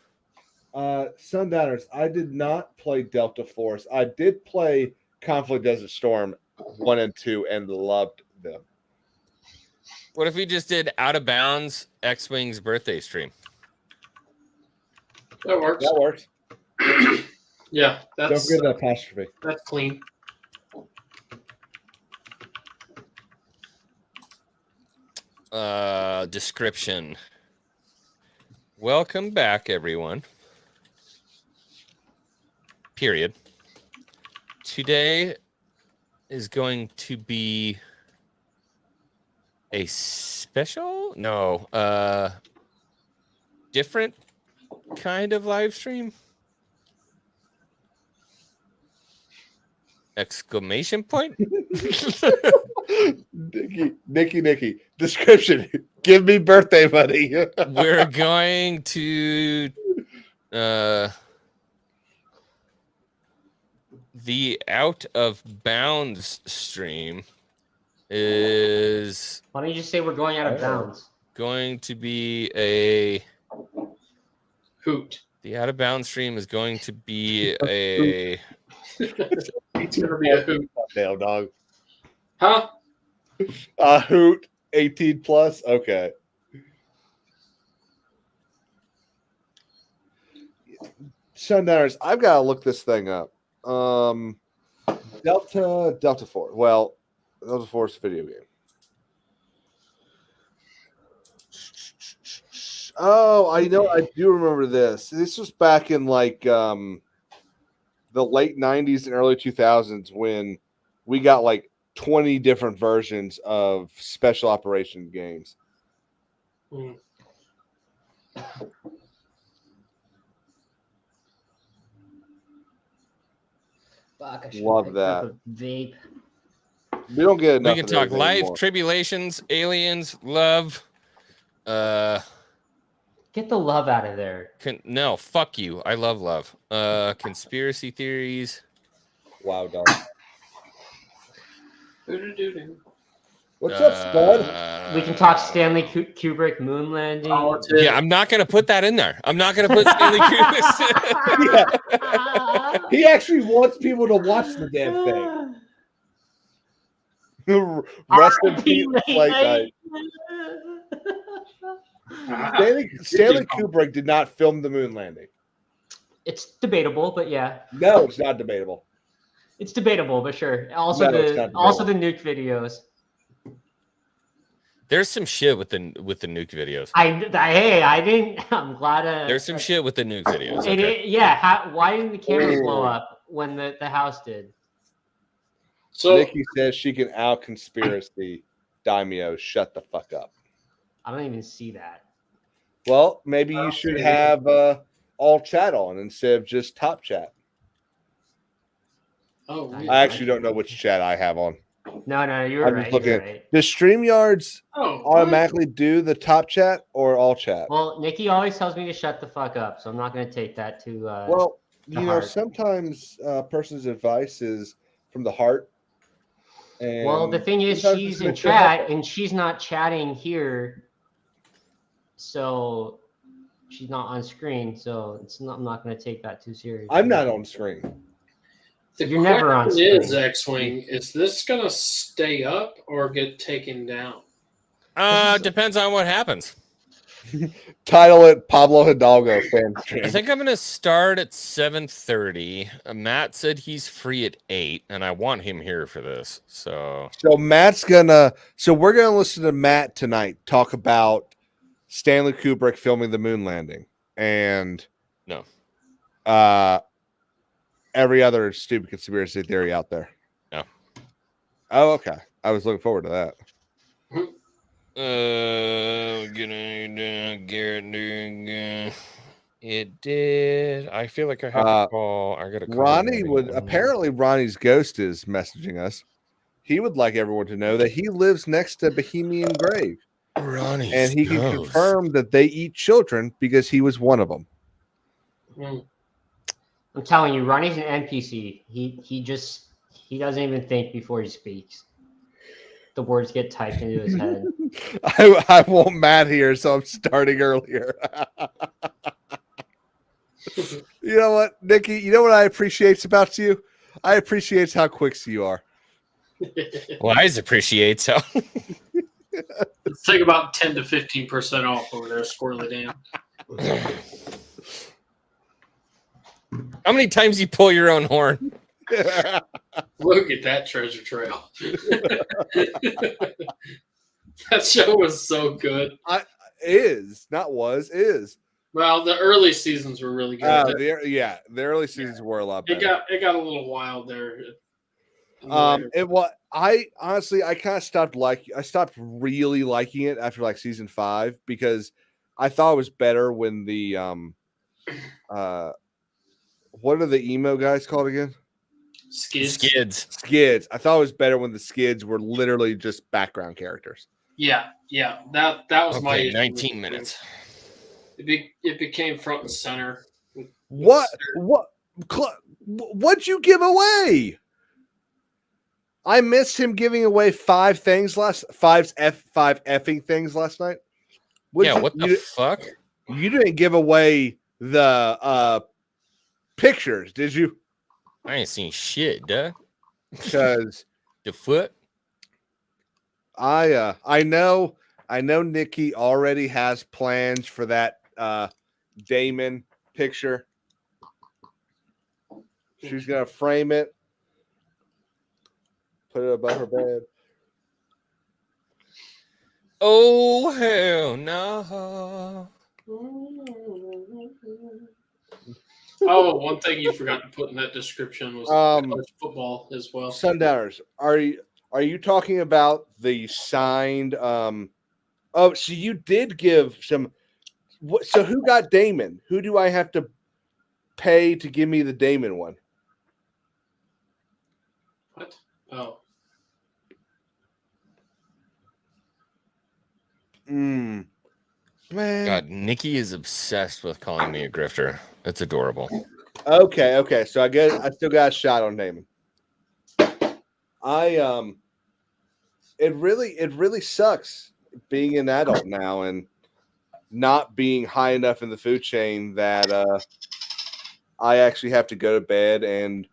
Speaker 7: Sundowners, I did not play Delta Force. I did play Conflict Desert Storm 1 and 2 and loved them.
Speaker 10: What if we just did Out of Bounds X-Wing's birthday stream?
Speaker 12: That works.
Speaker 7: That works.
Speaker 12: Yeah,
Speaker 7: Don't
Speaker 12: that's
Speaker 7: forget that apostrophe.
Speaker 12: that's clean.
Speaker 10: Description. Welcome back, everyone. Period. Today, is going to be a special? No, different kind of live stream? Exclamation point?
Speaker 7: Nikki. Description. Give me birthday money.
Speaker 10: We're going to the Out of Bounds stream is
Speaker 8: Why don't you just say we're going out of bounds?
Speaker 10: going to be a
Speaker 12: hoot.
Speaker 10: The Out of Bounds stream is going to be a
Speaker 12: It's gonna be a hoot.
Speaker 7: Nail dog.
Speaker 12: Huh?
Speaker 7: A hoot 18 plus. Okay. Sundowners, I've got to look this thing up. Delta Force. Well, Delta Force video game. Oh, I know. I do remember this. This was back in like the late 90s and early 2000s when we got like 20 different versions of special operations games.
Speaker 8: Fuck, I should
Speaker 7: Love
Speaker 8: pick
Speaker 7: that.
Speaker 8: up a vape.
Speaker 7: We don't get enough.
Speaker 10: We can
Speaker 7: of
Speaker 10: talk
Speaker 7: those
Speaker 10: life,
Speaker 7: anymore.
Speaker 10: tribulations, aliens, love.
Speaker 8: Get the love out of there.
Speaker 10: No, fuck you. I love love. Conspiracy theories.
Speaker 7: Wow, dog.
Speaker 12: What's
Speaker 7: up, Spud?
Speaker 8: We can talk Stanley Kubrick moon landing.
Speaker 10: Yeah, I'm not gonna put that in there. I'm not gonna put Stanley Kubrick.
Speaker 7: He actually wants people to watch the damn thing. Rest in peace, Late Night. Stanley Kubrick did not film the moon landing.
Speaker 8: It's debatable, but yeah.
Speaker 7: No, it's not debatable.
Speaker 8: It's debatable, but sure. Also,
Speaker 7: No, it's not debatable.
Speaker 8: the nuke videos.
Speaker 10: There's some shit with the nuke videos.
Speaker 8: Hey, I didn't. I'm glad.
Speaker 10: There's some shit with the nuke videos.
Speaker 8: Yeah. Why didn't the cameras blow up when the house did?
Speaker 12: So
Speaker 7: Nikki says she can out conspiracy. Daimyo, shut the fuck up.
Speaker 8: I don't even see that.
Speaker 7: Well, maybe you should have all chat on instead of just top chat.
Speaker 12: Oh,
Speaker 7: I actually don't know which chat I have on.
Speaker 8: No, you're
Speaker 7: I'm
Speaker 8: right.
Speaker 7: just looking
Speaker 8: You're
Speaker 7: at.
Speaker 8: right.
Speaker 7: Does StreamYards
Speaker 12: Oh,
Speaker 7: automatically do the top chat or all chat?
Speaker 8: Well, Nikki always tells me to shut the fuck up, so I'm not going to take that to.
Speaker 7: Well,
Speaker 8: to
Speaker 7: you know,
Speaker 8: heart.
Speaker 7: sometimes a person's advice is from the heart. And
Speaker 8: Well, the thing is,
Speaker 7: sometimes
Speaker 8: she's
Speaker 7: it's
Speaker 8: in
Speaker 7: meant to
Speaker 8: chat
Speaker 7: help.
Speaker 8: and she's not chatting here, so she's not on screen. So I'm not going to take that too seriously.
Speaker 7: I'm not on screen.
Speaker 8: You're never on
Speaker 12: question
Speaker 8: screen.
Speaker 12: is X-Wing. Is this gonna stay up or get taken down?
Speaker 10: Depends on what happens.
Speaker 7: Title it Pablo Hidalgo fan stream.
Speaker 10: I think I'm gonna start at 7:30. Matt said he's free at 8, and I want him here for this. So
Speaker 7: we're gonna listen to Matt tonight talk about Stanley Kubrick filming the moon landing and every other stupid conspiracy theory out there.
Speaker 10: No.
Speaker 7: Oh, okay. I was looking forward to that.
Speaker 10: It did. I feel like I have to call. I gotta call
Speaker 7: Ronnie apparently Ronnie's ghost is messaging us. He would like everyone to know that he lives next to Bohemian Grave.
Speaker 10: Ronnie's
Speaker 7: and he can
Speaker 10: ghost.
Speaker 7: confirm that they eat children because he was one of them.
Speaker 8: I'm telling you, Ronnie's an NPC. He doesn't even think before he speaks. The words get typed into his head.
Speaker 7: I want Matt here, so I'm starting earlier. You know what, Nikki? You know what I appreciate about you? I appreciate how quick you are.
Speaker 10: Wise appreciates how.
Speaker 12: Let's take about 10 to 15% off over there, Squirrely Dan.
Speaker 10: How many times you pull your own horn?
Speaker 12: Look at that treasure trail. That show was so good.
Speaker 7: Is.
Speaker 12: Well, the early seasons were really good.
Speaker 7: The early seasons were a lot better.
Speaker 12: It got a little wild there.
Speaker 7: It was. I honestly, I kind of stopped I stopped really liking it after like season 5 because I thought it was better when the what are the emo guys called again?
Speaker 10: Skids.
Speaker 7: I thought it was better when the skids were literally just background characters.
Speaker 12: Yeah. That was my issue
Speaker 10: 19
Speaker 12: with it.
Speaker 10: minutes.
Speaker 12: It became front and center.
Speaker 7: What'd you give away? I missed him giving away 5 effing things last night.
Speaker 10: What the fuck?
Speaker 7: You didn't give away the pictures, did you?
Speaker 10: I ain't seen shit, duh.
Speaker 7: Because
Speaker 10: the foot.
Speaker 7: I know Nikki already has plans for that Damon picture. She's gonna frame it, put it above her bed.
Speaker 10: Oh hell no!
Speaker 12: Oh, one thing you forgot to put in that description was college football as well.
Speaker 7: Sundowners, are you talking about the signed? So you did give some. So who got Damon? Who do I have to pay to give me the Damon one?
Speaker 12: What? Oh.
Speaker 7: Man.
Speaker 10: God, Nikki is obsessed with calling me a grifter. That's adorable.
Speaker 7: Okay. So I still got a shot on Damon. It really sucks being an adult now and not being high enough in the food chain that I actually have to go to bed and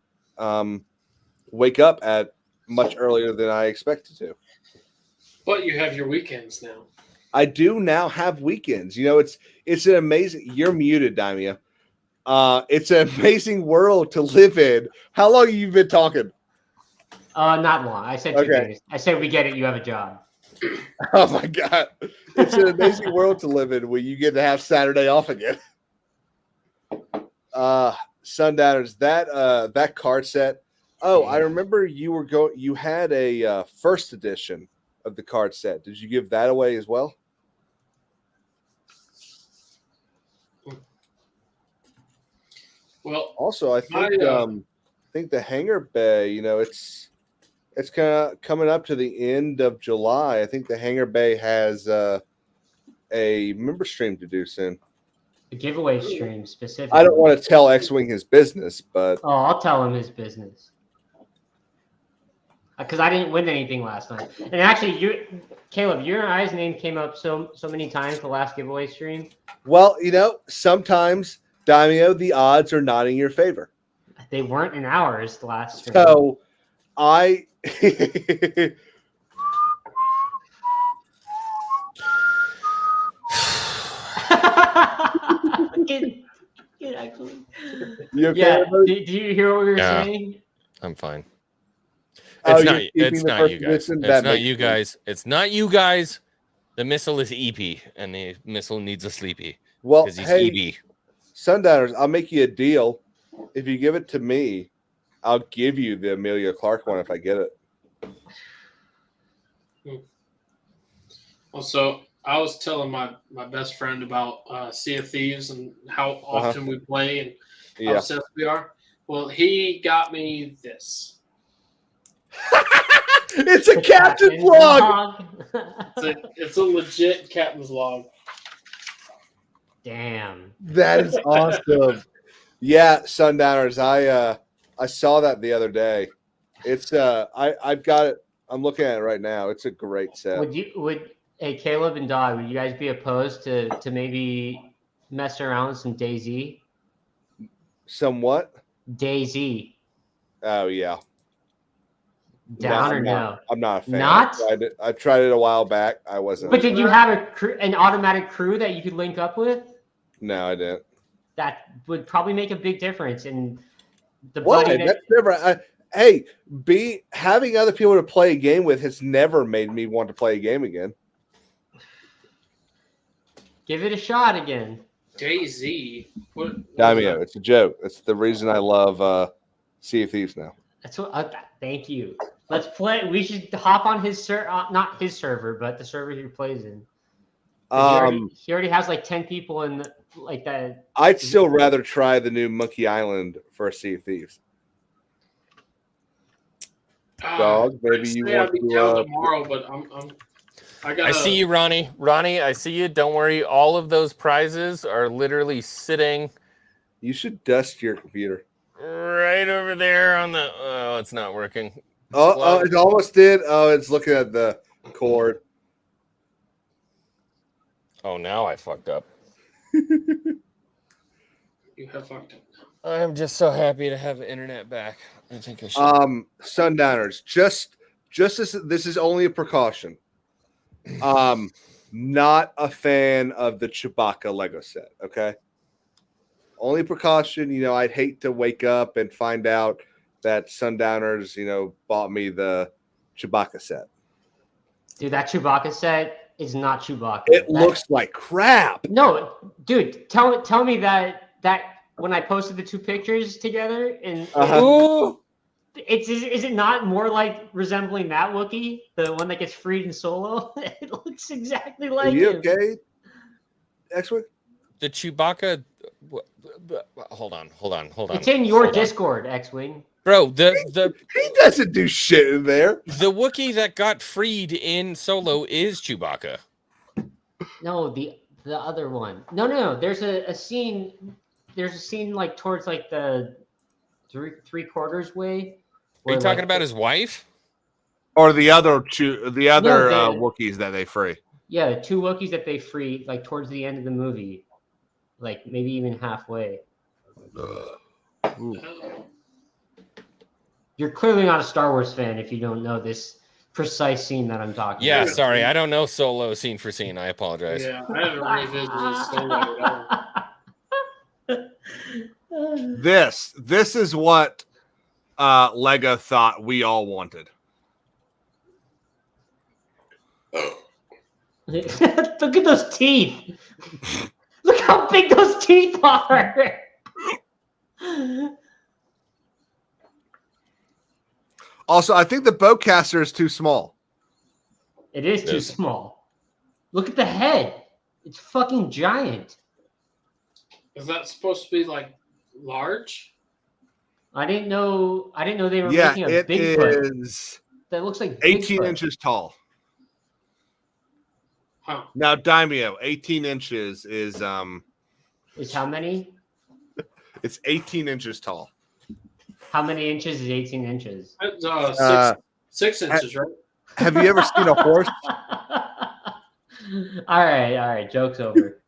Speaker 7: wake up at much earlier than I expected to.
Speaker 12: But you have your weekends now.
Speaker 7: I do now have weekends. You know, it's an amazing. You're muted, Daimia. It's an amazing world to live in. How long have you been talking?
Speaker 8: Not long. I said 2 days. I said we get it. You have a job.
Speaker 7: Oh my god, it's an amazing world to live in where you get to have Saturday off again. Sundowners, that card set. Oh, I remember you had a first edition of the card set. Did you give that away as well?
Speaker 12: Well,
Speaker 7: also I think the Hangar Bay, you know, it's kind of coming up to the end of July. I think the Hangar Bay has a member stream to do soon.
Speaker 8: A giveaway stream specifically.
Speaker 7: I don't want to tell X-Wing his business, but
Speaker 8: I'll tell him his business. Because I didn't win anything last night. And actually, Caleb, your and I's name came up so many times the last giveaway stream.
Speaker 7: Well, you know, sometimes, Daimio, the odds are not in your favor.
Speaker 8: They weren't in ours the last stream.
Speaker 7: So,
Speaker 8: Actually.
Speaker 7: You okay?
Speaker 8: Yeah. Did you hear what we were saying?
Speaker 10: I'm fine.
Speaker 7: Oh,
Speaker 10: It's not you guys.
Speaker 7: edition?
Speaker 10: It's not you guys. It's not you guys. The missile is EP, and the missile needs a sleepy.
Speaker 7: Well,
Speaker 10: he's
Speaker 7: hey,
Speaker 10: EB.
Speaker 7: Sundowners, I'll make you a deal. If you give it to me, I'll give you the Amelia Clark one if I get it.
Speaker 12: Well, so I was telling my best friend about Sea of Thieves and how often we play and how obsessed we are. Well, he got me this.
Speaker 7: It's a captain's log.
Speaker 12: It's a legit captain's log.
Speaker 8: Damn.
Speaker 7: That is awesome. Yeah, Sundowners. I saw that the other day. It's I've got it. I'm looking at it right now. It's a great set.
Speaker 8: Hey, Caleb and Dog, would you guys be opposed to maybe messing around with some DayZ?
Speaker 7: Somewhat?
Speaker 8: DayZ.
Speaker 7: Oh yeah.
Speaker 8: Down or no?
Speaker 7: I'm not a fan.
Speaker 8: Not?
Speaker 7: I tried it a while back. I wasn't.
Speaker 8: But did you have an automatic crew that you could link up with?
Speaker 7: No, I didn't.
Speaker 8: That would probably make a big difference in the
Speaker 7: Why? That's different. Having other people to play a game with has never made me want to play a game again.
Speaker 8: Give it a shot again.
Speaker 12: DayZ.
Speaker 7: It's a joke. It's the reason I love Sea of Thieves now.
Speaker 8: That's what. Thank you. Let's play. We should hop on his not his server, but the server he plays in. He already has like 10 people in like that.
Speaker 7: I'd still rather try the new Monkey Island for Sea of Thieves. Dog, maybe you want
Speaker 12: to. Tomorrow, but
Speaker 10: I see you, Ronnie. Ronnie, I see you. Don't worry. All of those prizes are literally sitting.
Speaker 7: You should dust your computer.
Speaker 10: Right over there on the. Oh, it's not working.
Speaker 7: Oh, it almost did. Oh, it's looking at the cord.
Speaker 10: Oh, now I fucked up.
Speaker 12: You have fucked up.
Speaker 10: I'm just so happy to have the internet back. I think I should.
Speaker 7: Sundowners, just as this is only a precaution. Not a fan of the Chewbacca Lego set. Okay. Only precaution, I'd hate to wake up and find out that Sundowners, bought me the Chewbacca set.
Speaker 8: Dude, that Chewbacca set is not Chewbacca.
Speaker 7: It looks like crap.
Speaker 8: No, dude, tell me that when I posted the two pictures together and is it not more like resembling that Wookiee, the one that gets freed in Solo? It looks exactly like him.
Speaker 7: Are you okay, X-Wing?
Speaker 10: The Chewbacca. Hold on.
Speaker 8: It's in your Discord, X-Wing.
Speaker 10: Bro,
Speaker 7: he doesn't do shit in there.
Speaker 10: The Wookiee that got freed in Solo is Chewbacca.
Speaker 8: No, the other one. No. There's a scene. There's a scene like towards like the three-quarters way.
Speaker 10: Are you talking about his wife?
Speaker 7: Or the other Wookiees that they free?
Speaker 8: Yeah, the two Wookiees that they free like towards the end of the movie, like maybe even halfway. You're clearly not a Star Wars fan if you don't know this precise scene that I'm talking about.
Speaker 10: Yeah, sorry, I don't know Solo scene for scene. I apologize.
Speaker 12: Yeah, I haven't revisited Solo at all.
Speaker 7: This is what Lego thought we all wanted.
Speaker 8: Look at those teeth. Look how big those teeth are.
Speaker 7: Also, I think the bowcaster is too small.
Speaker 8: It is too small. Look at the head. It's fucking giant.
Speaker 12: Is that supposed to be like large?
Speaker 8: I didn't know they were
Speaker 7: Yeah,
Speaker 8: making a
Speaker 7: it
Speaker 8: Bigfoot.
Speaker 7: is
Speaker 8: That looks like
Speaker 7: 18
Speaker 8: Bigfoot.
Speaker 7: inches tall.
Speaker 12: Huh.
Speaker 7: Now, Daimyo, 18 inches is
Speaker 8: how many?
Speaker 7: It's 18 inches tall.
Speaker 8: How many inches is 18 inches?
Speaker 12: Six inches, right?
Speaker 7: Have you ever seen a horse?
Speaker 8: All right. Joke's over.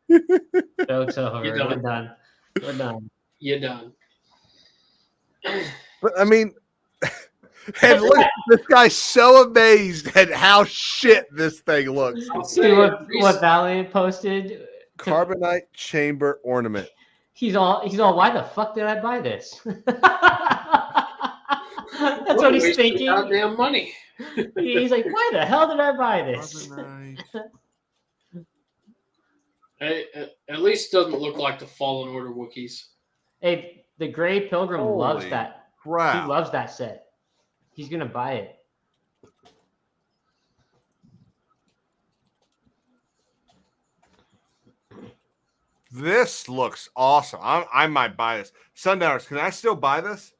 Speaker 8: Joke's over. We're done.
Speaker 12: You're done.
Speaker 7: But I mean, and look, this guy's so amazed at how shit this thing looks.
Speaker 8: See what Valiant posted?
Speaker 7: Carbonite chamber ornament.
Speaker 8: He's all. Why the fuck did I buy this? That's what he's thinking.
Speaker 12: Goddamn money.
Speaker 8: He's like, why the hell did I buy this?
Speaker 12: Hey, at least doesn't look like the Fallen Order Wookiees.
Speaker 8: Hey, the Gray Pilgrim loves
Speaker 7: Holy
Speaker 8: that.
Speaker 7: crap.
Speaker 8: He loves that set. He's gonna buy it.
Speaker 7: This looks awesome. I might buy this. Sundowners, can I still buy this?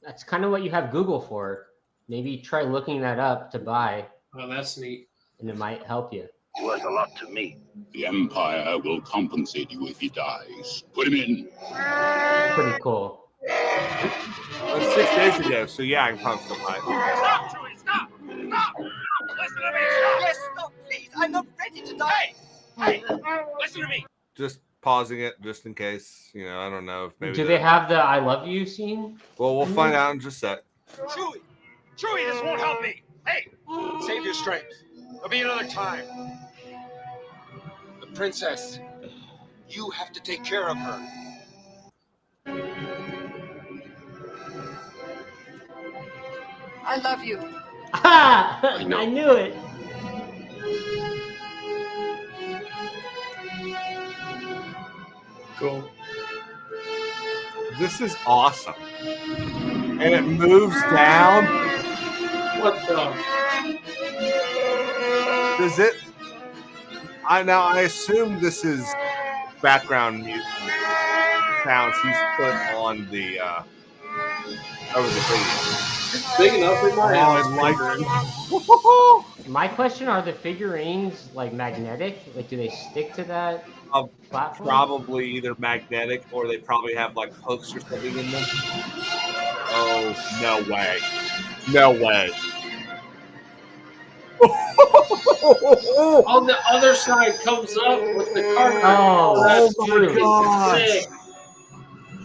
Speaker 8: That's kind of what you have Google for. Maybe try looking that up to buy.
Speaker 12: Oh, that's neat.
Speaker 8: And it might help you.
Speaker 13: Worth a lot to me. The Empire will compensate you if he dies. Put him in.
Speaker 8: Pretty cool.
Speaker 7: That's 6 days ago, so yeah, I can probably still buy it.
Speaker 14: Stop, Chewie! Stop! Stop! Listen to me! Yes, stop, please! I'm not ready to die! Hey! Listen to me!
Speaker 7: Just pausing it just in case. I don't know if maybe.
Speaker 8: Do they have the I love you scene?
Speaker 7: Well, we'll find out in just a sec.
Speaker 14: Chewie! Chewie, this won't help me! Hey! Save your strength. There'll be another time. The princess. You have to take care of her.
Speaker 15: I love you.
Speaker 8: Ha! I knew it.
Speaker 12: Cool.
Speaker 7: This is awesome. and it moves down.
Speaker 12: What the?
Speaker 7: Does it? I assume this is background music sounds he's put on the over the video.
Speaker 12: It's big enough in my house.
Speaker 8: My question: are the figurines like magnetic? Like, do they stick to that platform?
Speaker 7: Probably either magnetic or they probably have like hooks or something in them. Oh, no way. No way.
Speaker 12: On the other side comes up with the carpet.
Speaker 8: Oh,
Speaker 12: that's
Speaker 7: my
Speaker 12: freaking
Speaker 7: gosh.
Speaker 12: sick.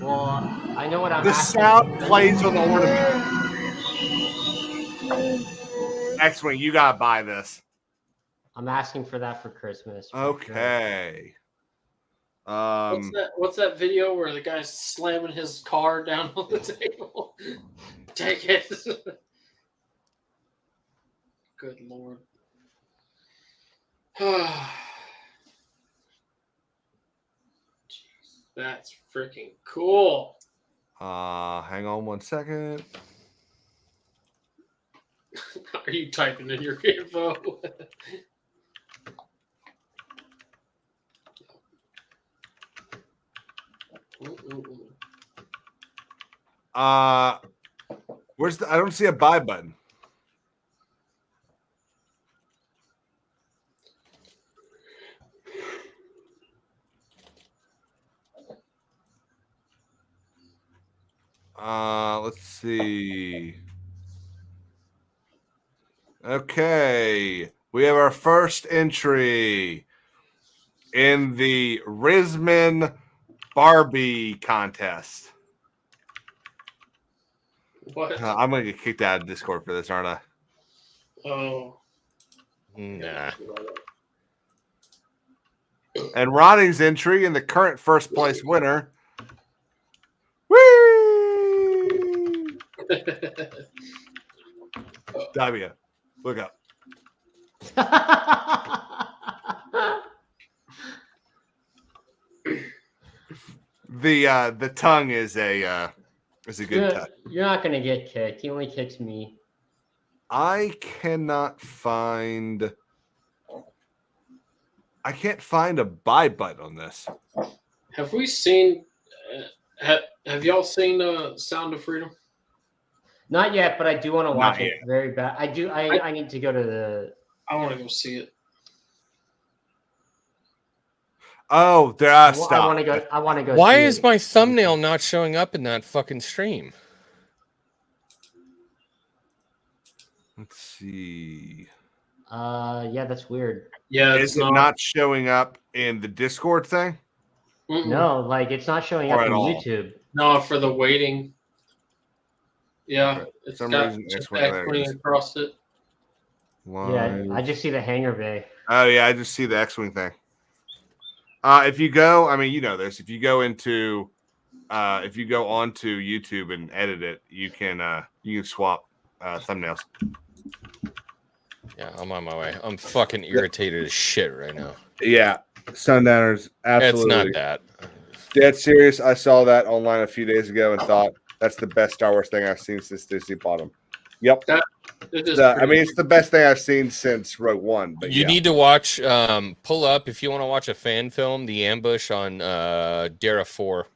Speaker 8: Well, I know what I'm
Speaker 7: The
Speaker 8: asking.
Speaker 7: sound plays on the ornament. X-Wing, you gotta buy this.
Speaker 8: I'm asking for that for Christmas.
Speaker 7: Okay.
Speaker 12: What's that video where the guy's slamming his car down on the table? Take it. Good Lord. Jeez, that's freaking cool.
Speaker 7: Hang on one second.
Speaker 12: Are you typing in your info?
Speaker 7: Where's the? I don't see a buy button. Let's see. Okay, we have our first entry in the Risman Barbie contest.
Speaker 12: What?
Speaker 7: I'm gonna get kicked out of Discord for this, aren't I?
Speaker 12: Oh.
Speaker 10: Nah.
Speaker 7: And Ronnie's entry in the current first place winner. Whee! W. Look up. The tongue is a good touch.
Speaker 8: You're not gonna get kicked. He only kicks me.
Speaker 7: I cannot find. I can't find a buy button on this.
Speaker 12: Have we seen? Have y'all seen Sound of Freedom?
Speaker 8: Not yet, but I do want to watch
Speaker 7: Not
Speaker 8: it
Speaker 7: yet.
Speaker 8: very bad. I do. I need to go to the.
Speaker 12: I want to go see it.
Speaker 7: Oh, there are stuff.
Speaker 8: I want to go. I want to go.
Speaker 10: Why
Speaker 8: see
Speaker 10: is
Speaker 8: it.
Speaker 10: my thumbnail not showing up in that fucking stream?
Speaker 7: Let's see.
Speaker 8: Yeah, that's weird.
Speaker 12: Yeah,
Speaker 7: Is it not showing up in the Discord thing?
Speaker 8: No, like it's not showing
Speaker 7: Or
Speaker 8: up
Speaker 7: at
Speaker 8: on
Speaker 7: all?
Speaker 8: YouTube.
Speaker 12: No, for the waiting. Yeah, it's
Speaker 7: some
Speaker 12: got
Speaker 7: reason
Speaker 12: just
Speaker 7: X-Wing there it
Speaker 12: X-Wing
Speaker 7: is.
Speaker 12: across it.
Speaker 8: Yeah, I just see the hangar bay.
Speaker 7: Oh yeah, I just see the X-Wing thing. If you go, I mean, you know this. If you go into, if you go onto YouTube and edit it, you can swap thumbnails.
Speaker 10: Yeah, I'm on my way. I'm fucking irritated as shit right now.
Speaker 7: Yeah, Sundowners, absolutely.
Speaker 10: It's not that.
Speaker 7: Dead serious. I saw that online a few days ago and thought that's the best Star Wars thing I've seen since Disney bought them. Yep. I mean, it's the best thing I've seen since Rogue One. But
Speaker 10: You need to watch, pull up, if you want to watch a fan film, The Ambush on Dara 4.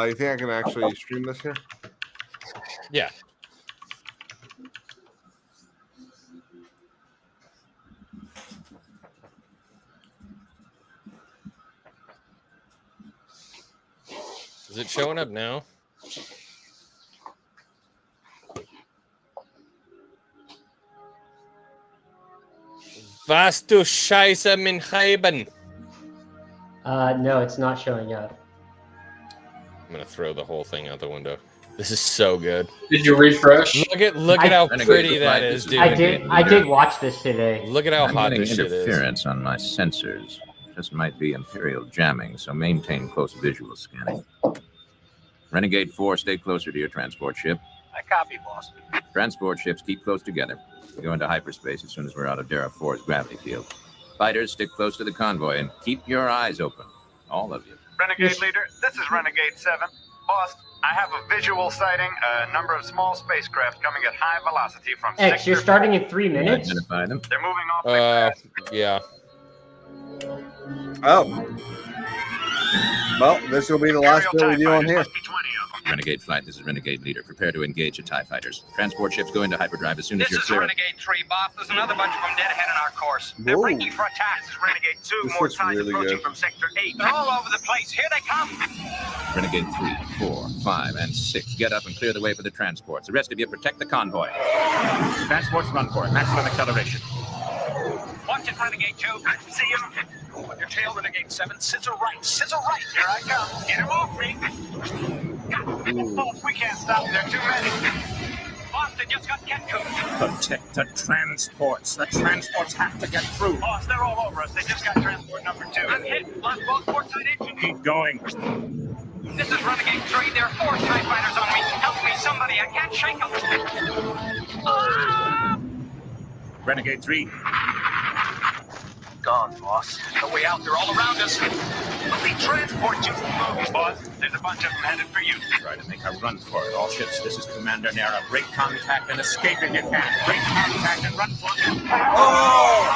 Speaker 7: You think I can actually stream this here?
Speaker 10: Yeah. Is it showing up now? Was du Scheiße min Heiben?
Speaker 8: No, it's not showing up.
Speaker 10: I'm gonna throw the whole thing out the window. This is so good.
Speaker 12: Did you refresh?
Speaker 10: Look at how pretty that is, dude.
Speaker 8: I did watch this today.
Speaker 10: Look at how
Speaker 16: I'm
Speaker 10: hot
Speaker 16: getting
Speaker 10: this shit is.
Speaker 16: interference on my sensors. This might be Imperial jamming, so maintain close visual scanning. Renegade 4, stay closer to your transport ship.
Speaker 14: I copy, boss.
Speaker 16: Transport ships keep close together. We go into hyperspace as soon as we're out of Dara 4's gravity field. Fighters, stick close to the convoy and keep your eyes open. All of you.
Speaker 14: Renegade Leader, this is Renegade 7. Boss, I have a visual sighting, a number of small spacecraft coming at high velocity from
Speaker 8: X, you're starting in 3 minutes?
Speaker 16: Identify them.
Speaker 14: They're moving off.
Speaker 10: Yeah.
Speaker 7: Oh. Well, this will be the last bit we do on here.
Speaker 16: Renegade Flight, this is Renegade Leader. Prepare to engage the TIE fighters. Transport ships go into hyperdrive as soon as
Speaker 14: This
Speaker 16: you're
Speaker 14: is
Speaker 16: clear.
Speaker 14: Renegade 3, boss. There's another bunch of them dead ahead on our course. They're
Speaker 7: Whoa.
Speaker 14: breaking for attack. This is Renegade 2.
Speaker 7: This
Speaker 14: More
Speaker 7: looks
Speaker 14: TIEs
Speaker 7: really
Speaker 14: approaching
Speaker 7: good.
Speaker 14: from Sector 8. They're all over the place. Here they come.
Speaker 16: Renegade 3, 4, 5, and 6. Get up and clear the way for the transports. The rest of you protect the convoy. Transports run for it. Maximum acceleration.
Speaker 14: Watch it, Renegade 2. See him. On your tail, Renegade 7. Scissor right. Scissor right. Here I come. Get him off me. Boss, we can't stop. There are too many. Boss, they just got Ketku.
Speaker 16: Protect the transports. The transports have to get through.
Speaker 14: Boss, they're all over us. They just got transport number 2. I'm hit. Lost both port side engines.
Speaker 16: Keep going.
Speaker 14: This is Renegade 3. There are 4 TIE fighters on me. Help me, somebody. I can't shake them. Ah!
Speaker 16: Renegade 3.
Speaker 14: Gone, boss. No way out. They're all around us. Let me transport you. Boss, there's a bunch of them headed for you.
Speaker 16: Try to make a run for it. All ships, this is Commander Nera. Break contact and escape if you can. Break contact and run for it.
Speaker 7: Oh!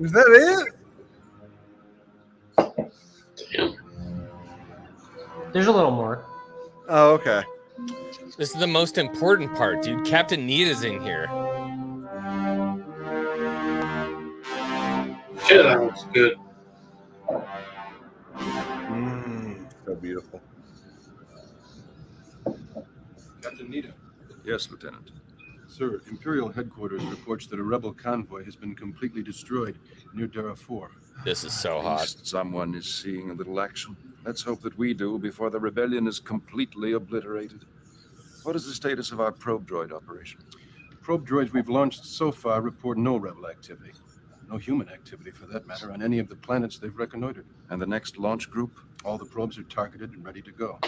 Speaker 7: Is that it?
Speaker 8: There's a little more.
Speaker 7: Oh, okay.
Speaker 10: This is the most important part, dude. Captain Nita's in here.
Speaker 12: Shit, that looks good.
Speaker 7: So beautiful.
Speaker 17: Captain Nita.
Speaker 18: Yes, Lieutenant.
Speaker 17: Sir, Imperial Headquarters reports that a rebel convoy has been completely destroyed near Dara 4.
Speaker 10: This is so
Speaker 18: At
Speaker 10: hot.
Speaker 18: least someone is seeing a little action. Let's hope that we do before the rebellion is completely obliterated. What is the status of our probe droid operation?
Speaker 17: Probe droids we've launched so far report no rebel activity. No human activity, for that matter, on any of the planets they've reconnoitered.
Speaker 18: And the next launch group?
Speaker 17: All the probes are targeted and ready to go.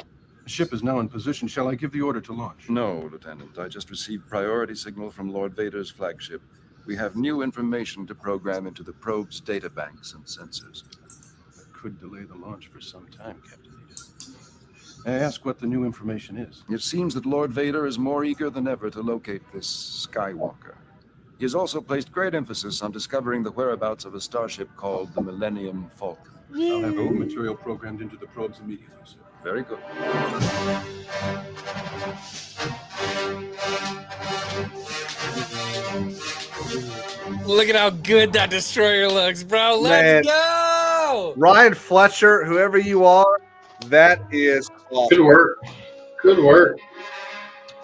Speaker 17: The ship is now in position. Shall I give the order to launch?
Speaker 18: No, Lieutenant. I just received priority signal from Lord Vader's flagship. We have new information to program into the probe's data banks and sensors.
Speaker 17: That could delay the launch for some time, Captain Nita. I ask what the new information is.
Speaker 18: It seems that Lord Vader is more eager than ever to locate this Skywalker. He has also placed great emphasis on discovering the whereabouts of a starship called the Millennium Falcon.
Speaker 17: I'll have all material programmed into the probes immediately, sir.
Speaker 18: Very good.
Speaker 10: Look at how good that destroyer looks, bro. Let's go.
Speaker 7: Ryan Fletcher, whoever you are, that is awesome.
Speaker 12: Good work. Good work.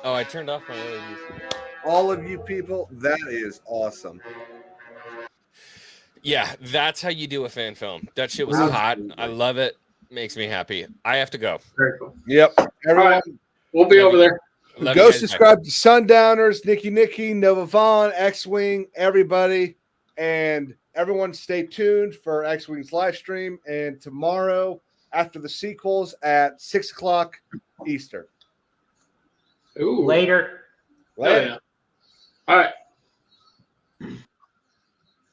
Speaker 10: Oh, I turned off my LEDs.
Speaker 7: All of you people, that is awesome.
Speaker 10: Yeah, that's how you do a fan film. That shit was hot. I love it. Makes me happy. I have to go.
Speaker 12: Very cool.
Speaker 7: Yep. Everyone,
Speaker 12: Right. We'll be over there.
Speaker 10: Love
Speaker 7: go
Speaker 10: you guys.
Speaker 7: subscribe to Sundowners, Nikki, Nova Vaughn, X-Wing, everybody. And everyone stay tuned for X-Wing's live stream. And tomorrow, after the sequels at 6 o'clock Eastern.
Speaker 12: Ooh.
Speaker 8: Later.
Speaker 12: Oh, yeah. All right.